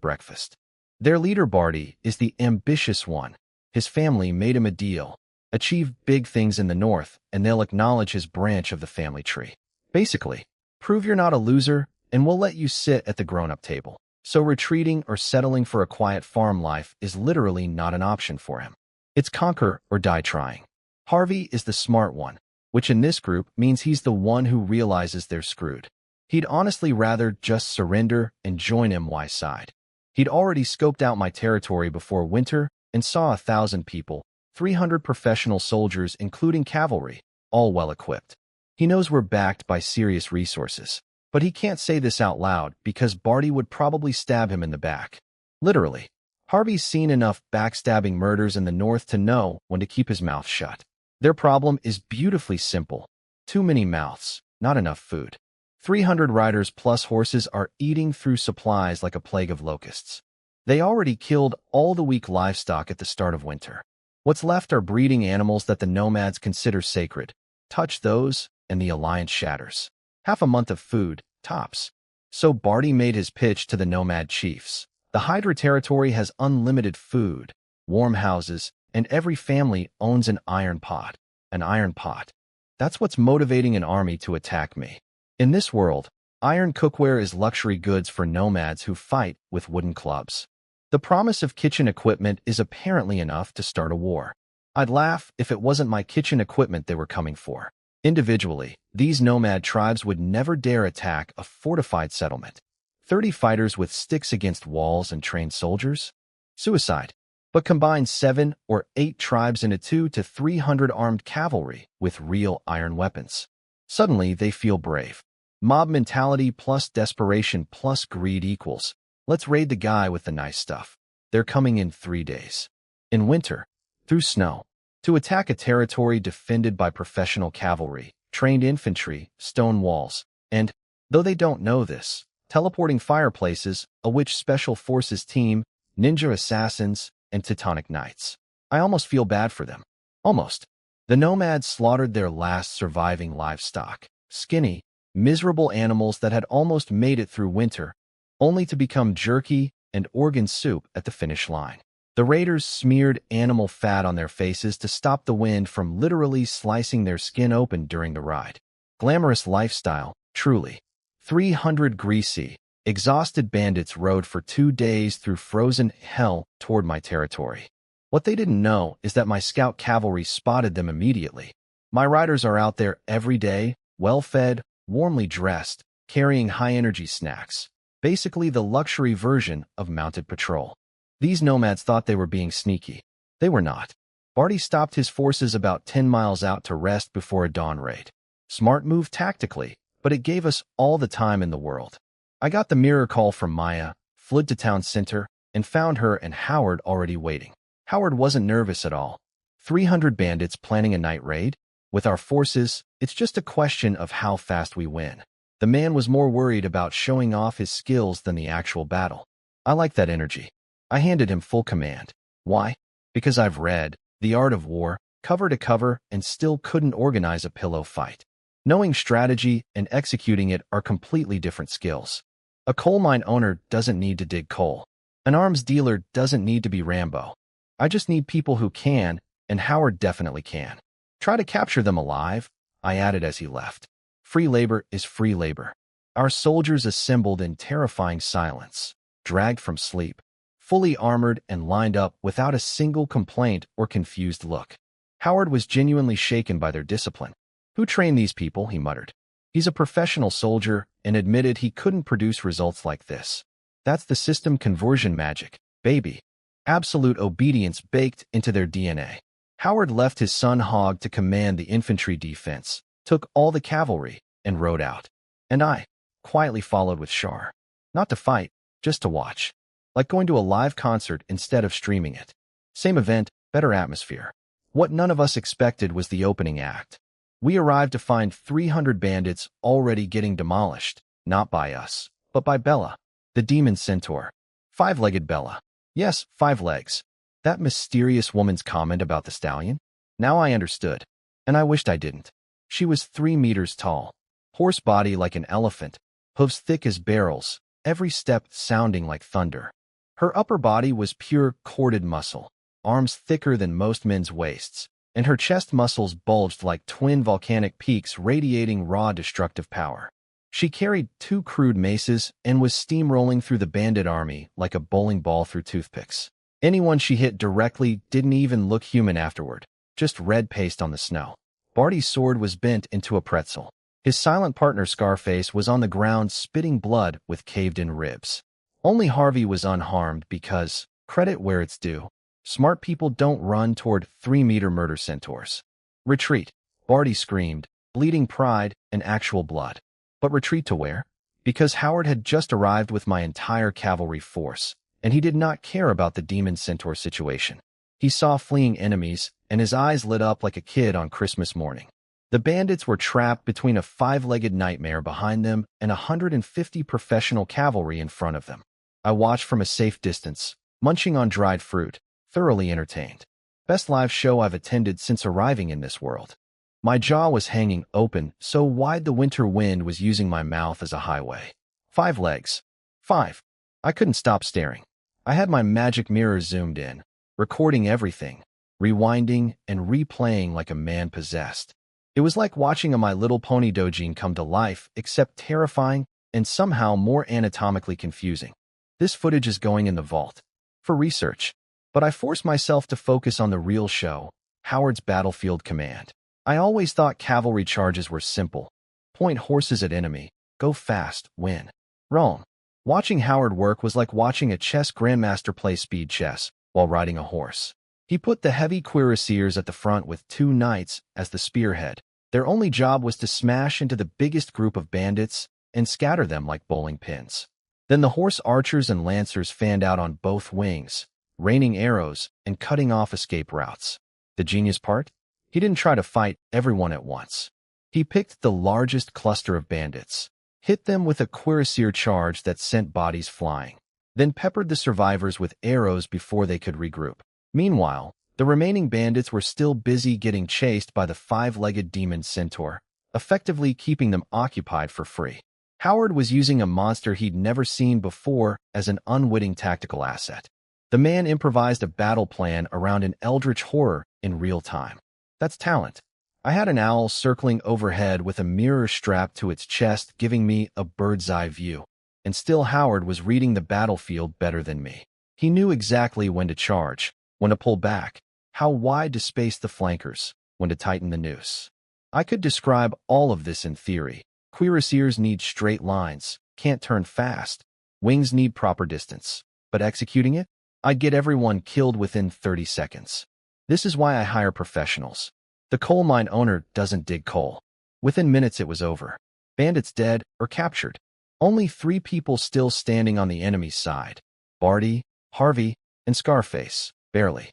breakfast. Their leader Barty is the ambitious one. His family made him a deal. Achieve big things in the north, and they'll acknowledge his branch of the family tree. Basically, prove you're not a loser, and we'll let you sit at the grown-up table. So retreating or settling for a quiet farm life is literally not an option for him. It's conquer or die trying. Harvey is the smart one, which in this group means he's the one who realizes they're screwed. He'd honestly rather just surrender and join MY's side. He'd already scoped out my territory before winter and saw 1,000 people, 300 professional soldiers including cavalry, all well-equipped. He knows we're backed by serious resources, but he can't say this out loud because Barty would probably stab him in the back. Literally. Harvey's seen enough backstabbing murders in the north to know when to keep his mouth shut. Their problem is beautifully simple. Too many mouths, not enough food. 300 riders plus horses are eating through supplies like a plague of locusts. They already killed all the weak livestock at the start of winter. What's left are breeding animals that the nomads consider sacred. Touch those, and the alliance shatters. Half a month of food, tops. So Barty made his pitch to the nomad chiefs. The Hydra territory has unlimited food, warm houses, and every family owns an iron pot. An iron pot. That's what's motivating an army to attack me. In this world, iron cookware is luxury goods for nomads who fight with wooden clubs. The promise of kitchen equipment is apparently enough to start a war. I'd laugh if it wasn't my kitchen equipment they were coming for. Individually, these nomad tribes would never dare attack a fortified settlement. 30 fighters with sticks against walls and trained soldiers? Suicide. But combine 7 or 8 tribes into 2 to 300 armed cavalry with real iron weapons. Suddenly, they feel brave. Mob mentality plus desperation plus greed equals, let's raid the guy with the nice stuff. They're coming in 3 days. In winter, through snow, to attack a territory defended by professional cavalry, trained infantry, stone walls, and, though they don't know this, teleporting fireplaces, a witch special forces team, ninja assassins, and Teutonic knights. I almost feel bad for them. Almost. The nomads slaughtered their last surviving livestock, skinny, miserable animals that had almost made it through winter, only to become jerky and organ soup at the finish line. The raiders smeared animal fat on their faces to stop the wind from literally slicing their skin open during the ride. Glamorous lifestyle, truly. 300 greasy, exhausted bandits rode for 2 days through frozen hell toward my territory. What they didn't know is that my scout cavalry spotted them immediately. My riders are out there every day, well-fed, warmly dressed, carrying high-energy snacks. Basically the luxury version of mounted patrol. These nomads thought they were being sneaky. They were not. Barty stopped his forces about 10 miles out to rest before a dawn raid. Smart move tactically, but it gave us all the time in the world. I got the mirror call from Maya, flew to town center, and found her and Howard already waiting. Howard wasn't nervous at all. 300 bandits planning a night raid? With our forces, it's just a question of how fast we win. The man was more worried about showing off his skills than the actual battle. I like that energy. I handed him full command. Why? Because I've read The Art of War, cover to cover, and still couldn't organize a pillow fight. Knowing strategy and executing it are completely different skills. A coal mine owner doesn't need to dig coal. An arms dealer doesn't need to be Rambo. I just need people who can, and Howard definitely can. Try to capture them alive, I added as he left. Free labor is free labor. Our soldiers assembled in terrifying silence, dragged from sleep, fully armored and lined up without a single complaint or confused look. Howard was genuinely shaken by their discipline. Who trained these people, he muttered. He's a professional soldier and admitted he couldn't produce results like this. That's the system conversion magic, baby. Absolute obedience baked into their DNA. Howard left his son Hogg to command the infantry defense, took all the cavalry, and rode out. And I quietly followed with Shar. Not to fight, just to watch. Like going to a live concert instead of streaming it. Same event, better atmosphere. What none of us expected was the opening act. We arrived to find 300 bandits already getting demolished, not by us, but by Bella, the demon centaur. 5-legged Bella. Yes, 5 legs. That mysterious woman's comment about the stallion? Now I understood, and I wished I didn't. She was 3 meters tall, horse body like an elephant, hooves thick as barrels, every step sounding like thunder. Her upper body was pure corded muscle, arms thicker than most men's waists, and her chest muscles bulged like twin volcanic peaks radiating raw destructive power. She carried 2 crude maces and was steamrolling through the bandit army like a bowling ball through toothpicks. Anyone she hit directly didn't even look human afterward, just red paste on the snow. Barty's sword was bent into a pretzel. His silent partner Scarface was on the ground spitting blood with caved-in ribs. Only Harvey was unharmed because, credit where it's due, smart people don't run toward 3-meter murder centaurs. Retreat, Barty screamed, bleeding pride and actual blood. But retreat to where? Because Howard had just arrived with my entire cavalry force, and he did not care about the demon centaur situation. He saw fleeing enemies, and his eyes lit up like a kid on Christmas morning. The bandits were trapped between a 5-legged nightmare behind them and 150 professional cavalry in front of them. I watched from a safe distance, munching on dried fruit, thoroughly entertained. Best live show I've attended since arriving in this world. My jaw was hanging open so wide the winter wind was using my mouth as a highway. 5 legs. 5. I couldn't stop staring. I had my magic mirror zoomed in, recording everything, rewinding and replaying like a man possessed. It was like watching a My Little Pony doujin come to life, except terrifying and somehow more anatomically confusing. This footage is going in the vault. For research. But I forced myself to focus on the real show, Howard's battlefield command. I always thought cavalry charges were simple. Point horses at enemy, go fast, win. Wrong. Watching Howard work was like watching a chess grandmaster play speed chess while riding a horse. He put the heavy cuirassiers at the front with 2 knights as the spearhead. Their only job was to smash into the biggest group of bandits and scatter them like bowling pins. Then the horse archers and lancers fanned out on both wings, raining arrows and cutting off escape routes. The genius part? He didn't try to fight everyone at once. He picked the largest cluster of bandits, hit them with a cuirassier charge that sent bodies flying, then peppered the survivors with arrows before they could regroup. Meanwhile, the remaining bandits were still busy getting chased by the 5-legged demon centaur, effectively keeping them occupied for free. Howard was using a monster he'd never seen before as an unwitting tactical asset. The man improvised a battle plan around an eldritch horror in real time. That's talent. I had an owl circling overhead with a mirror strapped to its chest, giving me a bird's-eye view. And still Howard was reading the battlefield better than me. He knew exactly when to charge, when to pull back, how wide to space the flankers, when to tighten the noose. I could describe all of this in theory. Cuirassiers need straight lines, can't turn fast. Wings need proper distance. But executing it? I'd get everyone killed within 30 seconds. This is why I hire professionals. The coal mine owner doesn't dig coal. Within minutes it was over. Bandits dead or captured. Only 3 people still standing on the enemy's side. Barty, Harvey, and Scarface. Barely.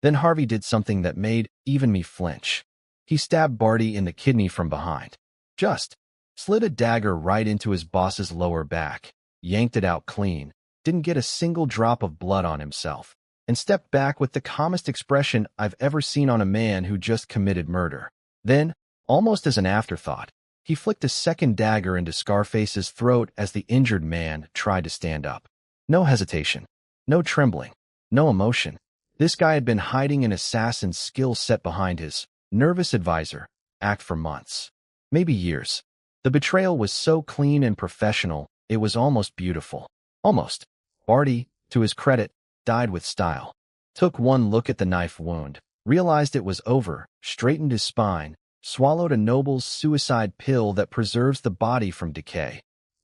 Then Harvey did something that made even me flinch. He stabbed Barty in the kidney from behind. Just slid a dagger right into his boss's lower back, yanked it out clean, didn't get a single drop of blood on himself, and stepped back with the calmest expression I've ever seen on a man who just committed murder. Then, almost as an afterthought, he flicked a second dagger into Scarface's throat as the injured man tried to stand up. No hesitation, no trembling, no emotion. This guy had been hiding an assassin's skill set behind his nervous advisor act for months, maybe years. The betrayal was so clean and professional, it was almost beautiful. Almost. Barty, to his credit, died with style. Took one look at the knife wound, realized it was over, straightened his spine, swallowed a noble's suicide pill that preserves the body from decay,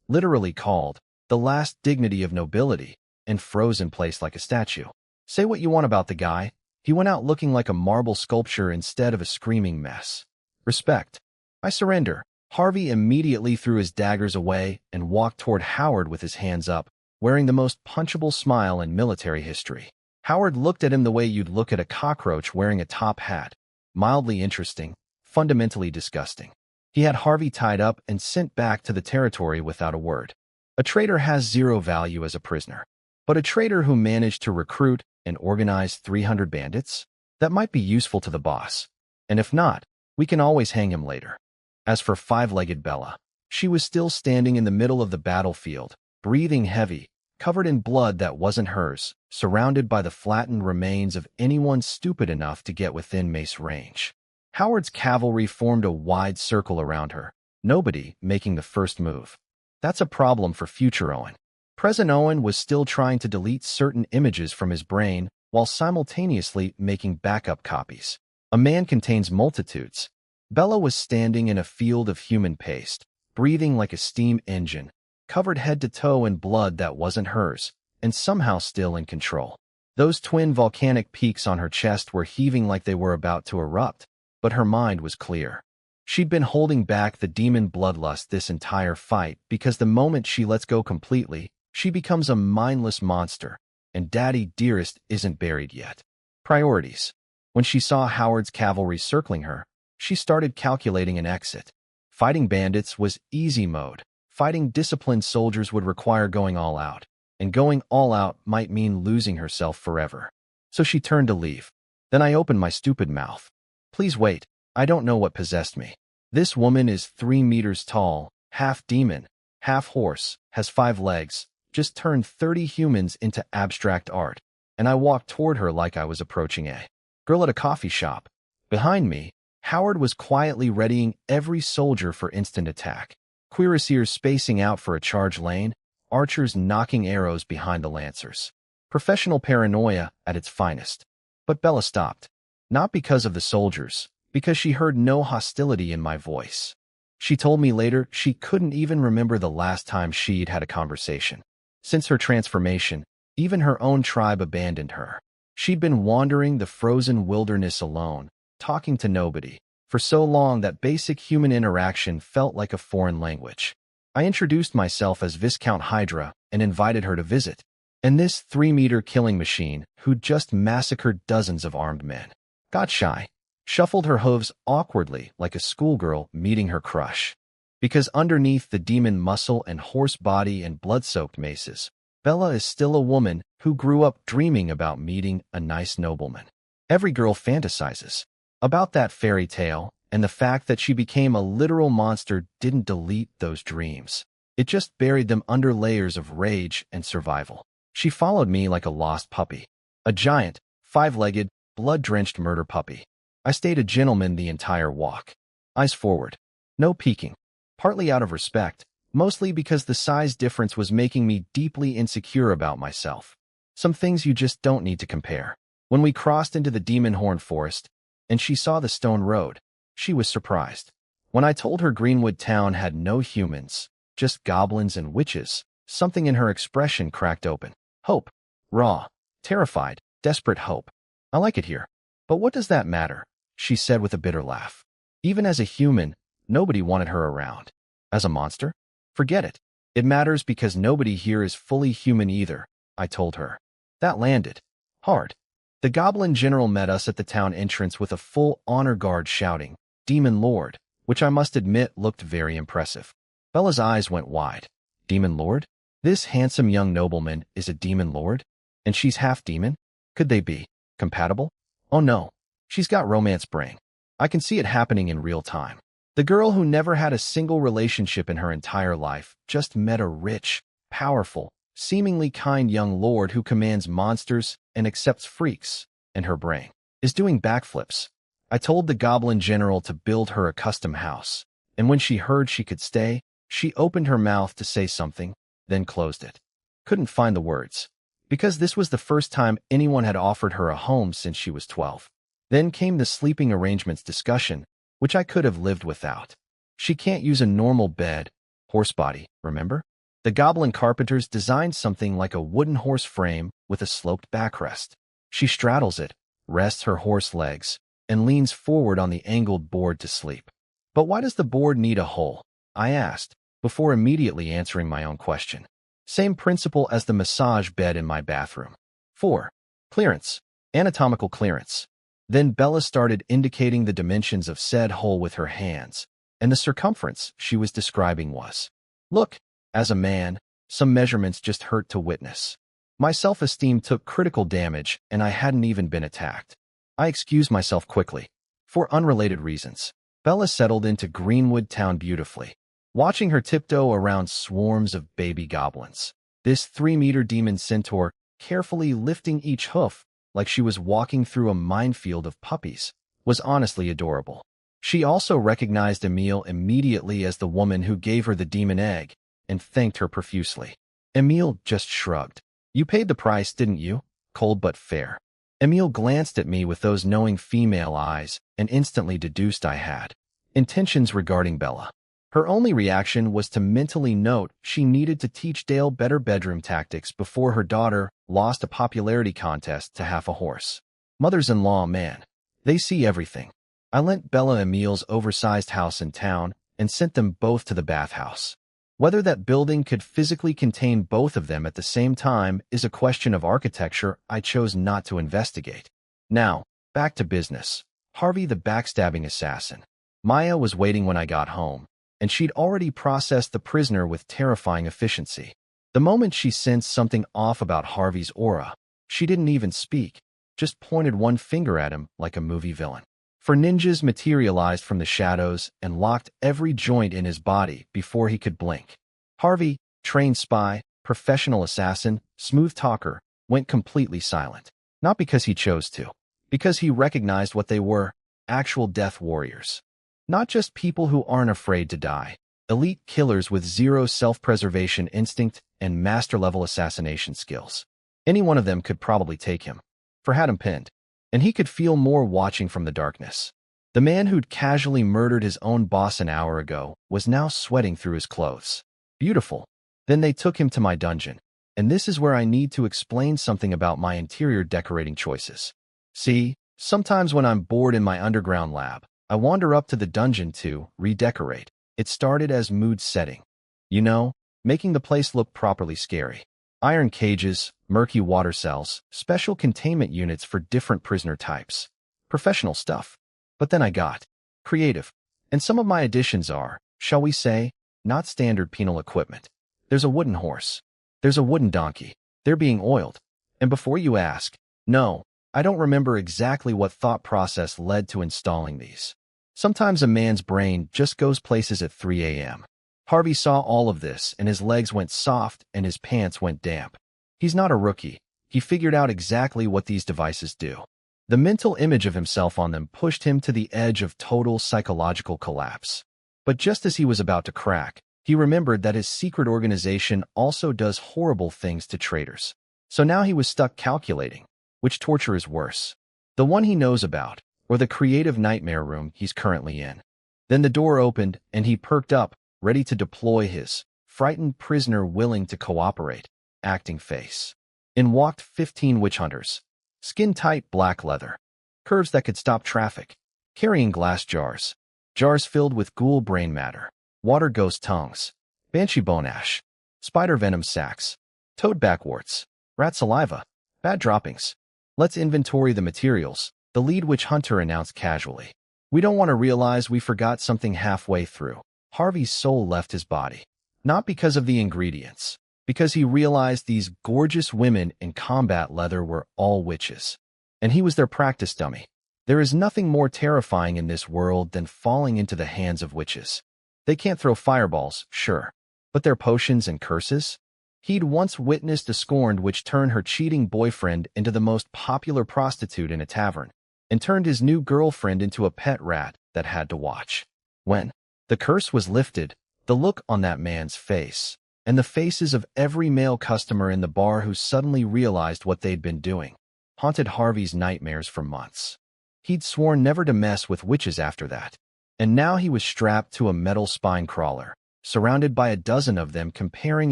literally called the last dignity of nobility, and froze in place like a statue. Say what you want about the guy, he went out looking like a marble sculpture instead of a screaming mess. Respect. I surrender. Harvey immediately threw his daggers away and walked toward Howard with his hands up, wearing the most punchable smile in military history. Howard looked at him the way you'd look at a cockroach wearing a top hat. Mildly interesting, fundamentally disgusting. He had Harvey tied up and sent back to the territory without a word. A traitor has 0 value as a prisoner. But a traitor who managed to recruit and organize 300 bandits? That might be useful to the boss. And if not, we can always hang him later. As for 5-legged Bella, she was still standing in the middle of the battlefield, breathing heavy, covered in blood that wasn't hers, surrounded by the flattened remains of anyone stupid enough to get within mace range. Howard's cavalry formed a wide circle around her, nobody making the first move. That's a problem for future Owen. Present Owen was still trying to delete certain images from his brain while simultaneously making backup copies. A man contains multitudes. Bella was standing in a field of human paste, breathing like a steam engine, covered head to toe in blood that wasn't hers, and somehow still in control. Those twin volcanic peaks on her chest were heaving like they were about to erupt, but her mind was clear. She'd been holding back the demon bloodlust this entire fight because the moment she lets go completely, she becomes a mindless monster, and Daddy Dearest isn't buried yet. Priorities. When she saw Howard's cavalry circling her, she started calculating an exit. Fighting bandits was easy mode. Fighting disciplined soldiers would require going all out, and going all out might mean losing herself forever. So she turned to leave. Then I opened my stupid mouth. Please wait, I don't know what possessed me. This woman is 3 meters tall, half demon, half horse, has 5 legs, just turned 30 humans into abstract art, and I walked toward her like I was approaching a girl at a coffee shop. Behind me, Howard was quietly readying every soldier for instant attack. Cuirassiers spacing out for a charge lane, archers knocking arrows behind the lancers. Professional paranoia at its finest. But Bella stopped. Not because of the soldiers, because she heard no hostility in my voice. She told me later she couldn't even remember the last time she'd had a conversation. Since her transformation, even her own tribe abandoned her. She'd been wandering the frozen wilderness alone, talking to nobody, for so long that basic human interaction felt like a foreign language. I introduced myself as Viscount Hydra and invited her to visit. And this 3-meter killing machine, who'd just massacred dozens of armed men, got shy, shuffled her hooves awkwardly like a schoolgirl meeting her crush. Because underneath the demon muscle and horse body and blood-soaked maces, Bella is still a woman who grew up dreaming about meeting a nice nobleman. Every girl fantasizes about that fairy tale, and the fact that she became a literal monster didn't delete those dreams. It just buried them under layers of rage and survival. She followed me like a lost puppy. A giant, 5-legged, blood-drenched murder puppy. I stayed a gentleman the entire walk. Eyes forward. No peeking. Partly out of respect, mostly because the size difference was making me deeply insecure about myself. Some things you just don't need to compare. When we crossed into the Demon Horn Forest, and she saw the stone road, she was surprised. When I told her Greenwood Town had no humans, just goblins and witches, something in her expression cracked open. Hope. Raw. Terrified. Desperate hope. I like it here. But what does that matter? She said with a bitter laugh. Even as a human, nobody wanted her around. As a monster? Forget it. It matters because nobody here is fully human either, I told her. That landed hard. The Goblin General met us at the town entrance with a full honor guard shouting, Demon Lord, which I must admit looked very impressive. Bella's eyes went wide. Demon Lord? This handsome young nobleman is a demon lord? And she's half demon? Could they be compatible? Oh no, she's got romance brain. I can see it happening in real time. The girl who never had a single relationship in her entire life just met a rich, powerful, seemingly kind young lord who commands monsters and accepts freaks, and her brain is doing backflips. I told the Goblin General to build her a custom house, and when she heard she could stay, she opened her mouth to say something, then closed it. Couldn't find the words, because this was the first time anyone had offered her a home since she was 12. Then came the sleeping arrangements discussion, which I could have lived without. She can't use a normal bed, horse body, remember? The Goblin Carpenters designed something like a wooden horse frame with a sloped backrest. She straddles it, rests her horse legs, and leans forward on the angled board to sleep. But why does the board need a hole? I asked, before immediately answering my own question. Same principle as the massage bed in my bathroom. 4. Clearance. Anatomical clearance. Then Bella started indicating the dimensions of said hole with her hands, and the circumference she was describing was. Look, as a man, some measurements just hurt to witness. My self-esteem took critical damage, and I hadn't even been attacked. I excused myself quickly. For unrelated reasons, Bella settled into Greenwood Town beautifully, watching her tiptoe around swarms of baby goblins. This 3-meter demon centaur, carefully lifting each hoof like she was walking through a minefield of puppies, was honestly adorable. She also recognized Emile immediately as the woman who gave her the demon egg, and thanked her profusely. Emile just shrugged. You paid the price, didn't you? Cold but fair. Emile glanced at me with those knowing female eyes and instantly deduced I had intentions regarding Bella. Her only reaction was to mentally note she needed to teach Dale better bedroom tactics before her daughter lost a popularity contest to half a horse. Mothers-in-law, man, they see everything. I lent Bella Emile's oversized house in town and sent them both to the bathhouse. Whether that building could physically contain both of them at the same time is a question of architecture I chose not to investigate. Now, back to business. Harvey the backstabbing assassin. Maya was waiting when I got home, and she'd already processed the prisoner with terrifying efficiency. The moment she sensed something off about Harvey's aura, she didn't even speak, just pointed one finger at him like a movie villain. For ninjas materialized from the shadows and locked every joint in his body before he could blink. Harvey, trained spy, professional assassin, smooth talker, went completely silent. Not because he chose to, because he recognized what they were, actual death warriors. Not just people who aren't afraid to die, elite killers with zero self-preservation instinct and master-level assassination skills. Any one of them could probably take him, for had him pinned. And he could feel more watching from the darkness. The man who'd casually murdered his own boss an hour ago was now sweating through his clothes. Beautiful. Then they took him to my dungeon. And this is where I need to explain something about my interior decorating choices. See, sometimes when I'm bored in my underground lab, I wander up to the dungeon to redecorate. It started as mood setting. You know, making the place look properly scary. Iron cages, murky water cells, special containment units for different prisoner types. Professional stuff. But then I got creative. And some of my additions are, shall we say, not standard penal equipment. There's a wooden horse. There's a wooden donkey. They're being oiled. And before you ask, no, I don't remember exactly what thought process led to installing these. Sometimes a man's brain just goes places at 3 a.m. Harvey saw all of this and his legs went soft and his pants went damp. He's not a rookie. He figured out exactly what these devices do. The mental image of himself on them pushed him to the edge of total psychological collapse. But just as he was about to crack, he remembered that his secret organization also does horrible things to traitors. So now he was stuck calculating, which torture is worse? The one he knows about, or the creative nightmare room he's currently in? Then the door opened and he perked up, ready to deploy his frightened prisoner willing to cooperate, acting face. In walked 15 witch hunters. Skin-tight black leather. Curves that could stop traffic. Carrying glass jars. Jars filled with ghoul brain matter. Water ghost tongues. Banshee bone ash. Spider venom sacs. Toad backwarts. Rat saliva. Bad droppings. Let's inventory the materials, the lead witch hunter announced casually. We don't want to realize we forgot something halfway through. Harvey's soul left his body. Not because of the ingredients. Because he realized these gorgeous women in combat leather were all witches. And he was their practice dummy. There is nothing more terrifying in this world than falling into the hands of witches. They can't throw fireballs, sure. But their potions and curses? He'd once witnessed a scorned witch turn her cheating boyfriend into the most popular prostitute in a tavern, and turned his new girlfriend into a pet rat that had to watch. When the curse was lifted, the look on that man's face, and the faces of every male customer in the bar who suddenly realized what they'd been doing, haunted Harvey's nightmares for months. He'd sworn never to mess with witches after that, and now he was strapped to a metal spine crawler, surrounded by a dozen of them comparing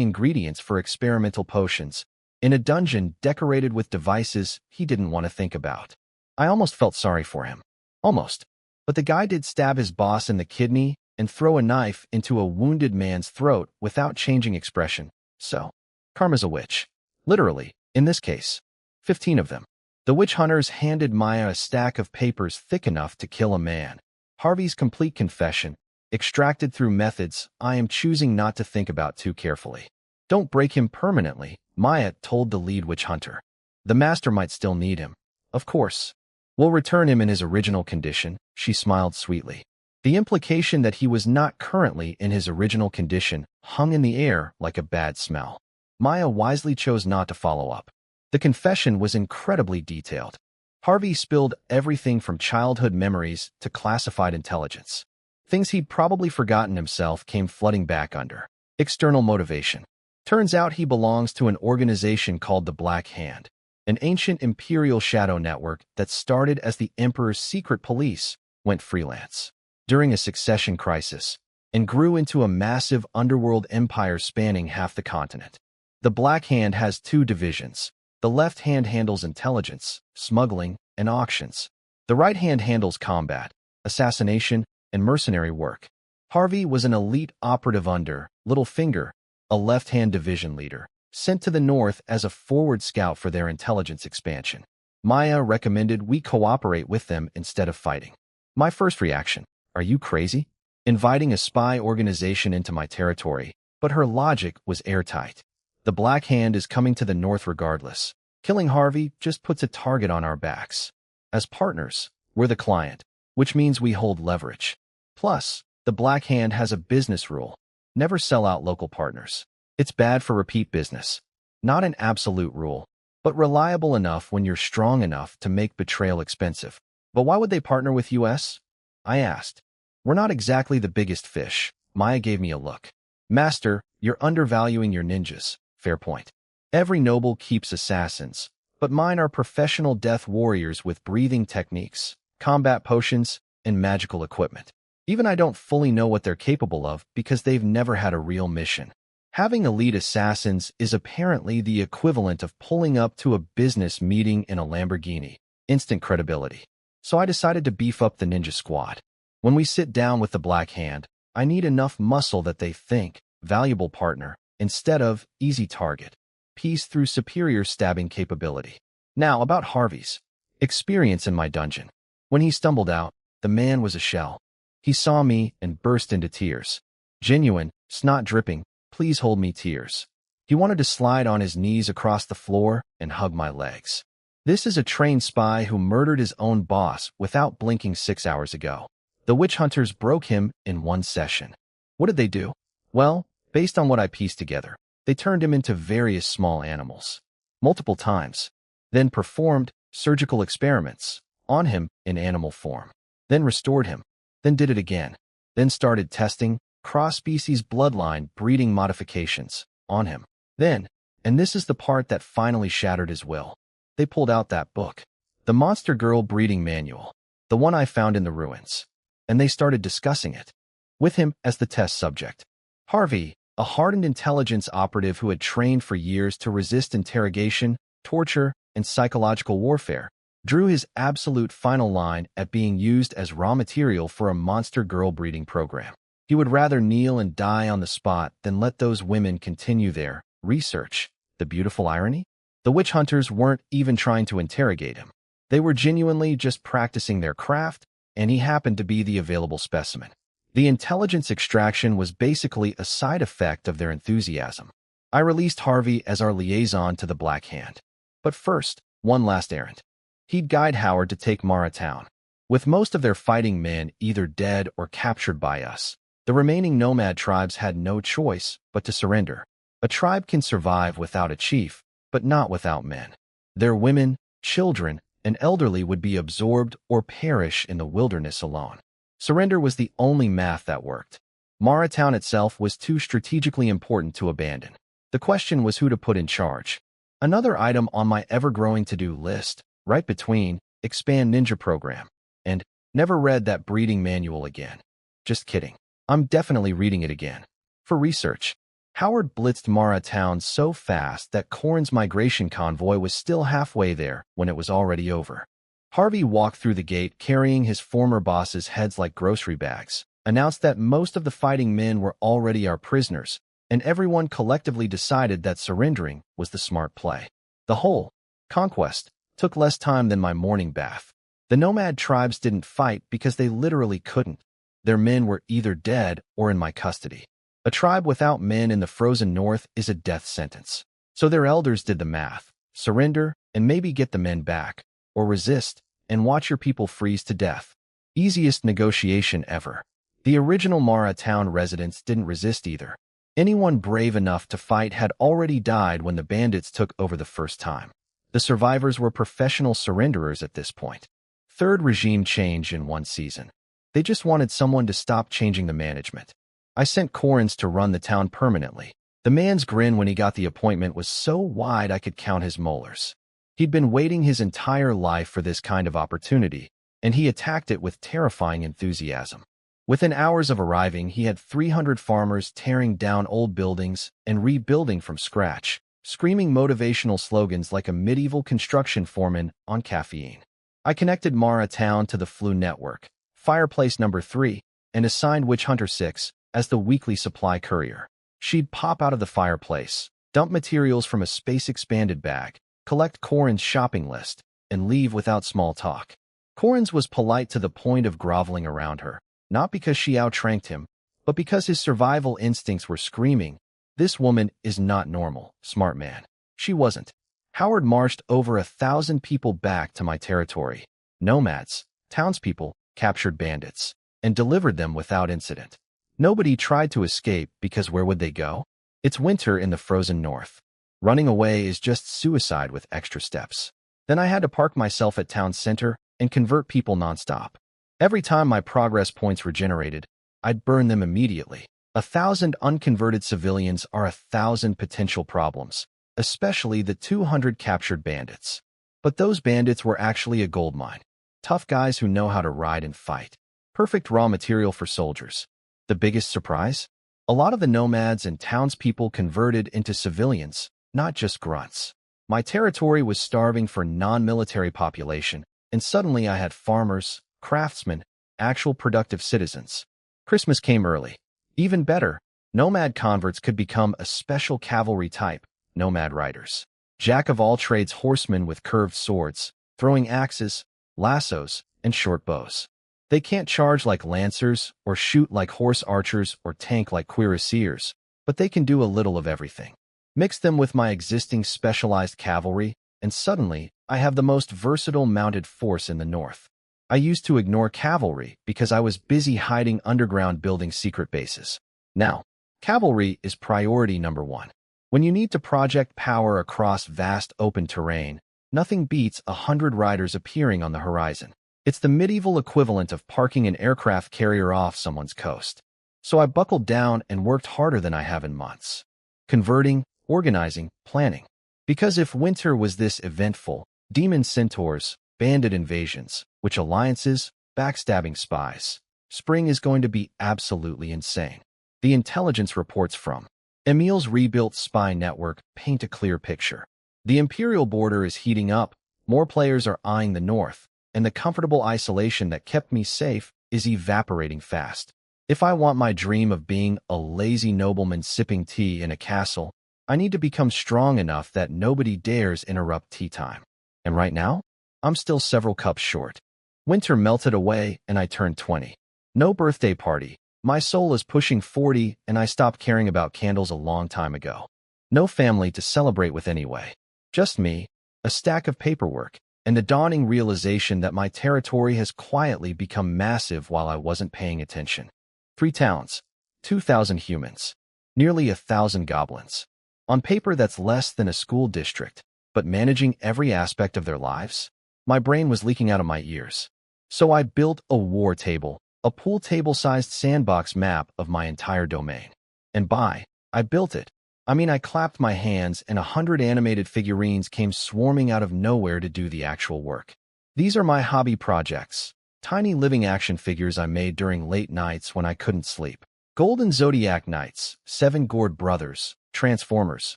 ingredients for experimental potions, in a dungeon decorated with devices he didn't want to think about. I almost felt sorry for him. Almost. But the guy did stab his boss in the kidney and throw a knife into a wounded man's throat without changing expression. So, karma's a witch. Literally, in this case. 15 of them. The witch hunters handed Maya a stack of papers thick enough to kill a man. Harvey's complete confession, extracted through methods I am choosing not to think about too carefully. Don't break him permanently, Maya told the lead witch hunter. The master might still need him. Of course. We'll return him in his original condition, she smiled sweetly. The implication that he was not currently in his original condition hung in the air like a bad smell. Maya wisely chose not to follow up. The confession was incredibly detailed. Harvey spilled everything from childhood memories to classified intelligence. Things he'd probably forgotten himself came flooding back under external motivation. Turns out he belongs to an organization called the Black Hand, an ancient imperial shadow network that started as the Emperor's secret police, went freelance during a succession crisis, and grew into a massive underworld empire spanning half the continent. The Black Hand has two divisions. The left hand handles intelligence, smuggling, and auctions. The right hand handles combat, assassination, and mercenary work. Harvey was an elite operative under Littlefinger, a left-hand division leader, sent to the north as a forward scout for their intelligence expansion. Maya recommended we cooperate with them instead of fighting. My first reaction, are you crazy? Inviting a spy organization into my territory, but her logic was airtight. The Black Hand is coming to the north regardless. Killing Harvey just puts a target on our backs. As partners, we're the client, which means we hold leverage. Plus, the Black Hand has a business rule. Never sell out local partners. It's bad for repeat business. Not an absolute rule, but reliable enough when you're strong enough to make betrayal expensive. But why would they partner with US? I asked. We're not exactly the biggest fish. Maya gave me a look. Master, you're undervaluing your ninjas. Fair point. Every noble keeps assassins, but mine are professional death warriors with breathing techniques, combat potions, and magical equipment. Even I don't fully know what they're capable of because they've never had a real mission. Having elite assassins is apparently the equivalent of pulling up to a business meeting in a Lamborghini. Instant credibility. So I decided to beef up the ninja squad. When we sit down with the Black Hand, I need enough muscle that they think, valuable partner, instead of easy target. Peace through superior stabbing capability. Now about Harvey's experience in my dungeon. When he stumbled out, the man was a shell. He saw me and burst into tears. Genuine, snot dripping, please hold me tears. He wanted to slide on his knees across the floor and hug my legs. This is a trained spy who murdered his own boss without blinking 6 hours ago. The witch hunters broke him in one session. What did they do? Well, based on what I pieced together, they turned him into various small animals. Multiple times. Then performed surgical experiments on him in animal form. Then restored him. Then did it again. Then started testing cross-species bloodline breeding modifications on him. Then, and this is the part that finally shattered his will, they pulled out that book, the Monster Girl Breeding Manual, the one I found in the ruins, and they started discussing it, with him as the test subject. Harvey, a hardened intelligence operative who had trained for years to resist interrogation, torture, and psychological warfare, drew his absolute final line at being used as raw material for a monster girl breeding program. He would rather kneel and die on the spot than let those women continue their research. The beautiful irony? The witch hunters weren't even trying to interrogate him. They were genuinely just practicing their craft, and he happened to be the available specimen. The intelligence extraction was basically a side effect of their enthusiasm. I released Harvey as our liaison to the Black Hand. But first, one last errand. He'd guide Howard to take Mara Town. With most of their fighting men either dead or captured by us, the remaining nomad tribes had no choice but to surrender. A tribe can survive without a chief, but not without men. Their women, children, and elderly would be absorbed or perish in the wilderness alone. Surrender was the only math that worked. Mara Town itself was too strategically important to abandon. The question was who to put in charge. Another item on my ever-growing to-do list, right between Expand Ninja Program and Never Read That Breeding Manual Again. Just kidding. I'm definitely reading it again. For research, Howard blitzed Mara Town so fast that Corrin's migration convoy was still halfway there when it was already over. Harvey walked through the gate carrying his former boss's heads like grocery bags, announced that most of the fighting men were already our prisoners, and everyone collectively decided that surrendering was the smart play. The whole conquest took less time than my morning bath. The nomad tribes didn't fight because they literally couldn't. Their men were either dead or in my custody. A tribe without men in the frozen north is a death sentence. So their elders did the math. Surrender and maybe get the men back, or resist and watch your people freeze to death. Easiest negotiation ever. The original Mara Town residents didn't resist either. Anyone brave enough to fight had already died when the bandits took over the first time. The survivors were professional surrenderers at this point. Third regime change in one season. They just wanted someone to stop changing the management. I sent Corrins to run the town permanently. The man's grin when he got the appointment was so wide I could count his molars. He'd been waiting his entire life for this kind of opportunity, and he attacked it with terrifying enthusiasm. Within hours of arriving, he had 300 farmers tearing down old buildings and rebuilding from scratch, screaming motivational slogans like a medieval construction foreman on caffeine. I connected Mara Town to the Flu network, Fireplace number 3, and assigned Witch Hunter 6 as the weekly supply courier. She'd pop out of the fireplace, dump materials from a space-expanded bag, collect Corrin's shopping list, and leave without small talk. Corrins was polite to the point of groveling around her, not because she outranked him, but because his survival instincts were screaming, "This woman is not normal, smart man." She wasn't. Howard marched over 1,000 people back to my territory. Nomads, townspeople, captured bandits, and delivered them without incident. Nobody tried to escape because where would they go? It's winter in the frozen north. Running away is just suicide with extra steps. Then I had to park myself at town center and convert people nonstop. Every time my progress points were generated, I'd burn them immediately. 1,000 unconverted civilians are 1,000 potential problems, especially the 200 captured bandits. But those bandits were actually a goldmine. Tough guys who know how to ride and fight. Perfect raw material for soldiers. The biggest surprise? A lot of the nomads and townspeople converted into civilians, not just grunts. My territory was starving for non-military population, and suddenly I had farmers, craftsmen, actual productive citizens. Christmas came early. Even better, nomad converts could become a special cavalry type, nomad riders. Jack of all trades horsemen with curved swords, throwing axes, lassos, and short bows. They can't charge like lancers, or shoot like horse archers, or tank like cuirassiers, but they can do a little of everything. Mix them with my existing specialized cavalry, and suddenly I have the most versatile mounted force in the north. I used to ignore cavalry because I was busy hiding underground building secret bases. Now, cavalry is priority number one. When you need to project power across vast open terrain, nothing beats 100 riders appearing on the horizon. It's the medieval equivalent of parking an aircraft carrier off someone's coast. So I buckled down and worked harder than I have in months. Converting, organizing, planning. Because if winter was this eventful, demon centaurs, bandit invasions, witch alliances, backstabbing spies, spring is going to be absolutely insane. The intelligence reports from Emil's rebuilt spy network paint a clear picture. The imperial border is heating up, more players are eyeing the north, and the comfortable isolation that kept me safe is evaporating fast. If I want my dream of being a lazy nobleman sipping tea in a castle, I need to become strong enough that nobody dares interrupt tea time. And right now, I'm still several cups short. Winter melted away and I turned 20. No birthday party. My soul is pushing 40 and I stopped caring about candles a long time ago. No family to celebrate with anyway. Just me, a stack of paperwork, and the dawning realization that my territory has quietly become massive while I wasn't paying attention. 3 towns, 2,000 humans, nearly 1,000 goblins. On paper, that's less than a school district, but managing every aspect of their lives? My brain was leaking out of my ears. So I built a war table, a pool table-sized sandbox map of my entire domain. And I built it. I clapped my hands and 100 animated figurines came swarming out of nowhere to do the actual work. These are my hobby projects, tiny living action figures I made during late nights when I couldn't sleep. Golden Zodiac Knights, 7 Gourd Brothers, Transformers,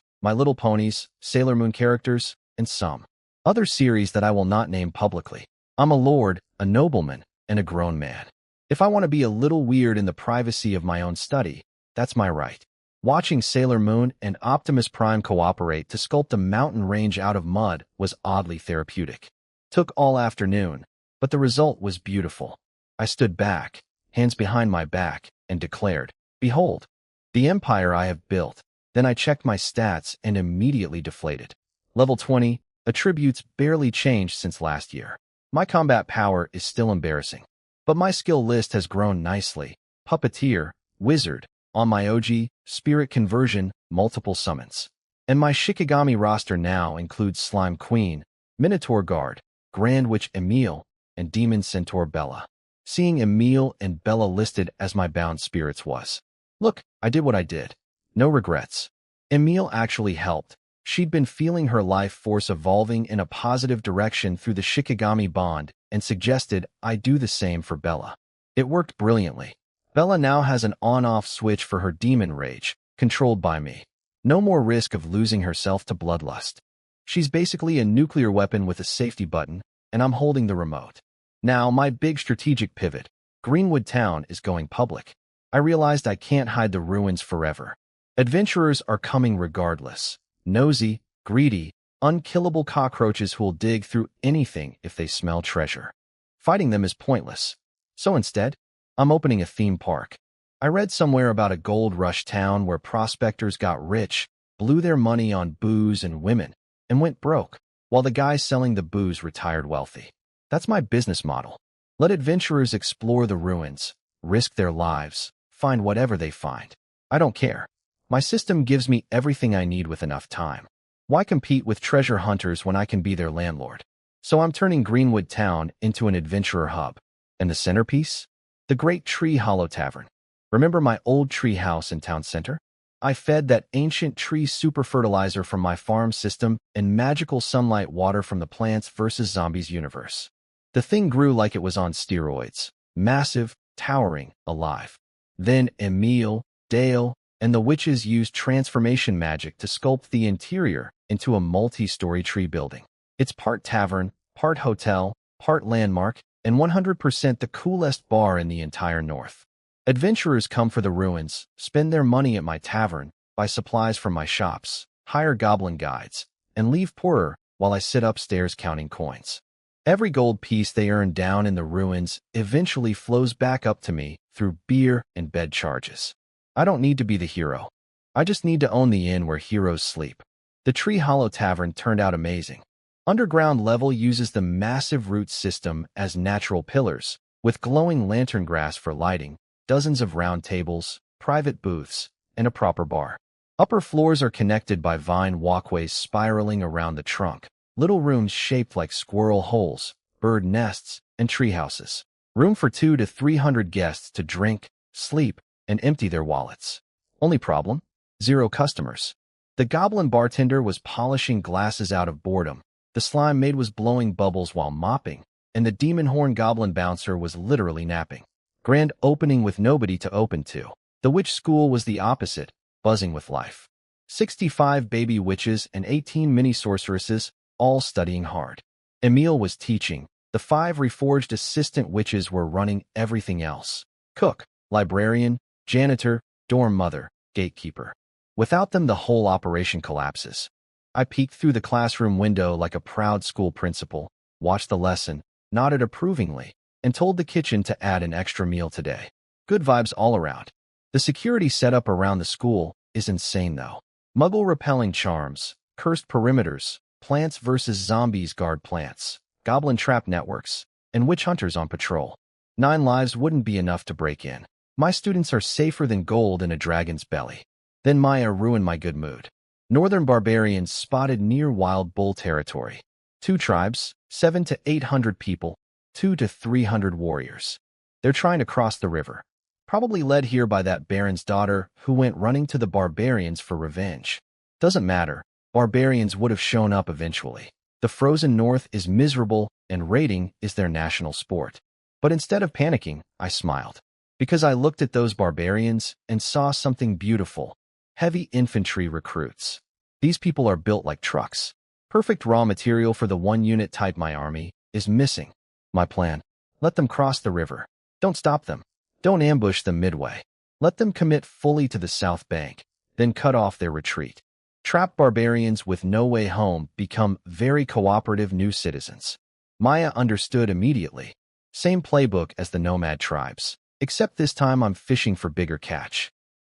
My Little Ponies, Sailor Moon characters, and some other series that I will not name publicly. I'm a lord, a nobleman, and a grown man. If I want to be a little weird in the privacy of my own study, that's my right. Watching Sailor Moon and Optimus Prime cooperate to sculpt a mountain range out of mud was oddly therapeutic. Took all afternoon, but the result was beautiful. I stood back, hands behind my back, and declared, "Behold, the empire I have built." Then I checked my stats and immediately deflated. Level 20, attributes barely changed since last year. My combat power is still embarrassing, but my skill list has grown nicely. Puppeteer, Wizard, on my OG, Spirit Conversion, multiple summons. And my Shikigami roster now includes Slime Queen, Minotaur Guard, Grand Witch Emil, and Demon Centaur Bella. Seeing Emil and Bella listed as my bound spirits was. Look, I did what I did. No regrets. Emil actually helped. She'd been feeling her life force evolving in a positive direction through the Shikigami bond and suggested I do the same for Bella. It worked brilliantly. Bella now has an on-off switch for her demon rage, controlled by me. No more risk of losing herself to bloodlust. She's basically a nuclear weapon with a safety button, and I'm holding the remote. Now, my big strategic pivot. Greenwood Town is going public. I realized I can't hide the ruins forever. Adventurers are coming regardless. Nosy, greedy, unkillable cockroaches who'll dig through anything if they smell treasure. Fighting them is pointless. So instead, I'm opening a theme park. I read somewhere about a gold rush town where prospectors got rich, blew their money on booze and women, and went broke, while the guys selling the booze retired wealthy. That's my business model. Let adventurers explore the ruins, risk their lives, find whatever they find. I don't care. My system gives me everything I need with enough time. Why compete with treasure hunters when I can be their landlord? So I'm turning Greenwood Town into an adventurer hub. And the centerpiece? The Great Tree Hollow Tavern. Remember my old tree house in town center? I fed that ancient tree super fertilizer from my farm system and magical sunlight water from the Plants vs. Zombies universe. The thing grew like it was on steroids. Massive, towering, alive. Then Emil, stale, and the witches used transformation magic to sculpt the interior into a multi-story tree building. It's part tavern, part hotel, part landmark, and 100% the coolest bar in the entire north. Adventurers come for the ruins, spend their money at my tavern, buy supplies from my shops, hire goblin guides, and leave poorer while I sit upstairs counting coins. Every gold piece they earn down in the ruins eventually flows back up to me through beer and bed charges. I don't need to be the hero. I just need to own the inn where heroes sleep. The Tree Hollow Tavern turned out amazing. Underground level uses the massive root system as natural pillars, with glowing lantern grass for lighting, dozens of round tables, private booths, and a proper bar. Upper floors are connected by vine walkways spiraling around the trunk, little rooms shaped like squirrel holes, bird nests, and tree houses. Room for 200 to 300 guests to drink, sleep, and empty their wallets. Only problem? 0 customers. The goblin bartender was polishing glasses out of boredom, the slime maid was blowing bubbles while mopping, and the demon horn goblin bouncer was literally napping. Grand opening with nobody to open to. The witch school was the opposite, buzzing with life. 65 baby witches and 18 mini sorceresses, all studying hard. Emile was teaching. The 5 reforged assistant witches were running everything else. Cook, librarian, janitor, dorm mother, gatekeeper. Without them, the whole operation collapses. I peeked through the classroom window like a proud school principal, watched the lesson, nodded approvingly, and told the kitchen to add an extra meal today. Good vibes all around. The security setup around the school is insane though. Muggle-repelling charms, cursed perimeters, plants versus zombies guard plants, goblin trap networks, and witch hunters on patrol. 9 lives wouldn't be enough to break in. My students are safer than gold in a dragon's belly. Then Maya ruined my good mood. Northern barbarians spotted near Wild Bull territory. 2 tribes, 700 to 800 people, 200 to 300 warriors. They're trying to cross the river. Probably led here by that baron's daughter who went running to the barbarians for revenge. Doesn't matter, barbarians would have shown up eventually. The frozen north is miserable and raiding is their national sport. But instead of panicking, I smiled. Because I looked at those barbarians and saw something beautiful. Heavy infantry recruits. These people are built like trucks. Perfect raw material for the 1 unit type my army is missing. My plan. Let them cross the river. Don't stop them. Don't ambush them midway. Let them commit fully to the south bank, then cut off their retreat. Trapped barbarians with no way home become very cooperative new citizens. Maya understood immediately. Same playbook as the nomad tribes, except this time I'm fishing for bigger catch.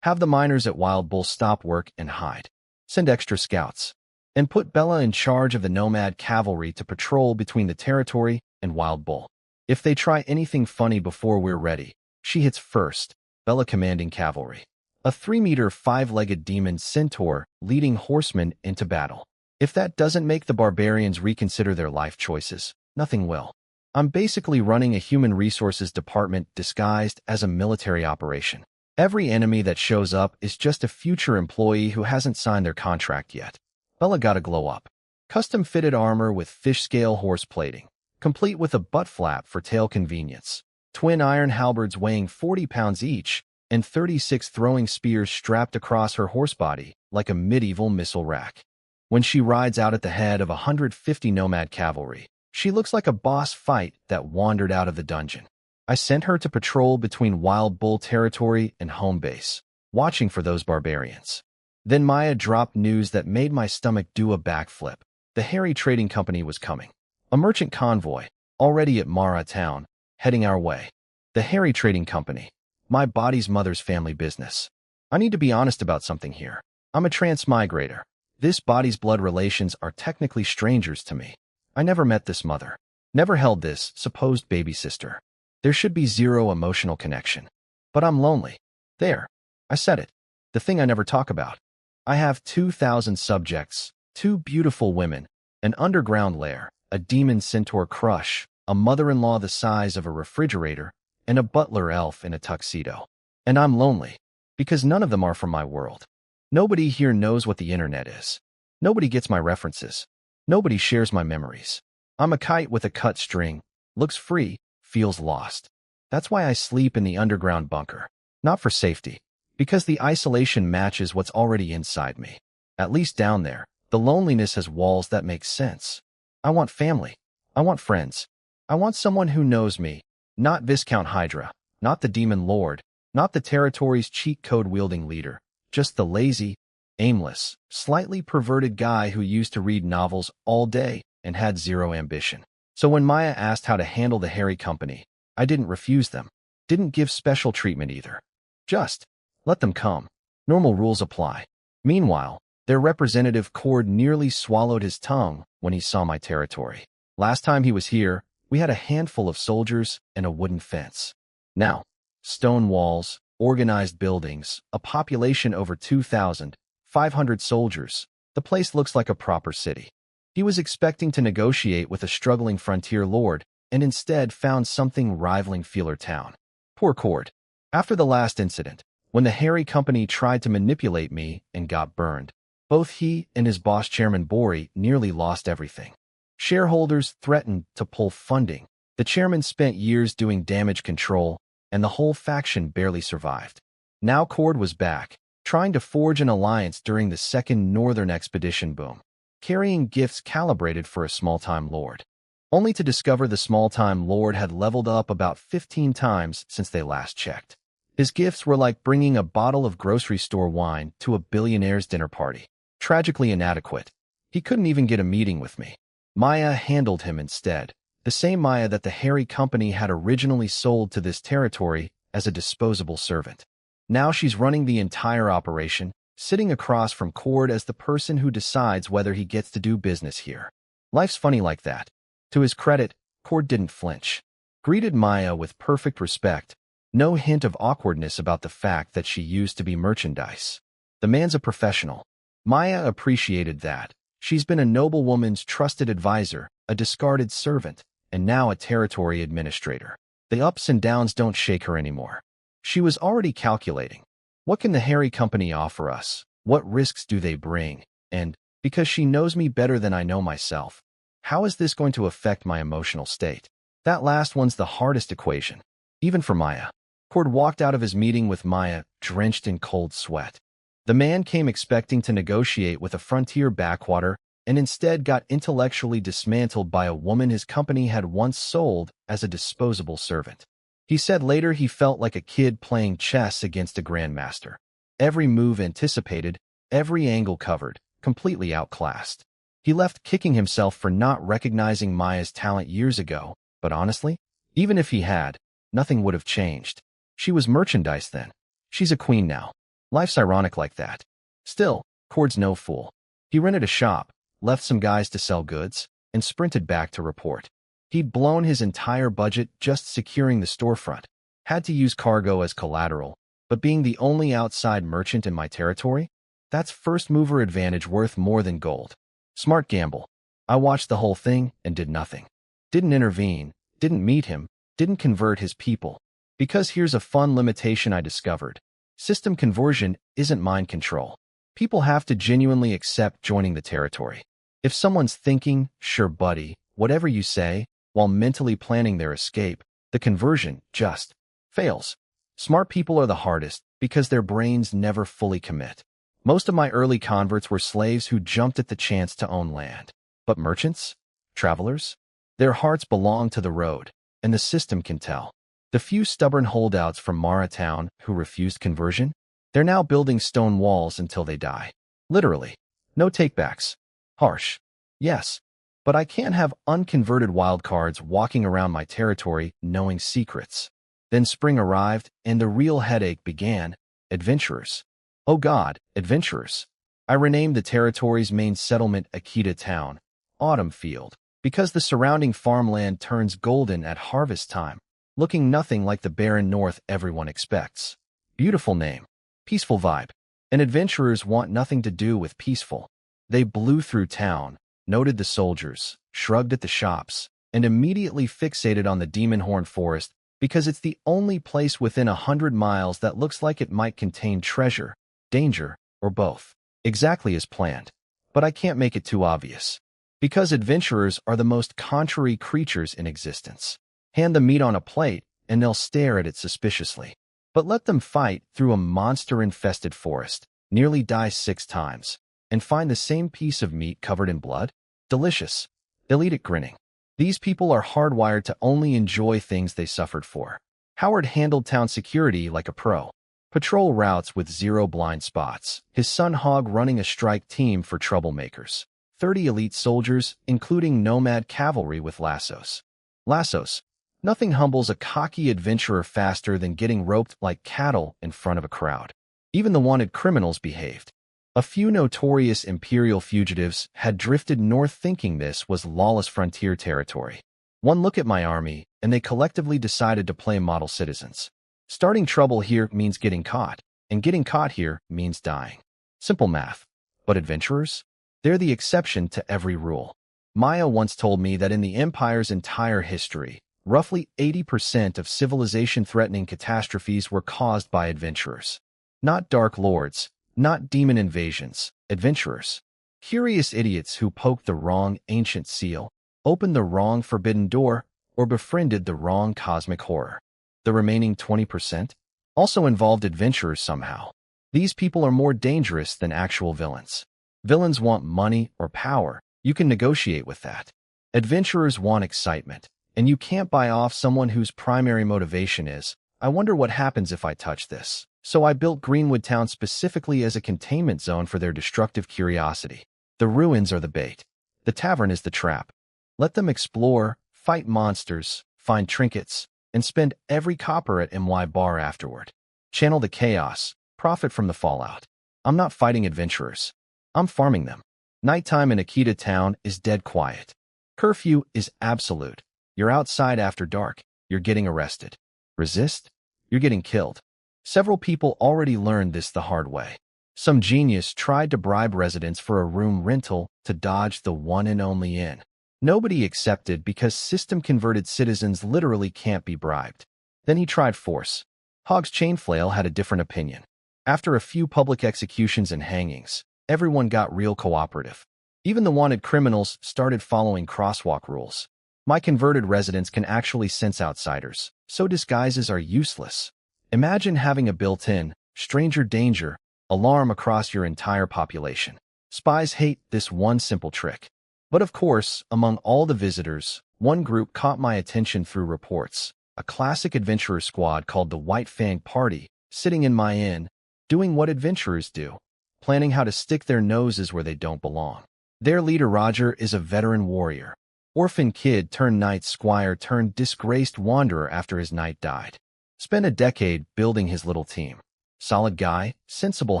Have the miners at Wild Bull stop work and hide. Send extra scouts. And put Bella in charge of the nomad cavalry to patrol between the territory and Wild Bull. If they try anything funny before we're ready, she hits first, Bella commanding cavalry. A 3-meter 5-legged demon centaur leading horsemen into battle. If that doesn't make the barbarians reconsider their life choices, nothing will. I'm basically running a human resources department disguised as a military operation. Every enemy that shows up is just a future employee who hasn't signed their contract yet. Bella gotta glow up. Custom-fitted armor with fish scale horse plating, complete with a butt flap for tail convenience. Twin iron halberds weighing 40 pounds each, and 36 throwing spears strapped across her horse body like a medieval missile rack. When she rides out at the head of 150 nomad cavalry, she looks like a boss fight that wandered out of the dungeon. I sent her to patrol between Wild Bull territory and home base, watching for those barbarians. Then Maya dropped news that made my stomach do a backflip. The Harry Trading Company was coming. A merchant convoy, already at Mara Town, heading our way. The Harry Trading Company. My body's mother's family business. I need to be honest about something here. I'm a transmigrator. This body's blood relations are technically strangers to me. I never met this mother. Never held this supposed baby sister. There should be 0 emotional connection. But I'm lonely. There. I said it. The thing I never talk about. I have 2,000 subjects, 2 beautiful women, an underground lair, a demon centaur crush, a mother-in-law the size of a refrigerator, and a butler elf in a tuxedo. And I'm lonely. Because none of them are from my world. Nobody here knows what the internet is. Nobody gets my references. Nobody shares my memories. I'm a kite with a cut string, looks free, feels lost. That's why I sleep in the underground bunker. Not for safety. Because the isolation matches what's already inside me. At least down there, the loneliness has walls that make sense. I want family. I want friends. I want someone who knows me, not Viscount Hydra, not the Demon Lord, not the territory's cheat code-wielding leader, just the lazy, aimless, slightly perverted guy who used to read novels all day and had zero ambition. So when Maya asked how to handle the Harry Company, I didn't refuse them, didn't give special treatment either. Just let them come. Normal rules apply. Meanwhile, their representative Cord nearly swallowed his tongue when he saw my territory. Last time he was here, we had a handful of soldiers and a wooden fence. Now, stone walls, organized buildings, a population over 2,500 soldiers. The place looks like a proper city. He was expecting to negotiate with a struggling frontier lord, and instead found something rivaling Feeler Town. Poor Cord. After the last incident, when the Harry Company tried to manipulate me and got burned, both he and his boss Chairman Bori nearly lost everything. Shareholders threatened to pull funding. The chairman spent years doing damage control, and the whole faction barely survived. Now Cord was back, trying to forge an alliance during the second Northern Expedition boom, carrying gifts calibrated for a small-time lord, only to discover the small-time lord had leveled up about 15 times since they last checked. His gifts were like bringing a bottle of grocery store wine to a billionaire's dinner party. Tragically inadequate. He couldn't even get a meeting with me. Maya handled him instead, the same Maya that the Harry Company had originally sold to this territory as a disposable servant. Now she's running the entire operation, sitting across from Cord as the person who decides whether he gets to do business here. Life's funny like that. To his credit, Cord didn't flinch. Greeted Maya with perfect respect, no hint of awkwardness about the fact that she used to be merchandise. The man's a professional. Maya appreciated that. She's been a noblewoman's trusted advisor, a discarded servant, and now a territory administrator. The ups and downs don't shake her anymore. She was already calculating. What can the Harry Company offer us? What risks do they bring? And, because she knows me better than I know myself, how is this going to affect my emotional state? That last one's the hardest equation, even for Maya. Cord walked out of his meeting with Maya, drenched in cold sweat. The man came expecting to negotiate with a frontier backwater and instead got intellectually dismantled by a woman his company had once sold as a disposable servant. He said later he felt like a kid playing chess against a grandmaster. Every move anticipated, every angle covered, completely outclassed. He left kicking himself for not recognizing Maya's talent years ago, but honestly, even if he had, nothing would have changed. She was merchandise then. She's a queen now. Life's ironic like that. Still, Cord's no fool. He rented a shop, left some guys to sell goods, and sprinted back to report. He'd blown his entire budget just securing the storefront, had to use cargo as collateral, but being the only outside merchant in my territory, that's first-mover advantage worth more than gold. Smart gamble. I watched the whole thing and did nothing. Didn't intervene, didn't meet him, didn't convert his people. Because here's a fun limitation I discovered. System conversion isn't mind control. People have to genuinely accept joining the territory. If someone's thinking, sure buddy, whatever you say, while mentally planning their escape, the conversion just fails. Smart people are the hardest because their brains never fully commit. Most of my early converts were slaves who jumped at the chance to own land. But merchants? Travelers? Their hearts belong to the road, and the system can tell. The few stubborn holdouts from Mara Town who refused conversion, they're now building stone walls until they die. Literally. No takebacks. Harsh. Yes. But I can't have unconverted wildcards walking around my territory knowing secrets. Then spring arrived, and the real headache began. Adventurers. Oh God, adventurers. I renamed the territory's main settlement Akita Town, Autumn Field, because the surrounding farmland turns golden at harvest time, looking nothing like the barren north everyone expects. Beautiful name. Peaceful vibe. And adventurers want nothing to do with peaceful. They blew through town, noted the soldiers, shrugged at the shops, and immediately fixated on the Demon Horn Forest because it's the only place within 100 miles that looks like it might contain treasure, danger, or both. Exactly as planned. But I can't make it too obvious. Because adventurers are the most contrary creatures in existence. Hand the meat on a plate, and they'll stare at it suspiciously. But let them fight through a monster-infested forest, nearly die 6 times, and find the same piece of meat covered in blood? Delicious. They'll eat it grinning. These people are hardwired to only enjoy things they suffered for. Howard handled town security like a pro. Patrol routes with 0 blind spots. His son Hogg running a strike team for troublemakers. 30 elite soldiers, including nomad cavalry with lassos. Lassos. Nothing humbles a cocky adventurer faster than getting roped like cattle in front of a crowd. Even the wanted criminals behaved. A few notorious imperial fugitives had drifted north thinking this was lawless frontier territory. One look at my army, and they collectively decided to play model citizens. Starting trouble here means getting caught, and getting caught here means dying. Simple math. But adventurers? They're the exception to every rule. Maya once told me that in the Empire's entire history, roughly 80% of civilization-threatening catastrophes were caused by adventurers. Not dark lords, not demon invasions, adventurers. Curious idiots who poked the wrong ancient seal, opened the wrong forbidden door, or befriended the wrong cosmic horror. The remaining 20% also involved adventurers somehow. These people are more dangerous than actual villains. Villains want money or power. You can negotiate with that. Adventurers want excitement, and you can't buy off someone whose primary motivation is, I wonder what happens if I touch this. So I built Greenwood Town specifically as a containment zone for their destructive curiosity. The ruins are the bait. The tavern is the trap. Let them explore, fight monsters, find trinkets, and spend every copper at MY Bar afterward. Channel the chaos, profit from the fallout. I'm not fighting adventurers. I'm farming them. Nighttime in Akita Town is dead quiet. Curfew is absolute. You're outside after dark. You're getting arrested. Resist? You're getting killed. Several people already learned this the hard way. Some genius tried to bribe residents for a room rental to dodge the one and only inn. Nobody accepted because system-converted citizens literally can't be bribed. Then he tried force. Hogg's Chainflail had a different opinion. After a few public executions and hangings, everyone got real cooperative. Even the wanted criminals started following crosswalk rules. My converted residents can actually sense outsiders, so disguises are useless. Imagine having a built-in, stranger danger, alarm across your entire population. Spies hate this one simple trick. But of course, among all the visitors, one group caught my attention through reports. A classic adventurer squad called the White Fang Party, sitting in my inn, doing what adventurers do, planning how to stick their noses where they don't belong. Their leader Roger is a veteran warrior. Orphan kid turned knight squire turned disgraced wanderer after his knight died. Spent a decade building his little team. Solid guy, sensible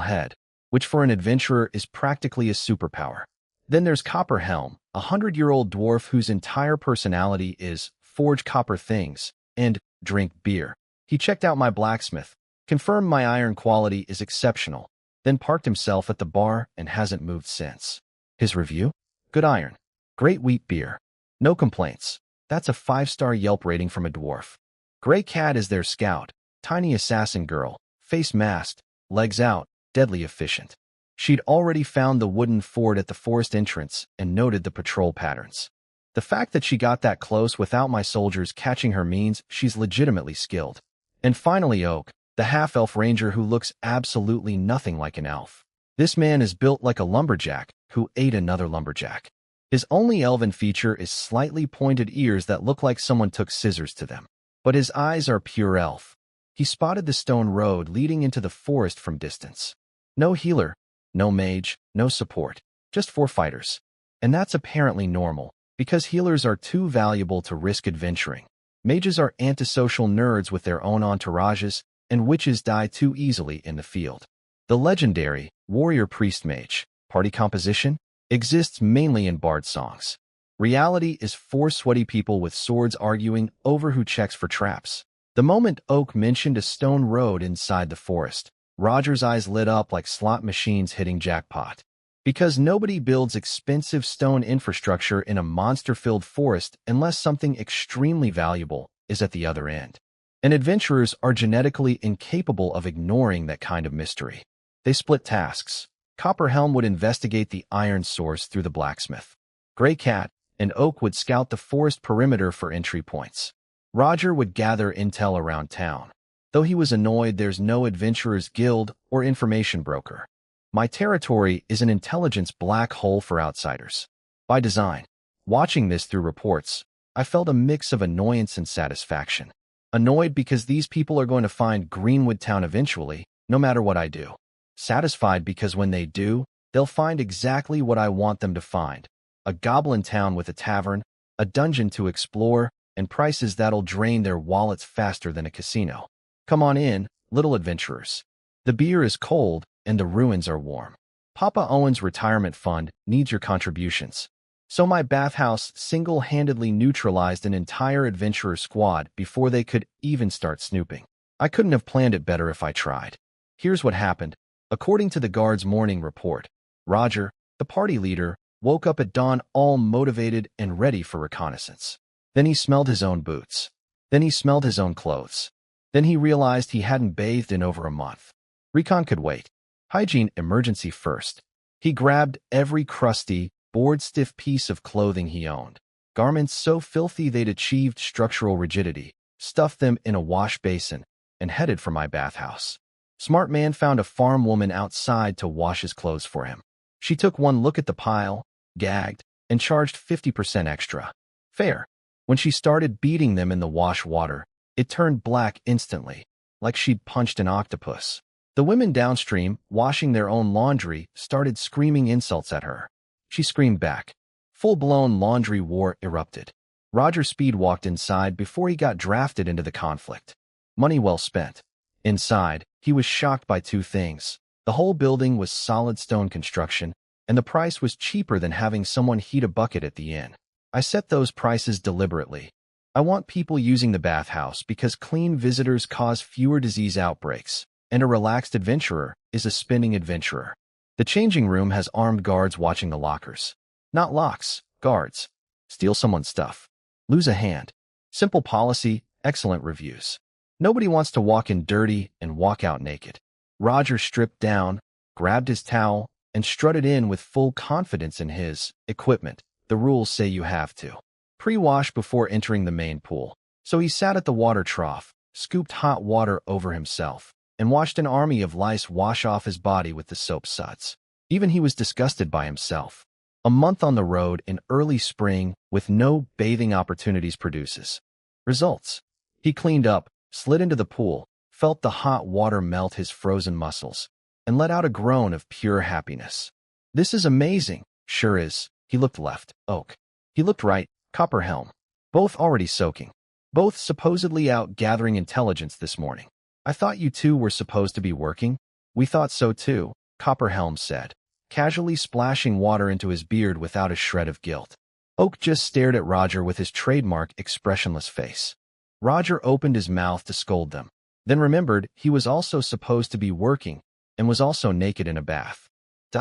head, which for an adventurer is practically a superpower. Then there's Copper Helm, a 100-year-old dwarf whose entire personality is forge copper things and drink beer. He checked out my blacksmith, confirmed my iron quality is exceptional, then parked himself at the bar and hasn't moved since. His review? Good iron. Great wheat beer. No complaints. That's a 5-star Yelp rating from a dwarf. Gray Cat is their scout, tiny assassin girl, face masked, legs out, deadly efficient. She'd already found the wooden fort at the forest entrance and noted the patrol patterns. The fact that she got that close without my soldiers catching her means she's legitimately skilled. And finally Oak, the half-elf ranger who looks absolutely nothing like an elf. This man is built like a lumberjack who ate another lumberjack. His only elven feature is slightly pointed ears that look like someone took scissors to them. But his eyes are pure elf. He spotted the stone road leading into the forest from distance. No healer, no mage, no support, just 4 fighters. And that's apparently normal, because healers are too valuable to risk adventuring. Mages are antisocial nerds with their own entourages, and witches die too easily in the field. The legendary warrior priest mage party composition exists mainly in bard songs. Reality is 4 sweaty people with swords arguing over who checks for traps. The moment Oak mentioned a stone road inside the forest, Roger's eyes lit up like slot machines hitting jackpot. Because nobody builds expensive stone infrastructure in a monster-filled forest unless something extremely valuable is at the other end. And adventurers are genetically incapable of ignoring that kind of mystery. They split tasks. Copperhelm would investigate the iron source through the blacksmith. Gray Cat and Oak would scout the forest perimeter for entry points. Roger would gather intel around town. though he was annoyed there's no adventurers guild or information broker. My territory is an intelligence black hole for outsiders. By design. Watching this through reports, I felt a mix of annoyance and satisfaction. Annoyed because these people are going to find Greenwood Town eventually, no matter what I do. Satisfied because when they do, they'll find exactly what I want them to find. A goblin town with a tavern, a dungeon to explore, and prices that'll drain their wallets faster than a casino. Come on in, little adventurers. The beer is cold and the ruins are warm. Papa Owen's retirement fund needs your contributions. So my bathhouse single-handedly neutralized an entire adventurer squad before they could even start snooping. I couldn't have planned it better if I tried. Here's what happened. According to the guard's morning report, Roger, the party leader, woke up at dawn all motivated and ready for reconnaissance. Then he smelled his own boots. Then he smelled his own clothes. Then he realized he hadn't bathed in over a month. Recon could wait. Hygiene emergency first. He grabbed every crusty, board-stiff piece of clothing he owned. Garments so filthy they'd achieved structural rigidity, stuffed them in a wash basin, and headed for my bathhouse. Smart man found a farm woman outside to wash his clothes for him. She took one look at the pile, gagged, and charged 50% extra. Fair. When she started beating them in the wash water, it turned black instantly, like she'd punched an octopus. The women downstream, washing their own laundry, started screaming insults at her. She screamed back. Full-blown laundry war erupted. Roger Speed walked inside before he got drafted into the conflict. Money well spent. Inside, he was shocked by two things. The whole building was solid stone construction, and the price was cheaper than having someone heat a bucket at the inn. I set those prices deliberately. I want people using the bathhouse because clean visitors cause fewer disease outbreaks, and a relaxed adventurer is a spinning adventurer. The changing room has armed guards watching the lockers. Not locks, guards. Steal someone's stuff. Lose a hand. Simple policy, excellent reviews. Nobody wants to walk in dirty and walk out naked. Roger stripped down, grabbed his towel, and strutted in with full confidence in his equipment. The rules say you have to pre-wash before entering the main pool. So he sat at the water trough, scooped hot water over himself, and watched an army of lice wash off his body with the soap suds. Even he was disgusted by himself. A month on the road in early spring with no bathing opportunities produces results. He cleaned up, slid into the pool, felt the hot water melt his frozen muscles, and let out a groan of pure happiness. This is amazing. Sure is. He looked left, Oak. He looked right, Copper Helm. Both already soaking. Both supposedly out gathering intelligence this morning. I thought you two were supposed to be working. We thought so too, Copper Helm said, casually splashing water into his beard without a shred of guilt. Oak just stared at Roger with his trademark expressionless face. Roger opened his mouth to scold them, then remembered he was also supposed to be working and was also naked in a bath.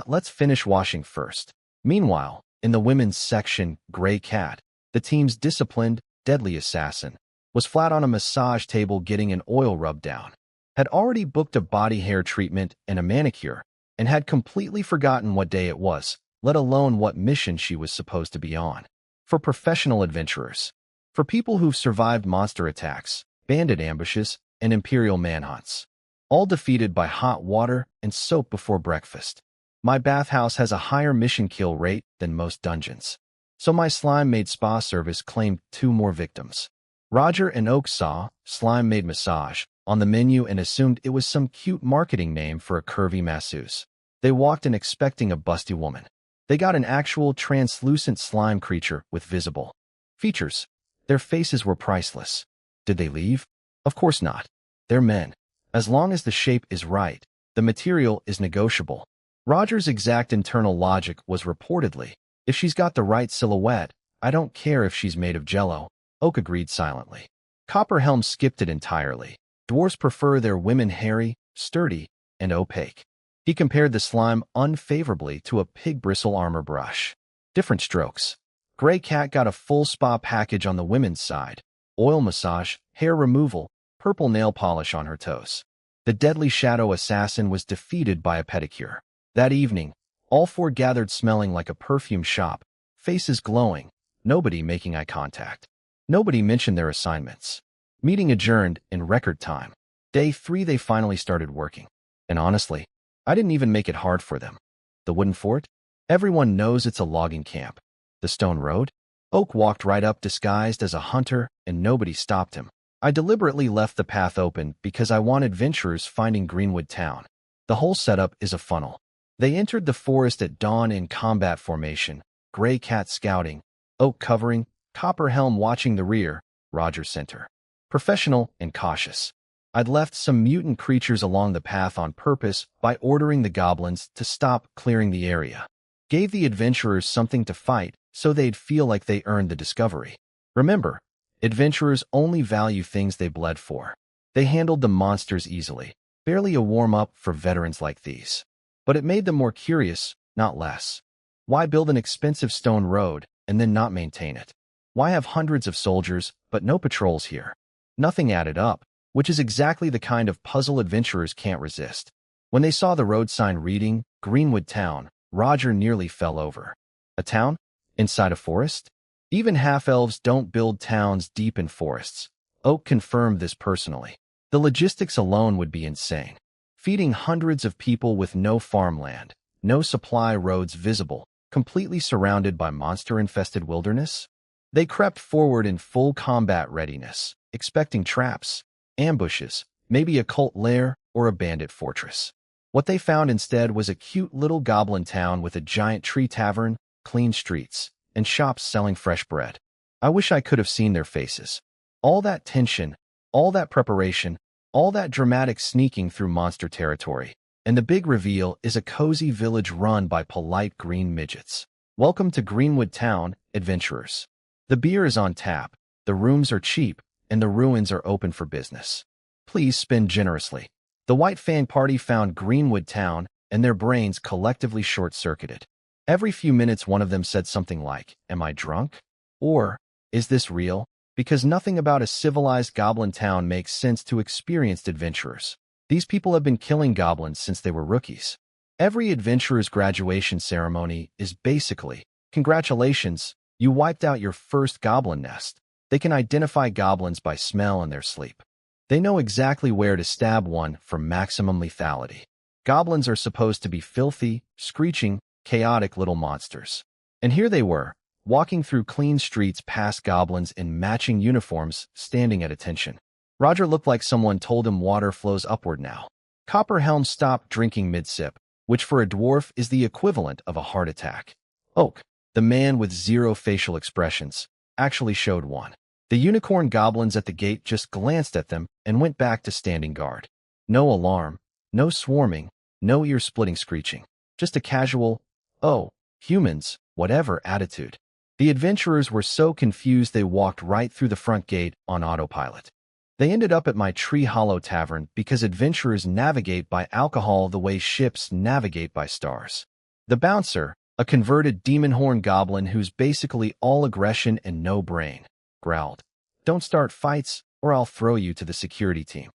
Let's finish washing first. Meanwhile, in the women's section, Gray Cat, the team's disciplined, deadly assassin, was flat on a massage table getting an oil rub down, had already booked a body hair treatment and a manicure, and had completely forgotten what day it was, let alone what mission she was supposed to be on. For professional adventurers. For people who've survived monster attacks, bandit ambushes, and imperial manhunts. All defeated by hot water and soap before breakfast. My bathhouse has a higher mission kill rate than most dungeons. So my slime-made spa service claimed 2 more victims. Roger and Oak saw slime-made massage on the menu and assumed it was some cute marketing name for a curvy masseuse. They walked in expecting a busty woman. They got an actual translucent slime creature with visible features. Their faces were priceless. Did they leave? Of course not. They're men. As long as the shape is right, the material is negotiable. Roger's exact internal logic was reportedly, if she's got the right silhouette, I don't care if she's made of jello. Oak agreed silently. Copperhelm skipped it entirely. Dwarves prefer their women hairy, sturdy, and opaque. He compared the slime unfavorably to a pig bristle armor brush. Different strokes. Gray Cat got a full spa package on the women's side. Oil massage, hair removal, purple nail polish on her toes. The deadly shadow assassin was defeated by a pedicure. That evening, all 4 gathered smelling like a perfume shop, faces glowing, nobody making eye contact. Nobody mentioned their assignments. Meeting adjourned in record time. Day 3 they finally started working. And honestly, I didn't even make it hard for them. The wooden fort? Everyone knows it's a logging camp. The stone road? Oak walked right up disguised as a hunter and nobody stopped him. I deliberately left the path open because I wanted venturers finding Greenwood Town. The whole setup is a funnel. They entered the forest at dawn in combat formation, Gray Cat scouting, Oak covering, Copperhelm watching the rear, Roger center. Professional and cautious. I'd left some mutant creatures along the path on purpose by ordering the goblins to stop clearing the area. Gave the adventurers something to fight so they'd feel like they earned the discovery. Remember, adventurers only value things they bled for. They handled the monsters easily, barely a warm-up for veterans like these. But it made them more curious, not less. Why build an expensive stone road and then not maintain it? Why have hundreds of soldiers but no patrols here? Nothing added up, which is exactly the kind of puzzle adventurers can't resist. When they saw the road sign reading, Greenwood Town, Roger nearly fell over. A town? Inside a forest? Even half-elves don't build towns deep in forests. Oak confirmed this personally. The logistics alone would be insane. Feeding hundreds of people with no farmland, no supply roads visible, completely surrounded by monster-infested wilderness? They crept forward in full combat readiness, expecting traps, ambushes, maybe a cult lair or a bandit fortress. What they found instead was a cute little goblin town with a giant tree tavern, clean streets, and shops selling fresh bread. I wish I could have seen their faces. All that tension, all that preparation, all that dramatic sneaking through monster territory, and the big reveal is a cozy village run by polite green midgets. Welcome to Greenwood Town, adventurers. The beer is on tap, the rooms are cheap, and the ruins are open for business. Please spend generously. The White Fang party found Greenwood Town, and their brains collectively short-circuited. Every few minutes one of them said something like, "Am I drunk?" Or, "Is this real?" Because nothing about a civilized goblin town makes sense to experienced adventurers. These people have been killing goblins since they were rookies. Every adventurer's graduation ceremony is basically, "Congratulations, you wiped out your first goblin nest." They can identify goblins by smell in their sleep. They know exactly where to stab one for maximum lethality. Goblins are supposed to be filthy, screeching, chaotic little monsters. And here they were, walking through clean streets past goblins in matching uniforms, standing at attention. Roger looked like someone told him water flows upward now. Copperhelm stopped drinking mid-sip, which for a dwarf is the equivalent of a heart attack. Oak, the man with zero facial expressions, actually showed one. The unicorn goblins at the gate just glanced at them and went back to standing guard. No alarm, no swarming, no ear-splitting screeching. Just a casual, "Oh, humans, whatever" attitude. The adventurers were so confused they walked right through the front gate on autopilot. They ended up at my Tree Hollow Tavern because adventurers navigate by alcohol the way ships navigate by stars. The bouncer, a converted demon horn goblin who's basically all aggression and no brain, growled, "Don't start fights or I'll throw you to the security team."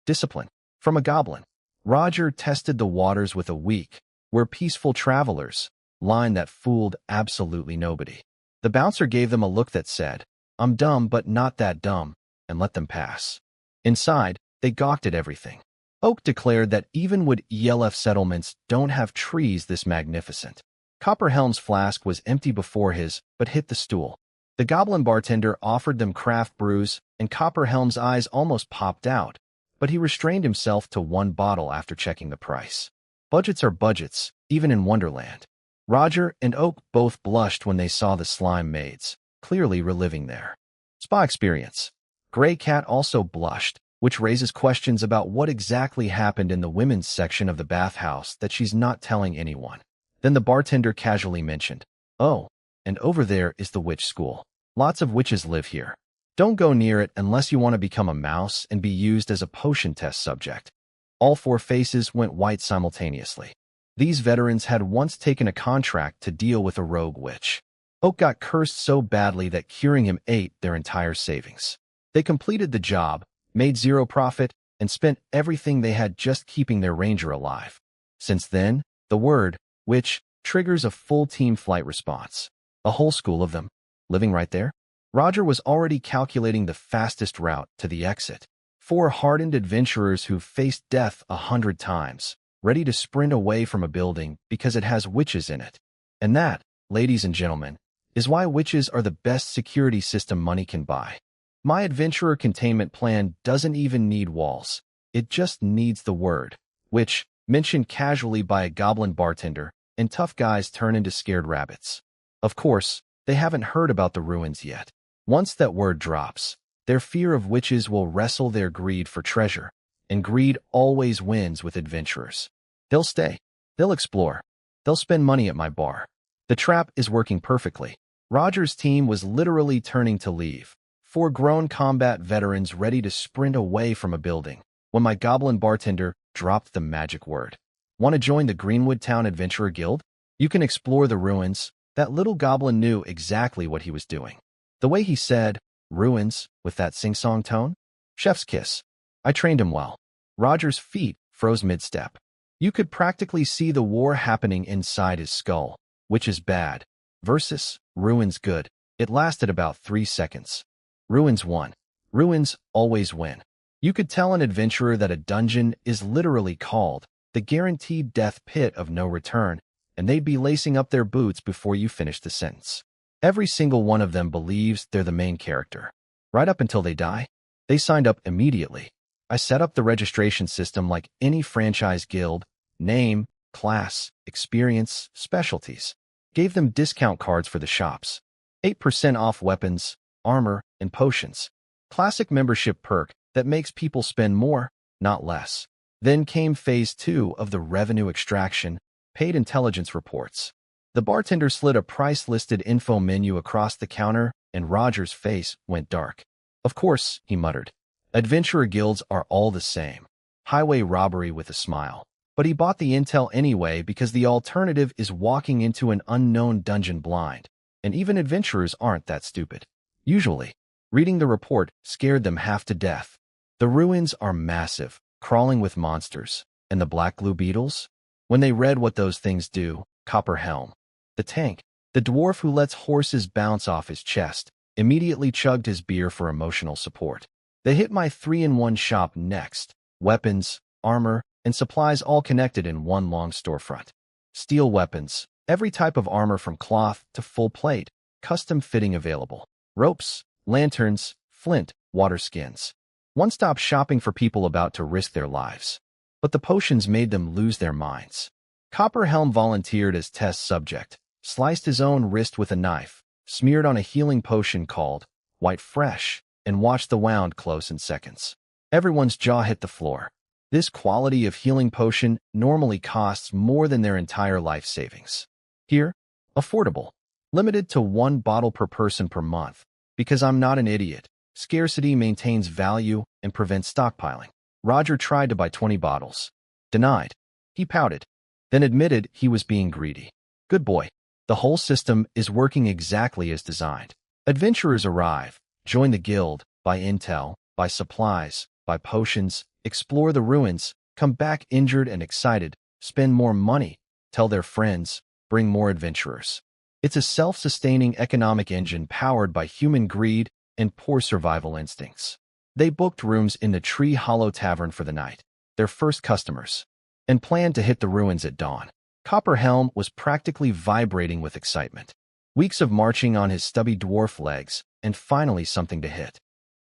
Discipline. From a goblin. Roger tested the waters with a "weak, we're peaceful travelers" line that fooled absolutely nobody. The bouncer gave them a look that said, "I'm dumb but not that dumb," and let them pass. Inside, they gawked at everything. Oak declared that even wood ELF settlements don't have trees this magnificent. Copperhelm's flask was empty before his, but hit the stool. The goblin bartender offered them craft brews, and Copperhelm's eyes almost popped out, but he restrained himself to one bottle after checking the price. Budgets are budgets, even in Wonderland. Roger and Oak both blushed when they saw the slime maids, clearly reliving their spa experience. Gray Cat also blushed, which raises questions about what exactly happened in the women's section of the bathhouse that she's not telling anyone. Then the bartender casually mentioned, "Oh, and over there is the witch school. Lots of witches live here. Don't go near it unless you want to become a mouse and be used as a potion test subject." All four faces went white simultaneously. These veterans had once taken a contract to deal with a rogue witch. Oak got cursed so badly that curing him ate their entire savings. They completed the job, made zero profit, and spent everything they had just keeping their ranger alive. Since then, the word witch triggers a full team flight response. A whole school of them, living right there. Roger was already calculating the fastest route to the exit. 4 hardened adventurers who've faced death 100 times, ready to sprint away from a building because it has witches in it. And that, ladies and gentlemen, is why witches are the best security system money can buy. My adventurer containment plan doesn't even need walls. It just needs the word, which, mentioned casually by a goblin bartender, and tough guys turn into scared rabbits. Of course, they haven't heard about the ruins yet. Once that word drops, their fear of witches will wrestle their greed for treasure, and greed always wins with adventurers. They'll stay. They'll explore. They'll spend money at my bar. The trap is working perfectly. Roger's team was literally turning to leave, 4 grown combat veterans ready to sprint away from a building, when my goblin bartender dropped the magic word. Want to join the Greenwood Town Adventurer Guild? You can explore the ruins. That little goblin knew exactly what he was doing. The way he said, ruins, with that sing-song tone? Chef's kiss. I trained him well. Roger's feet froze mid-step. You could practically see the war happening inside his skull, which is bad, versus ruins good. It lasted about 3 seconds. Ruins won. Ruins always win. You could tell an adventurer that a dungeon is literally called the guaranteed death pit of no return, and they'd be lacing up their boots before you finish the sentence. Every single one of them believes they're the main character. Right up until they die, they signed up immediately. I set up the registration system like any franchise guild: name, class, experience, specialties. Gave them discount cards for the shops. 8% off weapons, armor, and potions. Classic membership perk that makes people spend more, not less. Then came phase 2 of the revenue extraction, paid intelligence reports. The bartender slid a price-listed info menu across the counter, and Roger's face went dark. Of course, he muttered. Adventurer guilds are all the same. Highway robbery with a smile. But he bought the intel anyway because the alternative is walking into an unknown dungeon blind. And even adventurers aren't that stupid. Usually, reading the report scared them half to death. The ruins are massive, crawling with monsters. And the black glue beetles? When they read what those things do, Copper Helm, the tank, the dwarf who lets horses bounce off his chest, immediately chugged his beer for emotional support. They hit my 3-in-1 shop next. Weapons, armor, and supplies all connected in one long storefront. Steel weapons, every type of armor from cloth to full plate, custom fitting available. Ropes, lanterns, flint, water skins. One-stop shopping for people about to risk their lives. But the potions made them lose their minds. Copper Helm volunteered as test subject, sliced his own wrist with a knife, smeared on a healing potion called White Fresh, and watched the wound close in seconds. Everyone's jaw hit the floor. This quality of healing potion normally costs more than their entire life savings. Here, affordable. Limited to 1 bottle per person per month. Because I'm not an idiot, scarcity maintains value and prevents stockpiling. Roger tried to buy 20 bottles. Denied. He pouted, then admitted he was being greedy. Good boy. The whole system is working exactly as designed. Adventurers arrive, join the guild, buy intel, buy supplies, buy potions, explore the ruins, come back injured and excited, spend more money, tell their friends, bring more adventurers. It's a self-sustaining economic engine powered by human greed and poor survival instincts. They booked rooms in the Tree Hollow Tavern for the night, their first customers, and planned to hit the ruins at dawn. Copper Helm was practically vibrating with excitement. Weeks of marching on his stubby dwarf legs, and finally something to hit.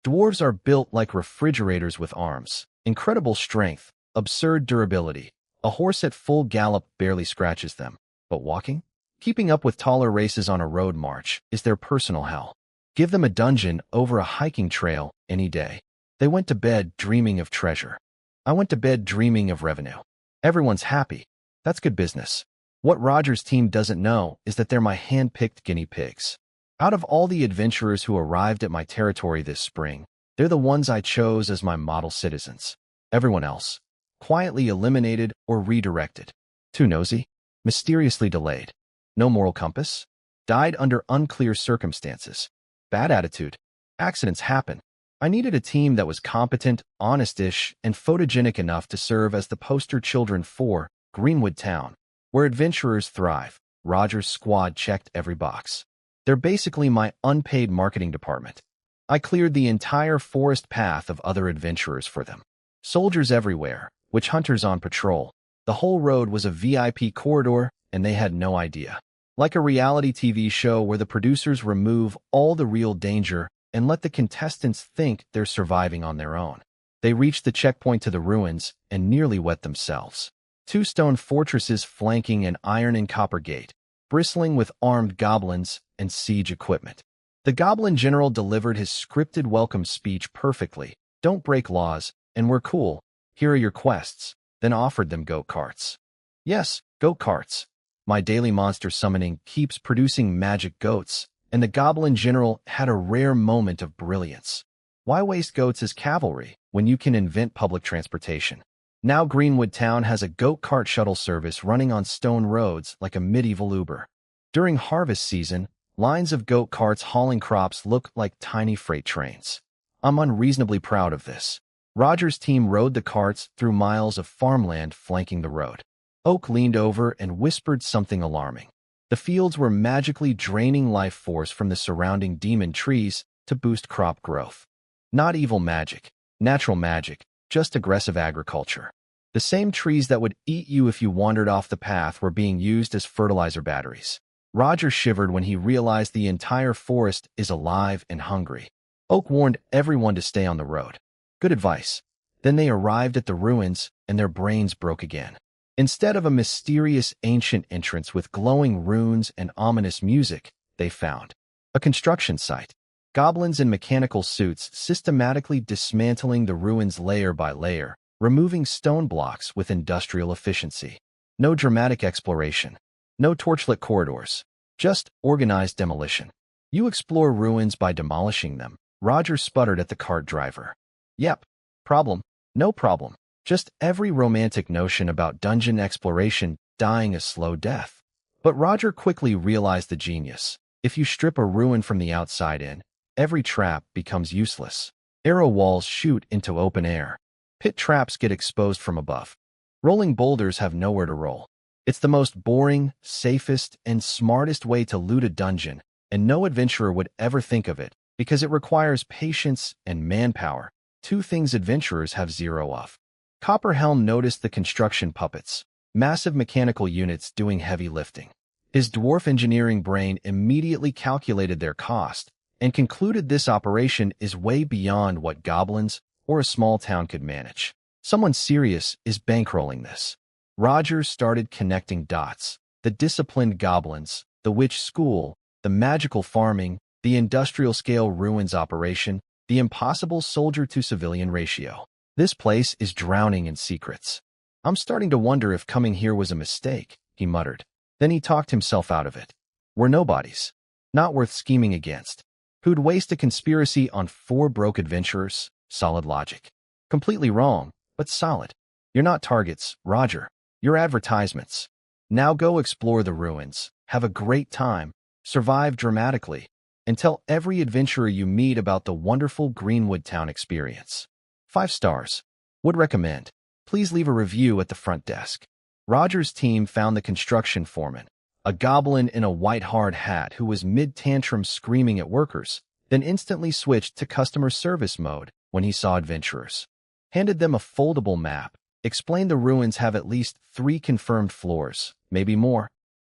Dwarves are built like refrigerators with arms, incredible strength, absurd durability. A horse at full gallop barely scratches them. But walking? Keeping up with taller races on a road march is their personal hell. Give them a dungeon over a hiking trail any day. They went to bed dreaming of treasure. I went to bed dreaming of revenue. Everyone's happy. That's good business. What Roger's team doesn't know is that they're my hand-picked guinea pigs. Out of all the adventurers who arrived at my territory this spring, they're the ones I chose as my model citizens. Everyone else, quietly eliminated or redirected. Too nosy, mysteriously delayed. No moral compass, died under unclear circumstances. Bad attitude. Accidents happen. I needed a team that was competent, honest-ish, and photogenic enough to serve as the poster children for Greenwood Town, where adventurers thrive. Roger's squad checked every box. They're basically my unpaid marketing department. I cleared the entire forest path of other adventurers for them. Soldiers everywhere, witch hunters on patrol. The whole road was a VIP corridor, and they had no idea. Like a reality TV show where the producers remove all the real danger and let the contestants think they're surviving on their own. They reached the checkpoint to the ruins and nearly wet themselves. Two stone fortresses flanking an iron and copper gate, bristling with armed goblins and siege equipment. The goblin general delivered his scripted welcome speech perfectly. Don't break laws, and we're cool. Here are your quests. Then offered them go-karts. Yes, go-karts. My daily monster summoning keeps producing magic goats, and the goblin general had a rare moment of brilliance. Why waste goats as cavalry when you can invent public transportation? Now Greenwood Town has a go-kart shuttle service running on stone roads like a medieval Uber. During harvest season, lines of go-karts hauling crops look like tiny freight trains. I'm unreasonably proud of this. Roger's team rode the carts through miles of farmland flanking the road. Oak leaned over and whispered something alarming. The fields were magically draining life force from the surrounding demon trees to boost crop growth. Not evil magic, natural magic, just aggressive agriculture. The same trees that would eat you if you wandered off the path were being used as fertilizer batteries. Roger shivered when he realized the entire forest is alive and hungry. Oak warned everyone to stay on the road. Good advice. Then they arrived at the ruins, and their brains broke again. Instead of a mysterious ancient entrance with glowing runes and ominous music, they found a construction site. Goblins in mechanical suits systematically dismantling the ruins layer by layer, removing stone blocks with industrial efficiency. No dramatic exploration. No torchlit corridors. Just organized demolition. You explore ruins by demolishing them. Roger sputtered at the cart driver. Yep. Problem. No problem. Just every romantic notion about dungeon exploration dying a slow death. But Roger quickly realized the genius. If you strip a ruin from the outside in, every trap becomes useless. Arrow walls shoot into open air. Pit traps get exposed from above. Rolling boulders have nowhere to roll. It's the most boring, safest, and smartest way to loot a dungeon, and no adventurer would ever think of it because it requires patience and manpower, two things adventurers have zero of. Copperhelm noticed the construction puppets, massive mechanical units doing heavy lifting. His dwarf engineering brain immediately calculated their cost and concluded this operation is way beyond what goblins or a small town could manage. Someone serious is bankrolling this. Roger started connecting dots. The disciplined goblins, the witch school, the magical farming, the industrial-scale ruins operation, the impossible soldier-to-civilian ratio. This place is drowning in secrets. I'm starting to wonder if coming here was a mistake, he muttered. Then he talked himself out of it. We're nobodies. Not worth scheming against. Who'd waste a conspiracy on 4 broke adventurers? Solid logic. Completely wrong, but solid. You're not targets, Roger. You're advertisements. Now go explore the ruins, have a great time, survive dramatically, and tell every adventurer you meet about the wonderful Greenwood Town experience. 5 stars. Would recommend. Please leave a review at the front desk. Roger's team found the construction foreman, a goblin in a white hard hat who was mid-tantrum screaming at workers, then instantly switched to customer service mode when he saw adventurers. Handed them a foldable map, explained the ruins have at least 3 confirmed floors, maybe more.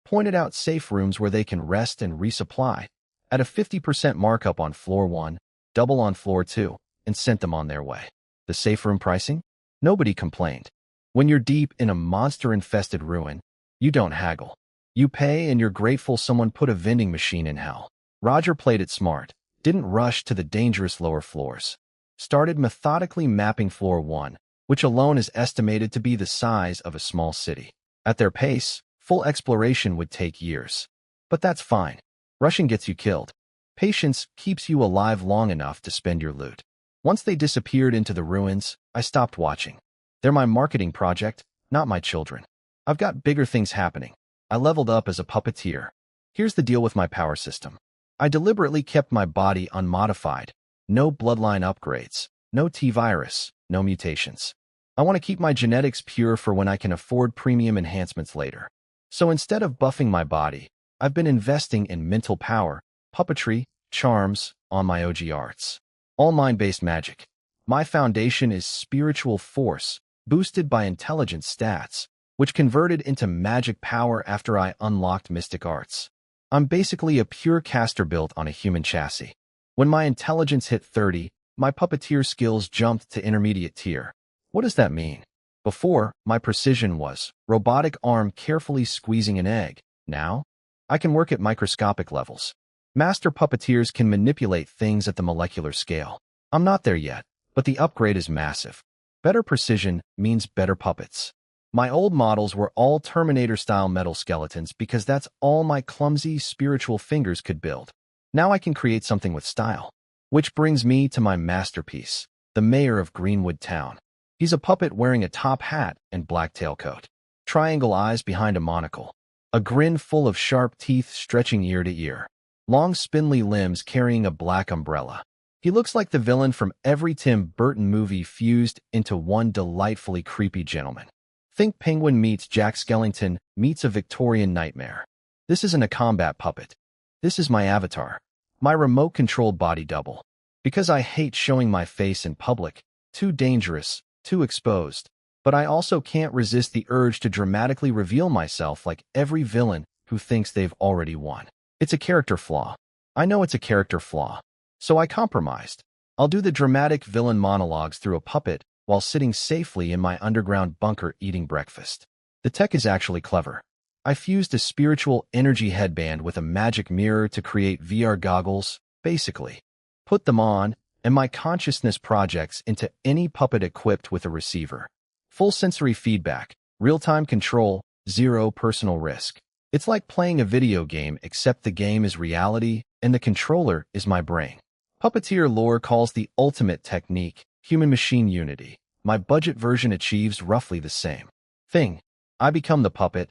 Pointed out safe rooms where they can rest and resupply, at a 50% markup on floor 1, double on floor 2, and sent them on their way. The safe room pricing? Nobody complained. When you're deep in a monster-infested ruin, you don't haggle. You pay and you're grateful someone put a vending machine in hell. Roger played it smart, didn't rush to the dangerous lower floors. Started methodically mapping floor 1, which alone is estimated to be the size of a small city. At their pace, full exploration would take years. But that's fine. Rushing gets you killed. Patience keeps you alive long enough to spend your loot. Once they disappeared into the ruins, I stopped watching. They're my marketing project, not my children. I've got bigger things happening. I leveled up as a puppeteer. Here's the deal with my power system. I deliberately kept my body unmodified. No bloodline upgrades, no T-virus, no mutations. I want to keep my genetics pure for when I can afford premium enhancements later. So instead of buffing my body, I've been investing in mental power, puppetry, charms on my OG arts. All mind-based magic. My foundation is spiritual force, boosted by intelligence stats, which converted into magic power after I unlocked mystic arts. I'm basically a pure caster built on a human chassis. When my intelligence hit 30, my puppeteer skills jumped to intermediate tier. What does that mean? Before, my precision was robotic arm carefully squeezing an egg. Now, I can work at microscopic levels. Master puppeteers can manipulate things at the molecular scale. I'm not there yet, but the upgrade is massive. Better precision means better puppets. My old models were all Terminator-style metal skeletons because that's all my clumsy, spiritual fingers could build. Now I can create something with style. Which brings me to my masterpiece, the mayor of Greenwood Town. He's a puppet wearing a top hat and black tailcoat. Triangle eyes behind a monocle. A grin full of sharp teeth stretching ear to ear. Long spindly limbs carrying a black umbrella. He looks like the villain from every Tim Burton movie fused into one delightfully creepy gentleman. Think Penguin meets Jack Skellington meets a Victorian nightmare. This isn't a combat puppet. This is my avatar. My remote-controlled body double. Because I hate showing my face in public. Too dangerous, too exposed. But I also can't resist the urge to dramatically reveal myself like every villain who thinks they've already won. It's a character flaw. I know it's a character flaw. So I compromised. I'll do the dramatic villain monologues through a puppet while sitting safely in my underground bunker eating breakfast. The tech is actually clever. I fused a spiritual energy headband with a magic mirror to create VR goggles, basically. Put them on, and my consciousness projects into any puppet equipped with a receiver. Full sensory feedback, real-time control, zero personal risk. It's like playing a video game except the game is reality and the controller is my brain. Puppeteer lore calls the ultimate technique human-machine unity. My budget version achieves roughly the same thing. I become the puppet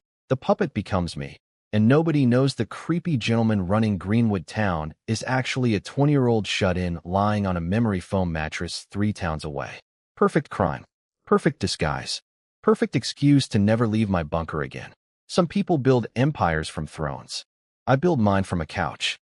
becomes me, and nobody knows the creepy gentleman running Greenwood Town is actually a 20-year-old shut-in lying on a memory foam mattress 3 towns away. Perfect crime. Perfect disguise. Perfect excuse to never leave my bunker again. Some people build empires from thrones. I build mine from a couch.